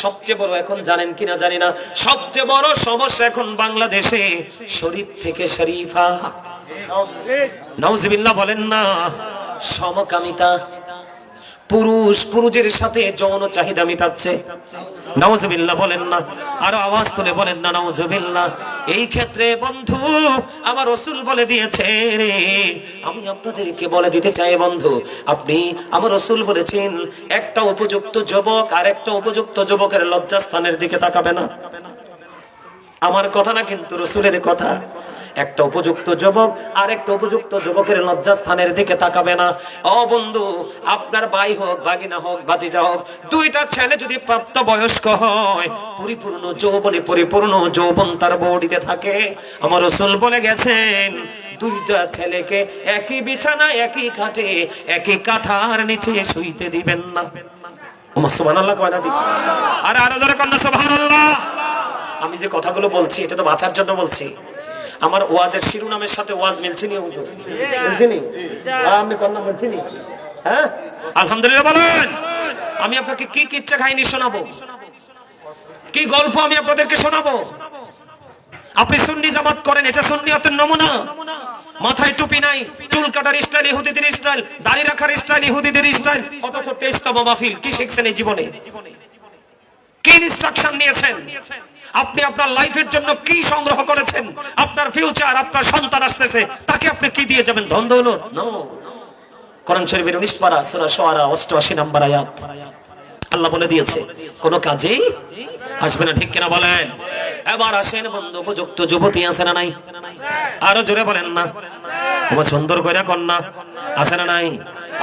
A: সবচেয়ে বড় এখন জানেন কিনা জানি না, সবচেয়ে বড় সমস্যা এখন বাংলাদেশে শরীফ থেকে শরীফা, নাউজুবিল্লাহ বলেন না, সমকামিতা, পুরুষ পুরুষের সাথে যৌন চাহিদা মিটাচ্ছে, নাউজুবিল্লাহ বলেন না, আরো আওয়াজ তুলে বলেন না নাউজুবিল্লাহ। এই ক্ষেত্রে বন্ধু আমার রাসূল বলে দিয়েছে রে, আমি আপনাদেরকে বলে দিতে চাই বন্ধু, আপনি আমার রাসূল বলেছেন একটা উপযুক্ত যুবক আর একটা উপযুক্ত যুবকের লজ্জাস্থানের দিকে তাকাবে না। আমার কথা না, কিন্তু রাসূলের কথা। একটা উপযুক্ত যুবক আর একটা উপযুক্ত যুবকের লজ্জাস্থানের দিকে তাকাবে না। ও বন্ধু, আপনার ভাই হোক, ভাগিনা হোক, ভাতিজা হোক, দুইটা ছেলে যদি প্রাপ্ত বয়স্ক হয়, পরিপূর্ণ যৌবনে পরিপূর্ণ যৌবন তার বডিতে থাকে, আমার রাসূল বলে গেছেন দুইটা ছেলেকে একই বিছানা, একই খাটে, একই কাঁথার নিচে শুইতে দিবেন না। সুবহানাল্লাহ কয় না দিক? আরে আরো জোরে কন্যা সুবহানাল্লাহ। আমি যে কথাগুলো বলছি এটা তো বাঁচার জন্য বলছি। আমার ওয়াজের শিরোনামের সাথে ওয়াজ মিলছে নি? মিলছে নি? আমি কন্যা বলছি নি? হ্যাঁ, আলহামদুলিল্লাহ বলেন। আমি আপনাকে কি কিচ্ছা কাহিনী শোনাবো, কি গল্প আমি আপনাদেরকে শোনাবো। আপনি সুন্নি জামাত করেন, এটা সুন্নিয়তের নমুনা। মাথায় টুপি নাই, চুল কাটার স্টাইল ইহুদিদের স্টাইল, দাড়ি রাখার স্টাইল ইহুদিদের স্টাইল, অথচ তেইশতম মাহফিল। কি শিখছেন এই জীবনে? কি ইনস্ট্রাকশন নিয়েছেন? আপনি আপনার লাইফের জন্য কি সংগ্রহ করেছেন? আপনার ফিউচার, আপনার সন্তান আসতেছে, তাকে আপনি কি দিয়ে যাবেন? ধন দৌলত? নো। কোরআন শরীফের 19 পারা সূরা শুআরা 88 নম্বর আয়াত আল্লাহ বলে দিয়েছে কোন কাজেই আসবে না, ঠিক কিনা বলেন? এবার আসেন বন্ধু, উপযুক্ত যুবতী আছে না নাই? আরো জোরে বলেন না। তোমার সুন্দর কইরা কন্যা আছে না নাই?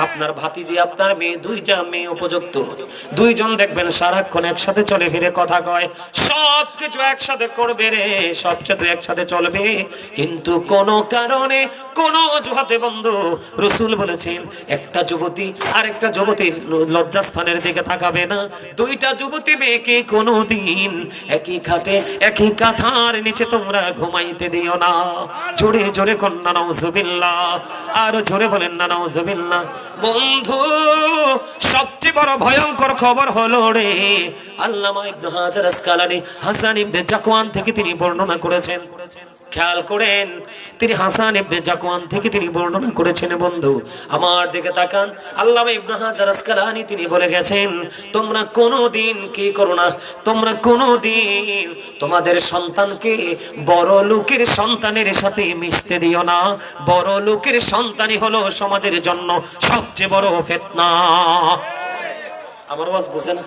A: আপনার ভাতিজি, আপনার মেয়ে, দুইটা মেয়ে উপযুক্ত, দুইজন দেখবেন সারাক্ষণ একসাথে চলে ফিরে কথা কয়, সবকিছু একসাথে করবে রে, সবকিছু একসাথে চলবে, কিন্তু কোন কারণে কোন অজুহাতে বন্ধু রাসূল বলেছেন একটা যুবতী আর একটা যুবতীর লজ্জাস্থানের দিকে তাকাবে না। দুইটা যুবতী মেয়েকে কোনোদিন একই খাটে একই কাঁথার নিচে তোমরা ঘুমাইতে দিও না। জোরে জোরে কন্যা নাউজুবিল্লাহ, আর জোরে বলেন না নাউজুবিল্লাহ। বন্ধু সবচেয়ে বড় ভয়ঙ্কর খবর হলো রে, আল্লামা ইবনে হাজার আসকালানী হাসান ইবনে জাকওয়ান থেকে তিনি বর্ণনা করেছেন, খেয়াল করেন, তিনি হাসান ইবনে জাকওয়ান থেকে তিনি বর্ণনা করেছেন। বন্ধু আমার দিকে তাকান, আল্লামা ইবনে হাজার আসকালানী তিনি বলে গেছেন, তোমরা কোনোদিন কি করো না, তোমরা কোনোদিন তোমাদের সন্তানকে বড় লোকের সন্তানের সাথে মিশতে দিও না। বড় লোকের সন্তানই হলো সমাজের জন্য সবচেয়ে বড় ফিতনা। আমার ওয়াজ বুঝে না?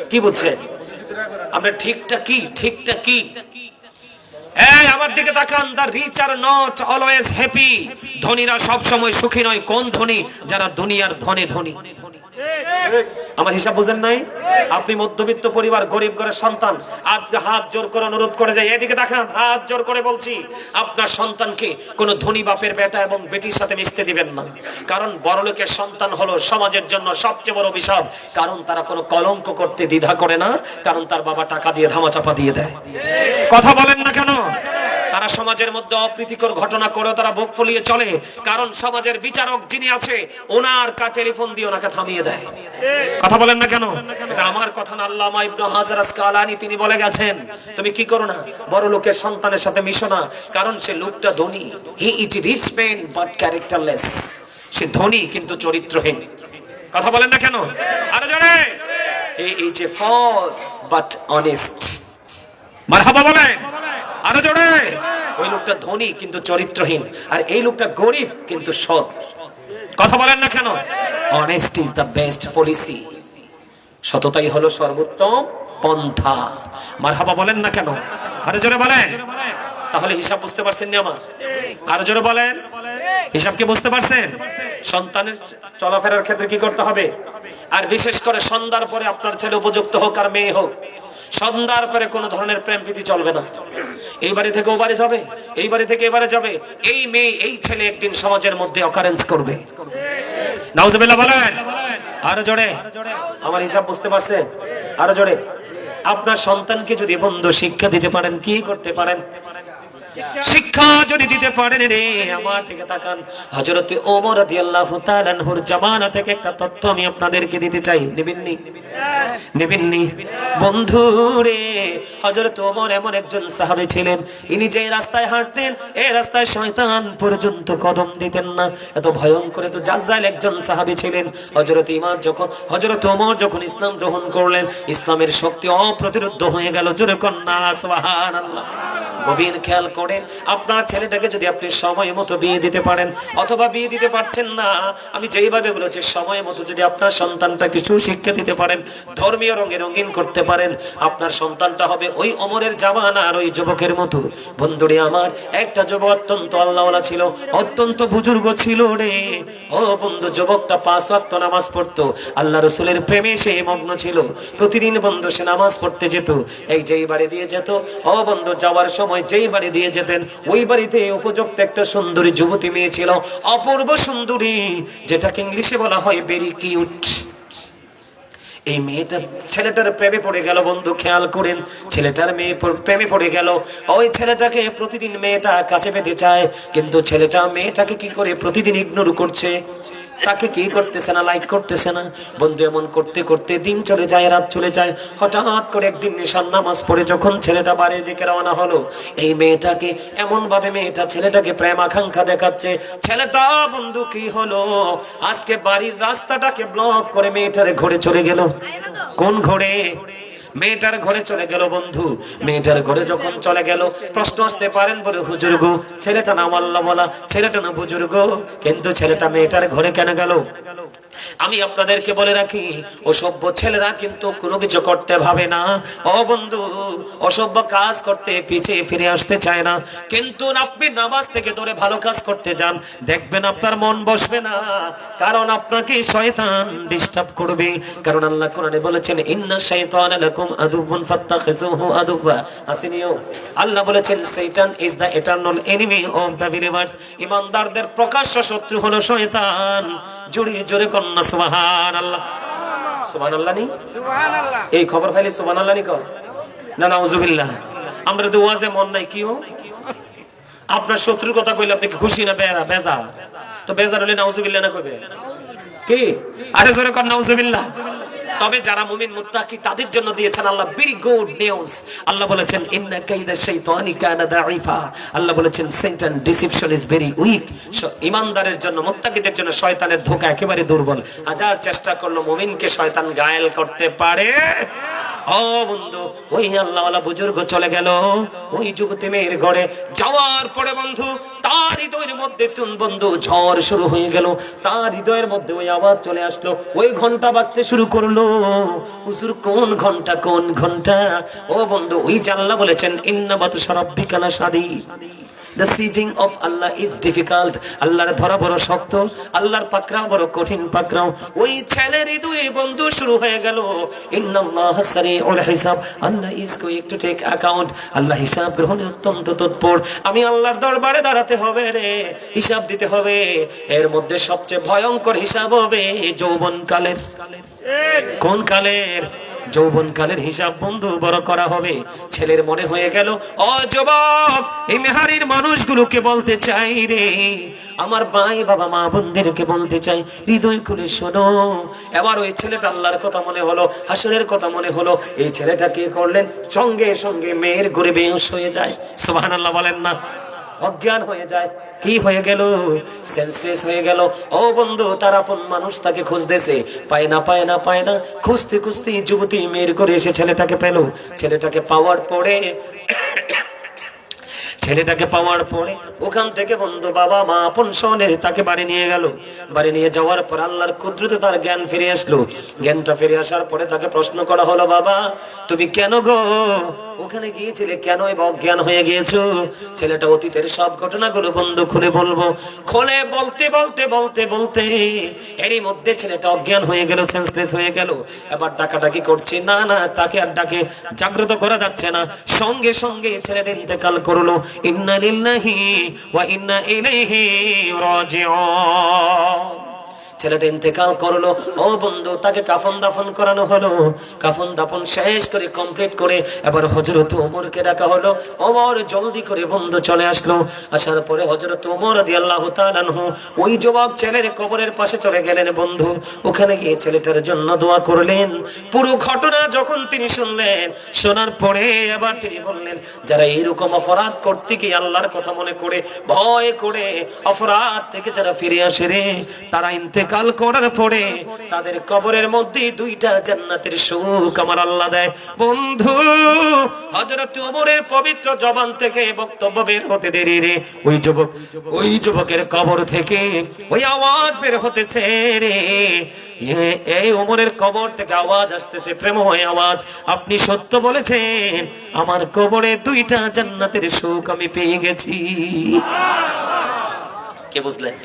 A: কি বুঝছে? আমরা ঠিকটা কি এই আমার দিকে তাকান। The rich are not always happy. ধনীরা সব সময় সুখী নয়। কোন ধনী? যারা দুনিয়ার ধনে ধনী। আমার হিসাব বুঝেন নাই? আপনি মধ্যবিত্ত পরিবার, গরিব ঘরের সন্তান, আপনি হাত জোর করে অনুরোধ করে যায়, এদিকে দেখান, হাত জোর করে বলছি, আপনার সন্তানকে কোনো ধনী বাপের বেটা এবং বেটির সাথে মিশতে দিবেন না। কারণ বড়লোকের সন্তান হলো সমাজের জন্য সবচেয়ে বড় অভিশাপ। কারণ তারা কোনো কলঙ্ক করতে দ্বিধা করে না, কারণ তার বাবা টাকা দিয়ে ধামাচাপা দিয়ে দেয়। কথা বলেন না কেন? তারা সমাজের মধ্যে অপ্রীতিকর ঘটনা করে তারা বুক ফুলিয়ে চলে, কারণ সমাজের বিচারক যিনি আছে ওনার টেলিফোন দিয়ে ওনাকে থামিয়ে দেয়। কথা বলেন না কেন? এটা আমার কথা না, আল্লামা ইবনে হাজার আসকালানী তিনি বলে গেছেন, তুমি কি করো না, বড় লোকের সন্তানের সাথে মিশো না, কারণ সে লোকটা ধনী। He is rich man but characterless. সে ধনী কিন্তু চরিত্রহীন। কথা বলেন না কেন? আরো জোরে। He is a fool but honest. মারহাবা বলেন আরো জোরে। ওই লোকটা ধনী কিন্তু চরিত্রহীন, আর এই লোকটা গরিব কিন্তু সৎ। কথা বলেন না কেন? Honest is the best policy. সততাই হলো সর্বোত্তম পন্থা। মারহাবা বলেন না কেন? আরো জোরে বলেন। তাহলে হিসাব বুঝতে পারছেন না আমার? আরো জোরে বলেন। হিসাব কি বুঝতে পারছেন? সন্তানের চলাফেরার ক্ষেত্রে কি করতে হবে? আর বিশেষ করে সন্ধ্যার পরে আপনার ছেলে উপযুক্ত হোক আর মেয়ে হোক, সন্ধ্যার পরে কোন ধরনের প্রেম প্রীতি চলবে না। এই বাড়ি থেকে ও বাড়ি যাবে, এই বাড়ি থেকে এবারে যাবে, এই মেয়ে এই ছেলে একদিন সমাজের মধ্যে অকারেন্স করবে। নাউজুবিল্লাহ বলেন আরো জোরে। আমার হিসাব বুঝতে পারছেন? আরো জোরে। আপনার সন্তানকে যদি বন্ধু শিক্ষা দিতে পারেন, কি করতে পারেন? শিক্ষা যদি দিতে পারেন রে, আমার থেকে তাকান। হযরত ওমর রাদিয়াল্লাহু তাআলা আনহুর জামানা থেকে একটা তথ্য আমি আপনাদেরকে দিতে চাই। নেবেননি বন্ধু রে? হযরত ওমর এমন একজন সাহাবী ছিলেন, ইনি যে রাস্তায় হাঁটতেন এই রাস্তায় শয়তান পর্যন্ত কদম দিতেন না। এত ভয়ঙ্কর, এত জাজরাইল একজন সাহাবী ছিলেন। হযরত ওমর যখন ইসলাম গ্রহণ করলেন, ইসলামের শক্তি অপ্রতিরোধ্য হয়ে গেল। জোরে কন্না সুবহানাল্লাহ। গভীর খেয়াল করেন, আপনার ছেলেটাকে যদি আপনি সময় মতো বিয়ে দিতে পারেন, অথবা বিয়ে দিতে পারছেন না, আমি যেইভাবে বলেছি সময় মতো যদি আপনার সন্তানটাকে সুশিক্ষা দিতে পারেন, ধর্মীয় রঙে রঙিন করতে পারেন, আপনার সন্তানটা হবে ওই ওমরের জামানার ওই যুবকের মতো। বন্ধুরে আমার, একটা যুবক অত্যন্ত আল্লাহওয়ালা ছিল, অত্যন্ত বুজুর্গ ছিল রে। ও বন্ধু, যুবকটা 5 ওয়াক্ত নামাজ পড়তো, আল্লাহ রাসূলের প্রেমে সে মগ্ন ছিল। প্রতিদিন বন্ধু সে নামাজ পড়তে যেত। এই যেই বাড়ি দিয়ে যেত, ও বন্ধু যাওয়ার সময় যেই বাড়ি দিয়ে যেতেন, ওই বাড়িতে উপযুক্ত একটা সুন্দরী যুবতী মেয়ে ছিল, অপূর্ব সুন্দরী, যেটাকে ইংলিশে বলা হয় ভেরি কিউট। এই মেয়েটা ছেলেটার প্রেমে পড়ে গেল। বন্ধু খেয়াল করেন, ছেলেটার মেয়ে প্রেমে পড়ে গেল। ওই ছেলেটাকে প্রতিদিন মেয়েটা কাছে পেতে চায়, কিন্তু ছেলেটা মেয়েটাকে কি করে প্রতিদিন ইগনোর করছে, তাকে কি করতেছে না, লাইক করতেছে না। বন্ধু এমন করতে করতে দিন চলে যায়, রাত চলে যায়। হঠাৎ করে একদিন নিশান নামাজ পড়ে যখন ছেলেটা বাড়ির দিকে রওনা হলো, এই মেয়েটাকে এমন ভাবে মেয়েটা ছেলেটাকে প্রেম আকাঙ্ক্ষা দেখাচ্ছে। ছেলেটা বন্ধু কি হলো, আজকে বাড়ির রাস্তাটাকে ব্লক করে মেয়েটারে ঘরে চলে গেল। কোন ঘরে? মেয়েটার ঘরে চলে গেল। বন্ধু মেয়েটার ঘরে যখন চলে গেল, প্রশ্ন আসতে পারেন বলে, হুজুর গো, ছেলেটা নাম আল্লাহ বলা, ছেলেটা না বুজুর্গ, কিন্তু ছেলেটা মেয়েটার ঘরে কেন গেল? আমি আপনাদেরকে বলে রাখি, অসভ্য ছেলেরা কিন্তু কোনো কিছু করতে ভাবে না। ও বন্ধু, অসভ্য কাজ করতে পিছিয়ে ফিরে আসতে চায় না। কিন্তু আপনি নামাজ থেকে ধরে ভালো কাজ করতে যান, দেখবেন আপনার মন বসবে না, কারণ আপনাকে শয়তান ডিস্টার্ব করবে। কারণ আল্লাহ কোরআনে বলেছেন, ইন্না শাইতানা লাকুম আদুউন ফাত্তাখিযুহু আদুওয়া। আসিনিও আল্লাহ বলেছেন, শয়তান is the eternal enemy of the believers. ঈমানদারদের প্রকাশ্য শত্রু হলো শয়তান। জোরে জোরে কন্না সুবহানাল্লাহ। সুবহানাল্লাহ নি? সুবহানাল্লাহ। এই খবর ফাইলে সুবহানাল্লাহ নি কর না, নাউজুবিল্লাহ। আমরা তো ওয়াজে মন নাই কি? আপনার শত্রুর কথা কইলে আপনি কি খুশি না বেজার? তো বেজার হলে নাউজুবিল্লাহ না কইবে কি? আরে জোরে কর নাউজুবিল্লাহ। তবে যারা মুমিন মুত্তাকি তাদের জন্য দিয়েছেন আল্লাহ ভেরি গুড নিউজ। আল্লাহ বলেছেন, ইন্না কাইদা শাইতানি কানা দাঈফা। আল্লাহ বলেছেন, শয়তান ডিসিপশন ইজ ভেরি উইক। ঈমানদারের জন্য, মুত্তাকিদের জন্য শয়তানের ধোঁকা একেবারে দুর্বল। হাজার চেষ্টা করলো মুমিনকে শয়তান গায়েল করতে পারে ও বন্ধু, ওই আল্লাহওয়ালা বুজুর্গ চলে গেল ওই যুবতী মেয়ের ঘরে। যাওয়ার পরে বন্ধু তার হৃদয়ের মধ্যে বন্ধু ঝড় শুরু হয়ে গেল। তার হৃদয়ের মধ্যে ওই আওয়াজ চলে আসলো, ওই ঘন্টা বাজতে শুরু করলো। হুজুর কোন ঘন্টা, কোন ঘন্টা? ও বন্ধু, ওই যে আল্লাহ বলেছেন ইন্না বাতশা রাব্বিকা লাশাদীদ, The sieging of Allah is difficult. আল্লাহর ধরা বড় শক্ত, আল্লাহর পাকড়াও বড় কঠিন পাকড়াও। ওই ছেলের দুই বন্ধু শুরু হয়ে গেল ইন্নাল্লাহা সারিউল হিসাব, আল্লাহ is going to take account। আল্লাহ হিসাব গ্রহণে অত্যন্ত তৎপর। আমি আল্লাহর দরবারে দাঁড়াতে হবে রে, হিসাব দিতে হবে। এর মধ্যে সবচেয়ে ভয়ঙ্কর হিসাব হবে যৌবনকালের। কোন কালের? যৌবনকালের হিসাব বন্ধু বড় করা হবে। ছেলের মনে হয়ে গেল, ও যুবক, এই মেহারির মানুষগুলোকে বলতে চাই রে, আমার ভাই বাবা মা বোনদেরকে বলতে চাই, হৃদয় খুলে শোনো। এবার ওই ছেলেটা আল্লাহর কথা মনে হলো, হাসরের কথা মনে হলো। এই ছেলেটা কি করলেন? সঙ্গে সঙ্গে মেয়ের ঘরে বেহুশ হয়ে যায়। সুবহানাল্লাহ বলেন না? অজ্ঞান হয়ে যায়। কি হয়ে গেল? সেন্সলেস হয়ে গেল। ও বন্ধু, তার আপন মানুষ তাকে খুঁজতেছে, পায় না পায় না পায় না। খুঁজতে খুঁজতে যুবতী মেয়ের ঘরে এসে ছেলেটাকে পেল। ছেলেটাকে পাওয়ার পরে ওখান থেকে বন্ধু বাবা মা আপন সনে তাকে বাড়ি নিয়ে গেল। বাড়ি নিয়ে যাওয়ার পর আল্লাহর কুদরতে তার জ্ঞান ফিরে আসলো। জ্ঞানটা ফিরে আসার পরে তাকে প্রশ্ন করা হলো, বাবা তুমি কেন গো ওখানে গিয়েছিলে, কেন অজ্ঞান হয়ে গিয়েছো? ছেলেটা অতীতের সব ঘটনাগুলো বন্ধু খুলে বলতে এরই মধ্যে ছেলেটা অজ্ঞান হয়ে গেল, সেন্সলেস হয়ে গেল। এবার ডাকাডাকি করছে, না তাকে আর ডাকে জাগ্রত করা যাচ্ছে না। সঙ্গে সঙ্গে ছেলেটা ইন্তেকাল করলো। ইন্না লিল্লাহি ওয়া ইন্না ইলাইহি রাজিউন। ছেলেটা ইন্তেকাল করলো। ও বন্ধু, তাকে কাফন দাফন করানো হলো। কাফন দাফন শেষ করে কমপ্লিট করে এবার হযরত ওমরকে ডাকা হলো। ওমর জলদি করে বন্ধু চলে আসলো। আসার পরে হযরত ওমর রাদিয়াল্লাহু তাআলা আনহু ওই যুবক ছেলের কবরের পাশে চলে গেলেন বন্ধু। ওখানে গিয়ে ছেলেটার জন্য দোয়া করলেন। পুরো ঘটনা যখন তিনি শুনলেন, শোনার পরে এবার তিনি বললেন, যারা এরকম অপরাধ করতে গিয়ে আল্লাহর কথা মনে করে ভয় করে অপরাধ থেকে যারা ফিরে আসে রে, তারা কাল করার পরে তাদের কবরের মধ্যে দুইটা জান্নাতের সুখ আমার আল্লাহ দেয়। বন্ধু, হযরত ওমরের পবিত্র জবান থেকে বক্তব্য বের হতে দেরি রে, ওই যুবকের কবর থেকে ওই আওয়াজ বের হতেছে রে। এই ওমরের কবর থেকে আওয়াজ আসতেছে, প্রেমময় আওয়াজ, আপনি সত্য বলেছেন, আমার কবরে দুইটা জান্নাতের সুখ আমি পেয়ে গেছি। কে বুঝলেন?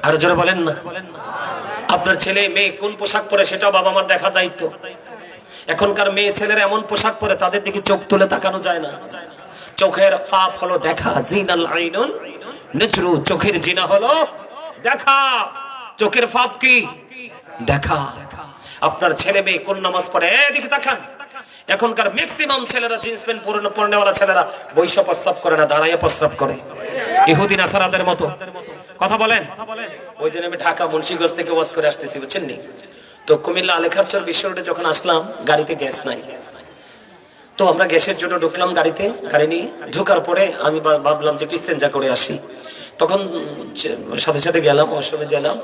A: আর জোরে বলেন না। আপনার ছেলে মেয়ে কোন পোশাক পরে সেটাও বাবা মার দেখার দায়িত্ব। এখনকার মেয়ে ছেলেরা এমন পোশাক পরে তাদের দিকে চোখ তুলে তাকানো যায় না। চোখের পাপ হলো দেখা, জিনাল আইনুন নজরু, চোখের জিনা হলো দেখা। চোখের পাপ কি? দেখা। আপনার ছেলে মেয়ে কোন নামাজ পড়ে এদিকে তাকান। এখনকার ম্যাক্সিমাম ছেলেরা জিন্স প্যান্ট পরনেওয়ালা ছেলেরা বৈশা প্রস্রাব করে না, দাঁড়াইয়া প্রস্রাব করে, ইহুদি নাসারাদের মতো। কথা বলেন। ওই দিন আমি ঢাকা মুন্সিগঞ্জ থেকে ওয়াজ করে আসতেছি, বুঝছেন নি? তো কুমিল্লা আলেখারচর বিশ্ব রোডে যখন আসলাম, গাড়িতে গ্যাস নাই। তো আমরা গ্যাসের জন্য ঢুকলাম গাড়িতে। গাড়ি নিয়ে ঢোকার পরে আমি ভাবলাম যে একটু ইস্তেঞ্জা করে আসি। তখন সাথে সাথে গেলাম, ওয়াশরুমে গেলাম।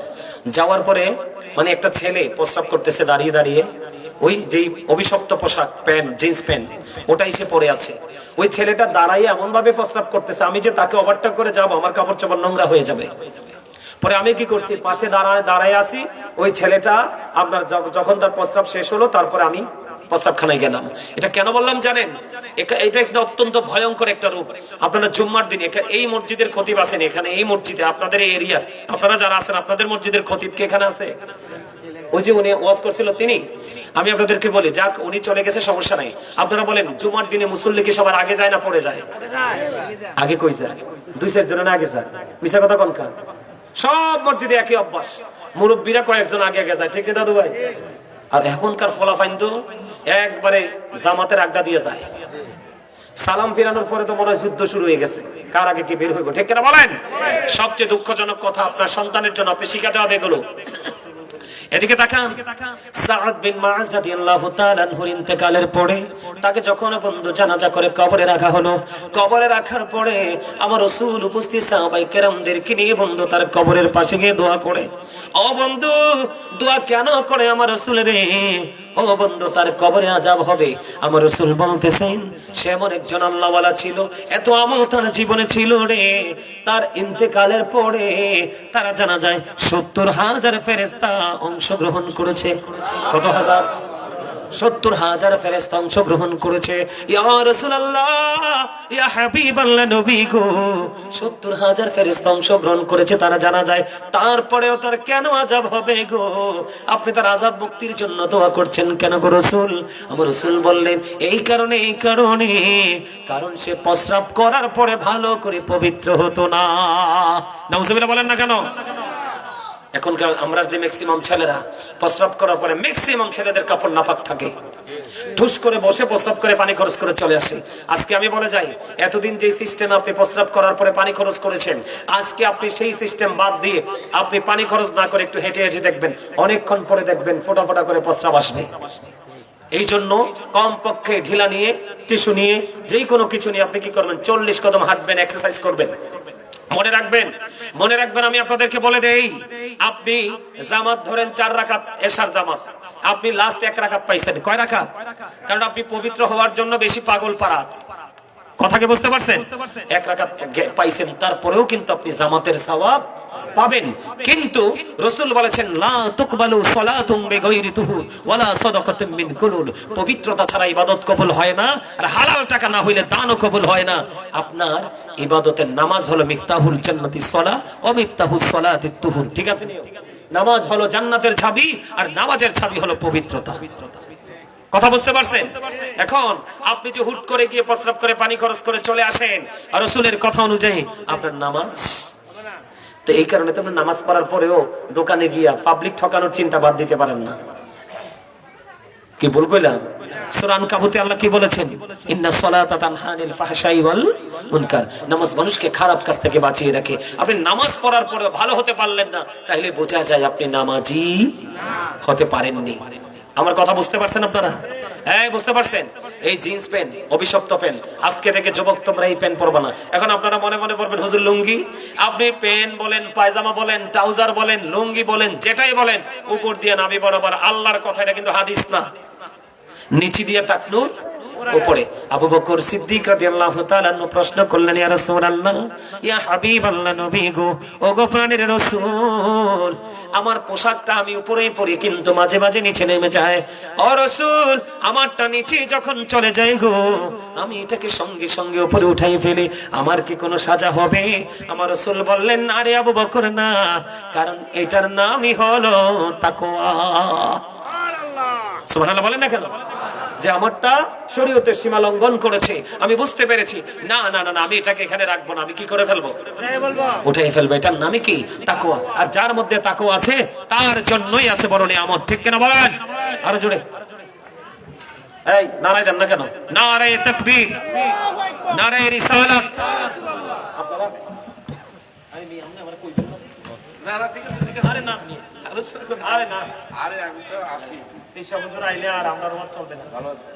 A: যাওয়ার পরে মানে একটা ছেলে প্রস্রাব করতেছে দাঁড়িয়ে দাঁড়িয়ে। ওই যেই অভিশপ্ত পোশাক, প্যান্ট, জিন্স প্যান্ট, ওটাই সে পরে আছে। ওই ছেলেটা দাঁড়াইয়ে এমন ভাবে প্রস্রাব করতেছে, আমি যে তাকে ওভারটেক করে যাবো, আমার কাপড় চোপড় নোংরা হয়ে যাবে। পরে আমি কি করছি, পাশে দাঁড়ায় আছি। ওই ছেলেটা আপনার যখন তার প্রস্রাব শেষ হলো, তারপরে আমি প্রস্রাবখানায় গেলাম। এটা কেন বললাম জানেন? এটা একটা অত্যন্ত ভয়ঙ্কর একটা রূপ। আপনারা জুম্মার দিন এই মসজিদের খতিব আছেন, এখানে এই মসজিদে আপনাদের এই এরিয়ার আপনারা যারা আছেন, আপনাদের মসজিদের খতিব কে এখানে আছে? ওই যে উনি ওয়াজ করছিল তিনি। আমি আপনাদেরকে বলি, যাক উনি চলে গেছে, সমস্যা নাই। আপনারা বলেন, জুমার দিনে মুসল্লি কি সবার আগে যায় না পরে যায়? আগে কই যায়? দুই চার জন আগে যায়। মিছা কথা কনকা? সব মসজিদে একই অভ্যাস, মুরব্বীরা কয়েকজন আগে আগে যায়, ঠিক না দাদু ভাই? আর এখনকার ফলাফাইন তো একবারে জামাতের আড্ডা দিয়ে যায়। সালাম ফিরানোর পরে তো মনে হয় যুদ্ধ শুরু হয়ে গেছে, কার আগে কি বের হইব, ঠিক কিনা বলেন? সবচেয়ে দুঃখজনক কথা, আপনার সন্তানের জন্য আপনি শিখাতে হবে এগুলো। এদিকে তাকান, সাদ বিন মুআজ রাদিয়াল্লাহু তাআলা আনহুর ইন্তেকালের পরে তাকে যখন বন্ধু জানাজা করে কবরে রাখা হলো, কবরে রাখার পরে আমার রাসূল উপস্থিত সাহাবায়ে কেরামদেরকে নিয়ে বন্ধু তার কবরের পাশে গিয়ে দোয়া করে। ও বন্ধু, দোয়া কেন করে আমার রাসূল রে? ও বন্ধু, তার কবরে আযাব হবে। আমার রাসূল বলতেছেন সে এমন একজন আল্লাহওয়ালা ছিল, এত আমল তার জীবনে ছিল রে, তার ইন্তেকালের পরে তারা জানা যায় 70,000 ফেরেশতা অংশগ্রহণ করেছে। কত হাজার? 70,000 ফেরেশতা অংশগ্রহণ করেছে। ইয়া রাসূলুল্লাহ, ইয়া হাবিবাল্লাহ, নবী গো, 70,000 ফেরেশতা অংশগ্রহণ করেছে, তারা জানা যায়, তারপরেও তার কেন আযাব হবে গো? আপনি তার আযাব মুক্তির জন্য দোয়া করছেন কেন গো রাসূল? আমার রাসূল বললেন এই কারণে, কারণ সে প্রস্রাব করার পরে ভালো করে পবিত্র হতো না। নাউজুবিল্লাহ বলেন না কেন? এখনকার আমরা যে ম্যাক্সিমাম ছেলেরা প্রস্রাব করার পরে, ম্যাক্সিমাম ছেলেদের কাপড় নাপাক থাকে, ঠুস করে বসে প্রস্রাব করে পানি খরচ করে চলে আসে। আজকে আমি বলে যাই, এতদিন যে সিস্টেম আপনি প্রস্রাব করার পরে পানি খরচ করেছেন, আজকে আপনি সেই সিস্টেম বাদ দিয়ে আপনি পানি খরচ না করে একটু হেঁটে হেঁটে দেখবেন, অনেকক্ষণ পরে দেখবেন ফোটা ফোটা করে প্রস্রাব আসবে। এই জন্য কমপক্ষে ঢিলা নিয়ে, টিস্যু নিয়ে, যেই কোনো কিছু নিয়ে আপনি কি করবেন, 40 কদম হাঁটবেন, এক্সারসাইজ করবেন। মনে রাখবেন, আমি আপনাদেরকে বলে দেই, আপনি জামাত ধরেন 4 রাকাত এশার জামাত, আপনি লাস্ট 1 রাকাত পাইছেন। কয় রাকাত? কারণ আপনি পবিত্র হওয়ার জন্য বেশি পাগল পারা। কথাকে বুঝতে পারছেন? 1 রাকাত পাইছেন, তারপরেও কিন্তু আপনি জামাতের সওয়াব পাবেন। কিন্তু রাসূল বলেছেন লা তুকবালু সালাতুম বিগাইরি তুহুর ওয়ালা সাদাকাতুম মিন কুলুল, পবিত্রতা ছাড়া ইবাদত কবুল হয় না, আর হালাল টাকা না হইলে দানও কবুল হয় না। আপনার ইবাদতের নামাজ হলো মিফতাহুল জান্নাতিস সালাহ ওয়া মিফতাহুস সালাতিত তুহুর। ঠিক আছে? নামাজ হলো জান্নাতের চাবি, আর নামাজের চাবি হলো পবিত্রতা। কথা বুঝতে পারছেন? এখন আপনি যে হুট করে গিয়ে প্রস্রাব করে পানি খরচ করে চলে আসেন, আর রাসূলের কথা অনুযায়ী আপনার নামাজ, তো এই কারণে তো আপনি নামাজ পড়ার পরেও দোকানে গিয়া পাবলিক ঠকানোর চিন্তা বাদ দিতে পারেন না। কি ভুল কইলাম? সূরা আনকাবুতে আল্লাহ কি বলেছেন? ইন্নাস সালাতা তানহা আনিল ফাহশাই ওয়াল মুনকার, নামাজ মানুষকে খারাপ কাজ থেকে বাঁচিয়ে রাখে। আপনি নামাজ পড়ার পরেও ভালো হতে পারলেন না, তাহলে বোঝা যায় আপনি নামাজি হতে পারেননি। আমার কথা বুঝতে পারছেন আপনারা? হ্যাঁ, বুঝতে পারছেন? এই জিন্স প্যান্ট অভিশপ্ত প্যান্ট, আজকে থেকে যুবক তোমরা এই প্যান্ট পরবা না। এখন আপনারা মনে মনে পড়বেন হুজুর লুঙ্গি। আপনি প্যান্ট বলেন, পায়জামা বলেন, ট্রাউজার বলেন, লুঙ্গি বলেন, যেটাই বলেন, উপর দিয়ে নাভি বরাবর, আল্লাহর কথা, এটা কিন্তু হাদিস না। নিচে দিয়ে টাকনুর উপরে। আবু বকর সিদ্দিক রাদিয়াল্লাহু তাআলা প্রশ্ন করলেন, ইয়া রাসূলুল্লাহ, ইয়া হাবিবাল্লাহ, নবী গো, ও গো প্রাণের রাসূল, আমার পোশাকটা আমি উপরেই পরি, কিন্তু মাঝে মাঝে নিচে নেমে যায়। ও রাসূল, আমারটা নিচে যখন চলে যায় গো, আমি এটাকে সঙ্গে সঙ্গে উপরে উঠাই ফেলি, আমার কি কোনো সাজা হবে? আমার রাসূল বললেন, না রে আবু বকর, না, কারণ এটার নামই হলো তাকওয়া। সুবহানাল্লাহ বলেন না কেন? যে আমারটা শরীয়তের সীমা লঙ্ঘন করেছে, আমি বুঝতে পেরেছি, না না না, আমি এটাকে এখানে রাখবো না, আমি কি করে ফেলবো? উঠাই ফেলবো। এটার নামই কি? তাকওয়া। আর যার মধ্যে তাকওয়া আছে তার জন্যই আছে বড় নিয়ামত। ঠিক কিনা বলেন? আরো জোরে এই নারায়ে দেন না কেন? নারায়ে তাকবীর, নারায়ে রিসালাত। আপনারা আমরা কই না না, ঠিক আছে ঠিক আছে, আরে না, আরে না, আরে আমি তো আছি, 30 বছর আইলে আর আমরা রোজ চলবে না। ভালো আছে?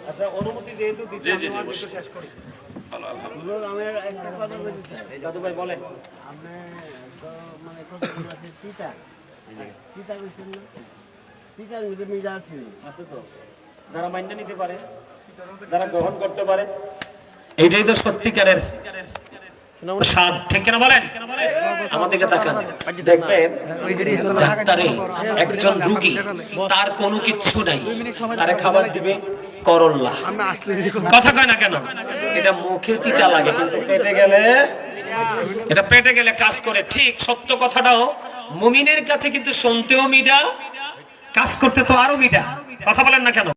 A: আচ্ছা, অনুমতি যেহেতু দিচ্ছি, জি জি জি, শেষ করি। ভালো, আলহামদুলিল্লাহ। আমি একটা কথা বলতে চাই। দাদু ভাই বলেন। আপনি তো মানে কত আছে পিতা কইছেন না? পিতার মধ্যে মিলা আছে তো, যারা মাইন্ডা নিতে পারে, যারা গ্রহণ করতে পারে, এইটাই তো সত্যিকারের স্বাদ। ঠিক কিনা বলেন? আমাদেরকে তাকান, দেখবেন ডাক্তারে একজন রোগী, তার কোনো কিচ্ছু নাই, তারে খাবার দিবে করল্লা। কথা কয় না কেন? এটা মুখে তিতা লাগে, কিন্তু পেটে গেলে কাজ করে। ঠিক সত্য কথাটাও মুমিনের কাছে কিন্তু শুনতেও মিঠা, কাজ করতে তো আরো মিঠা। কথা বলেন না কেন?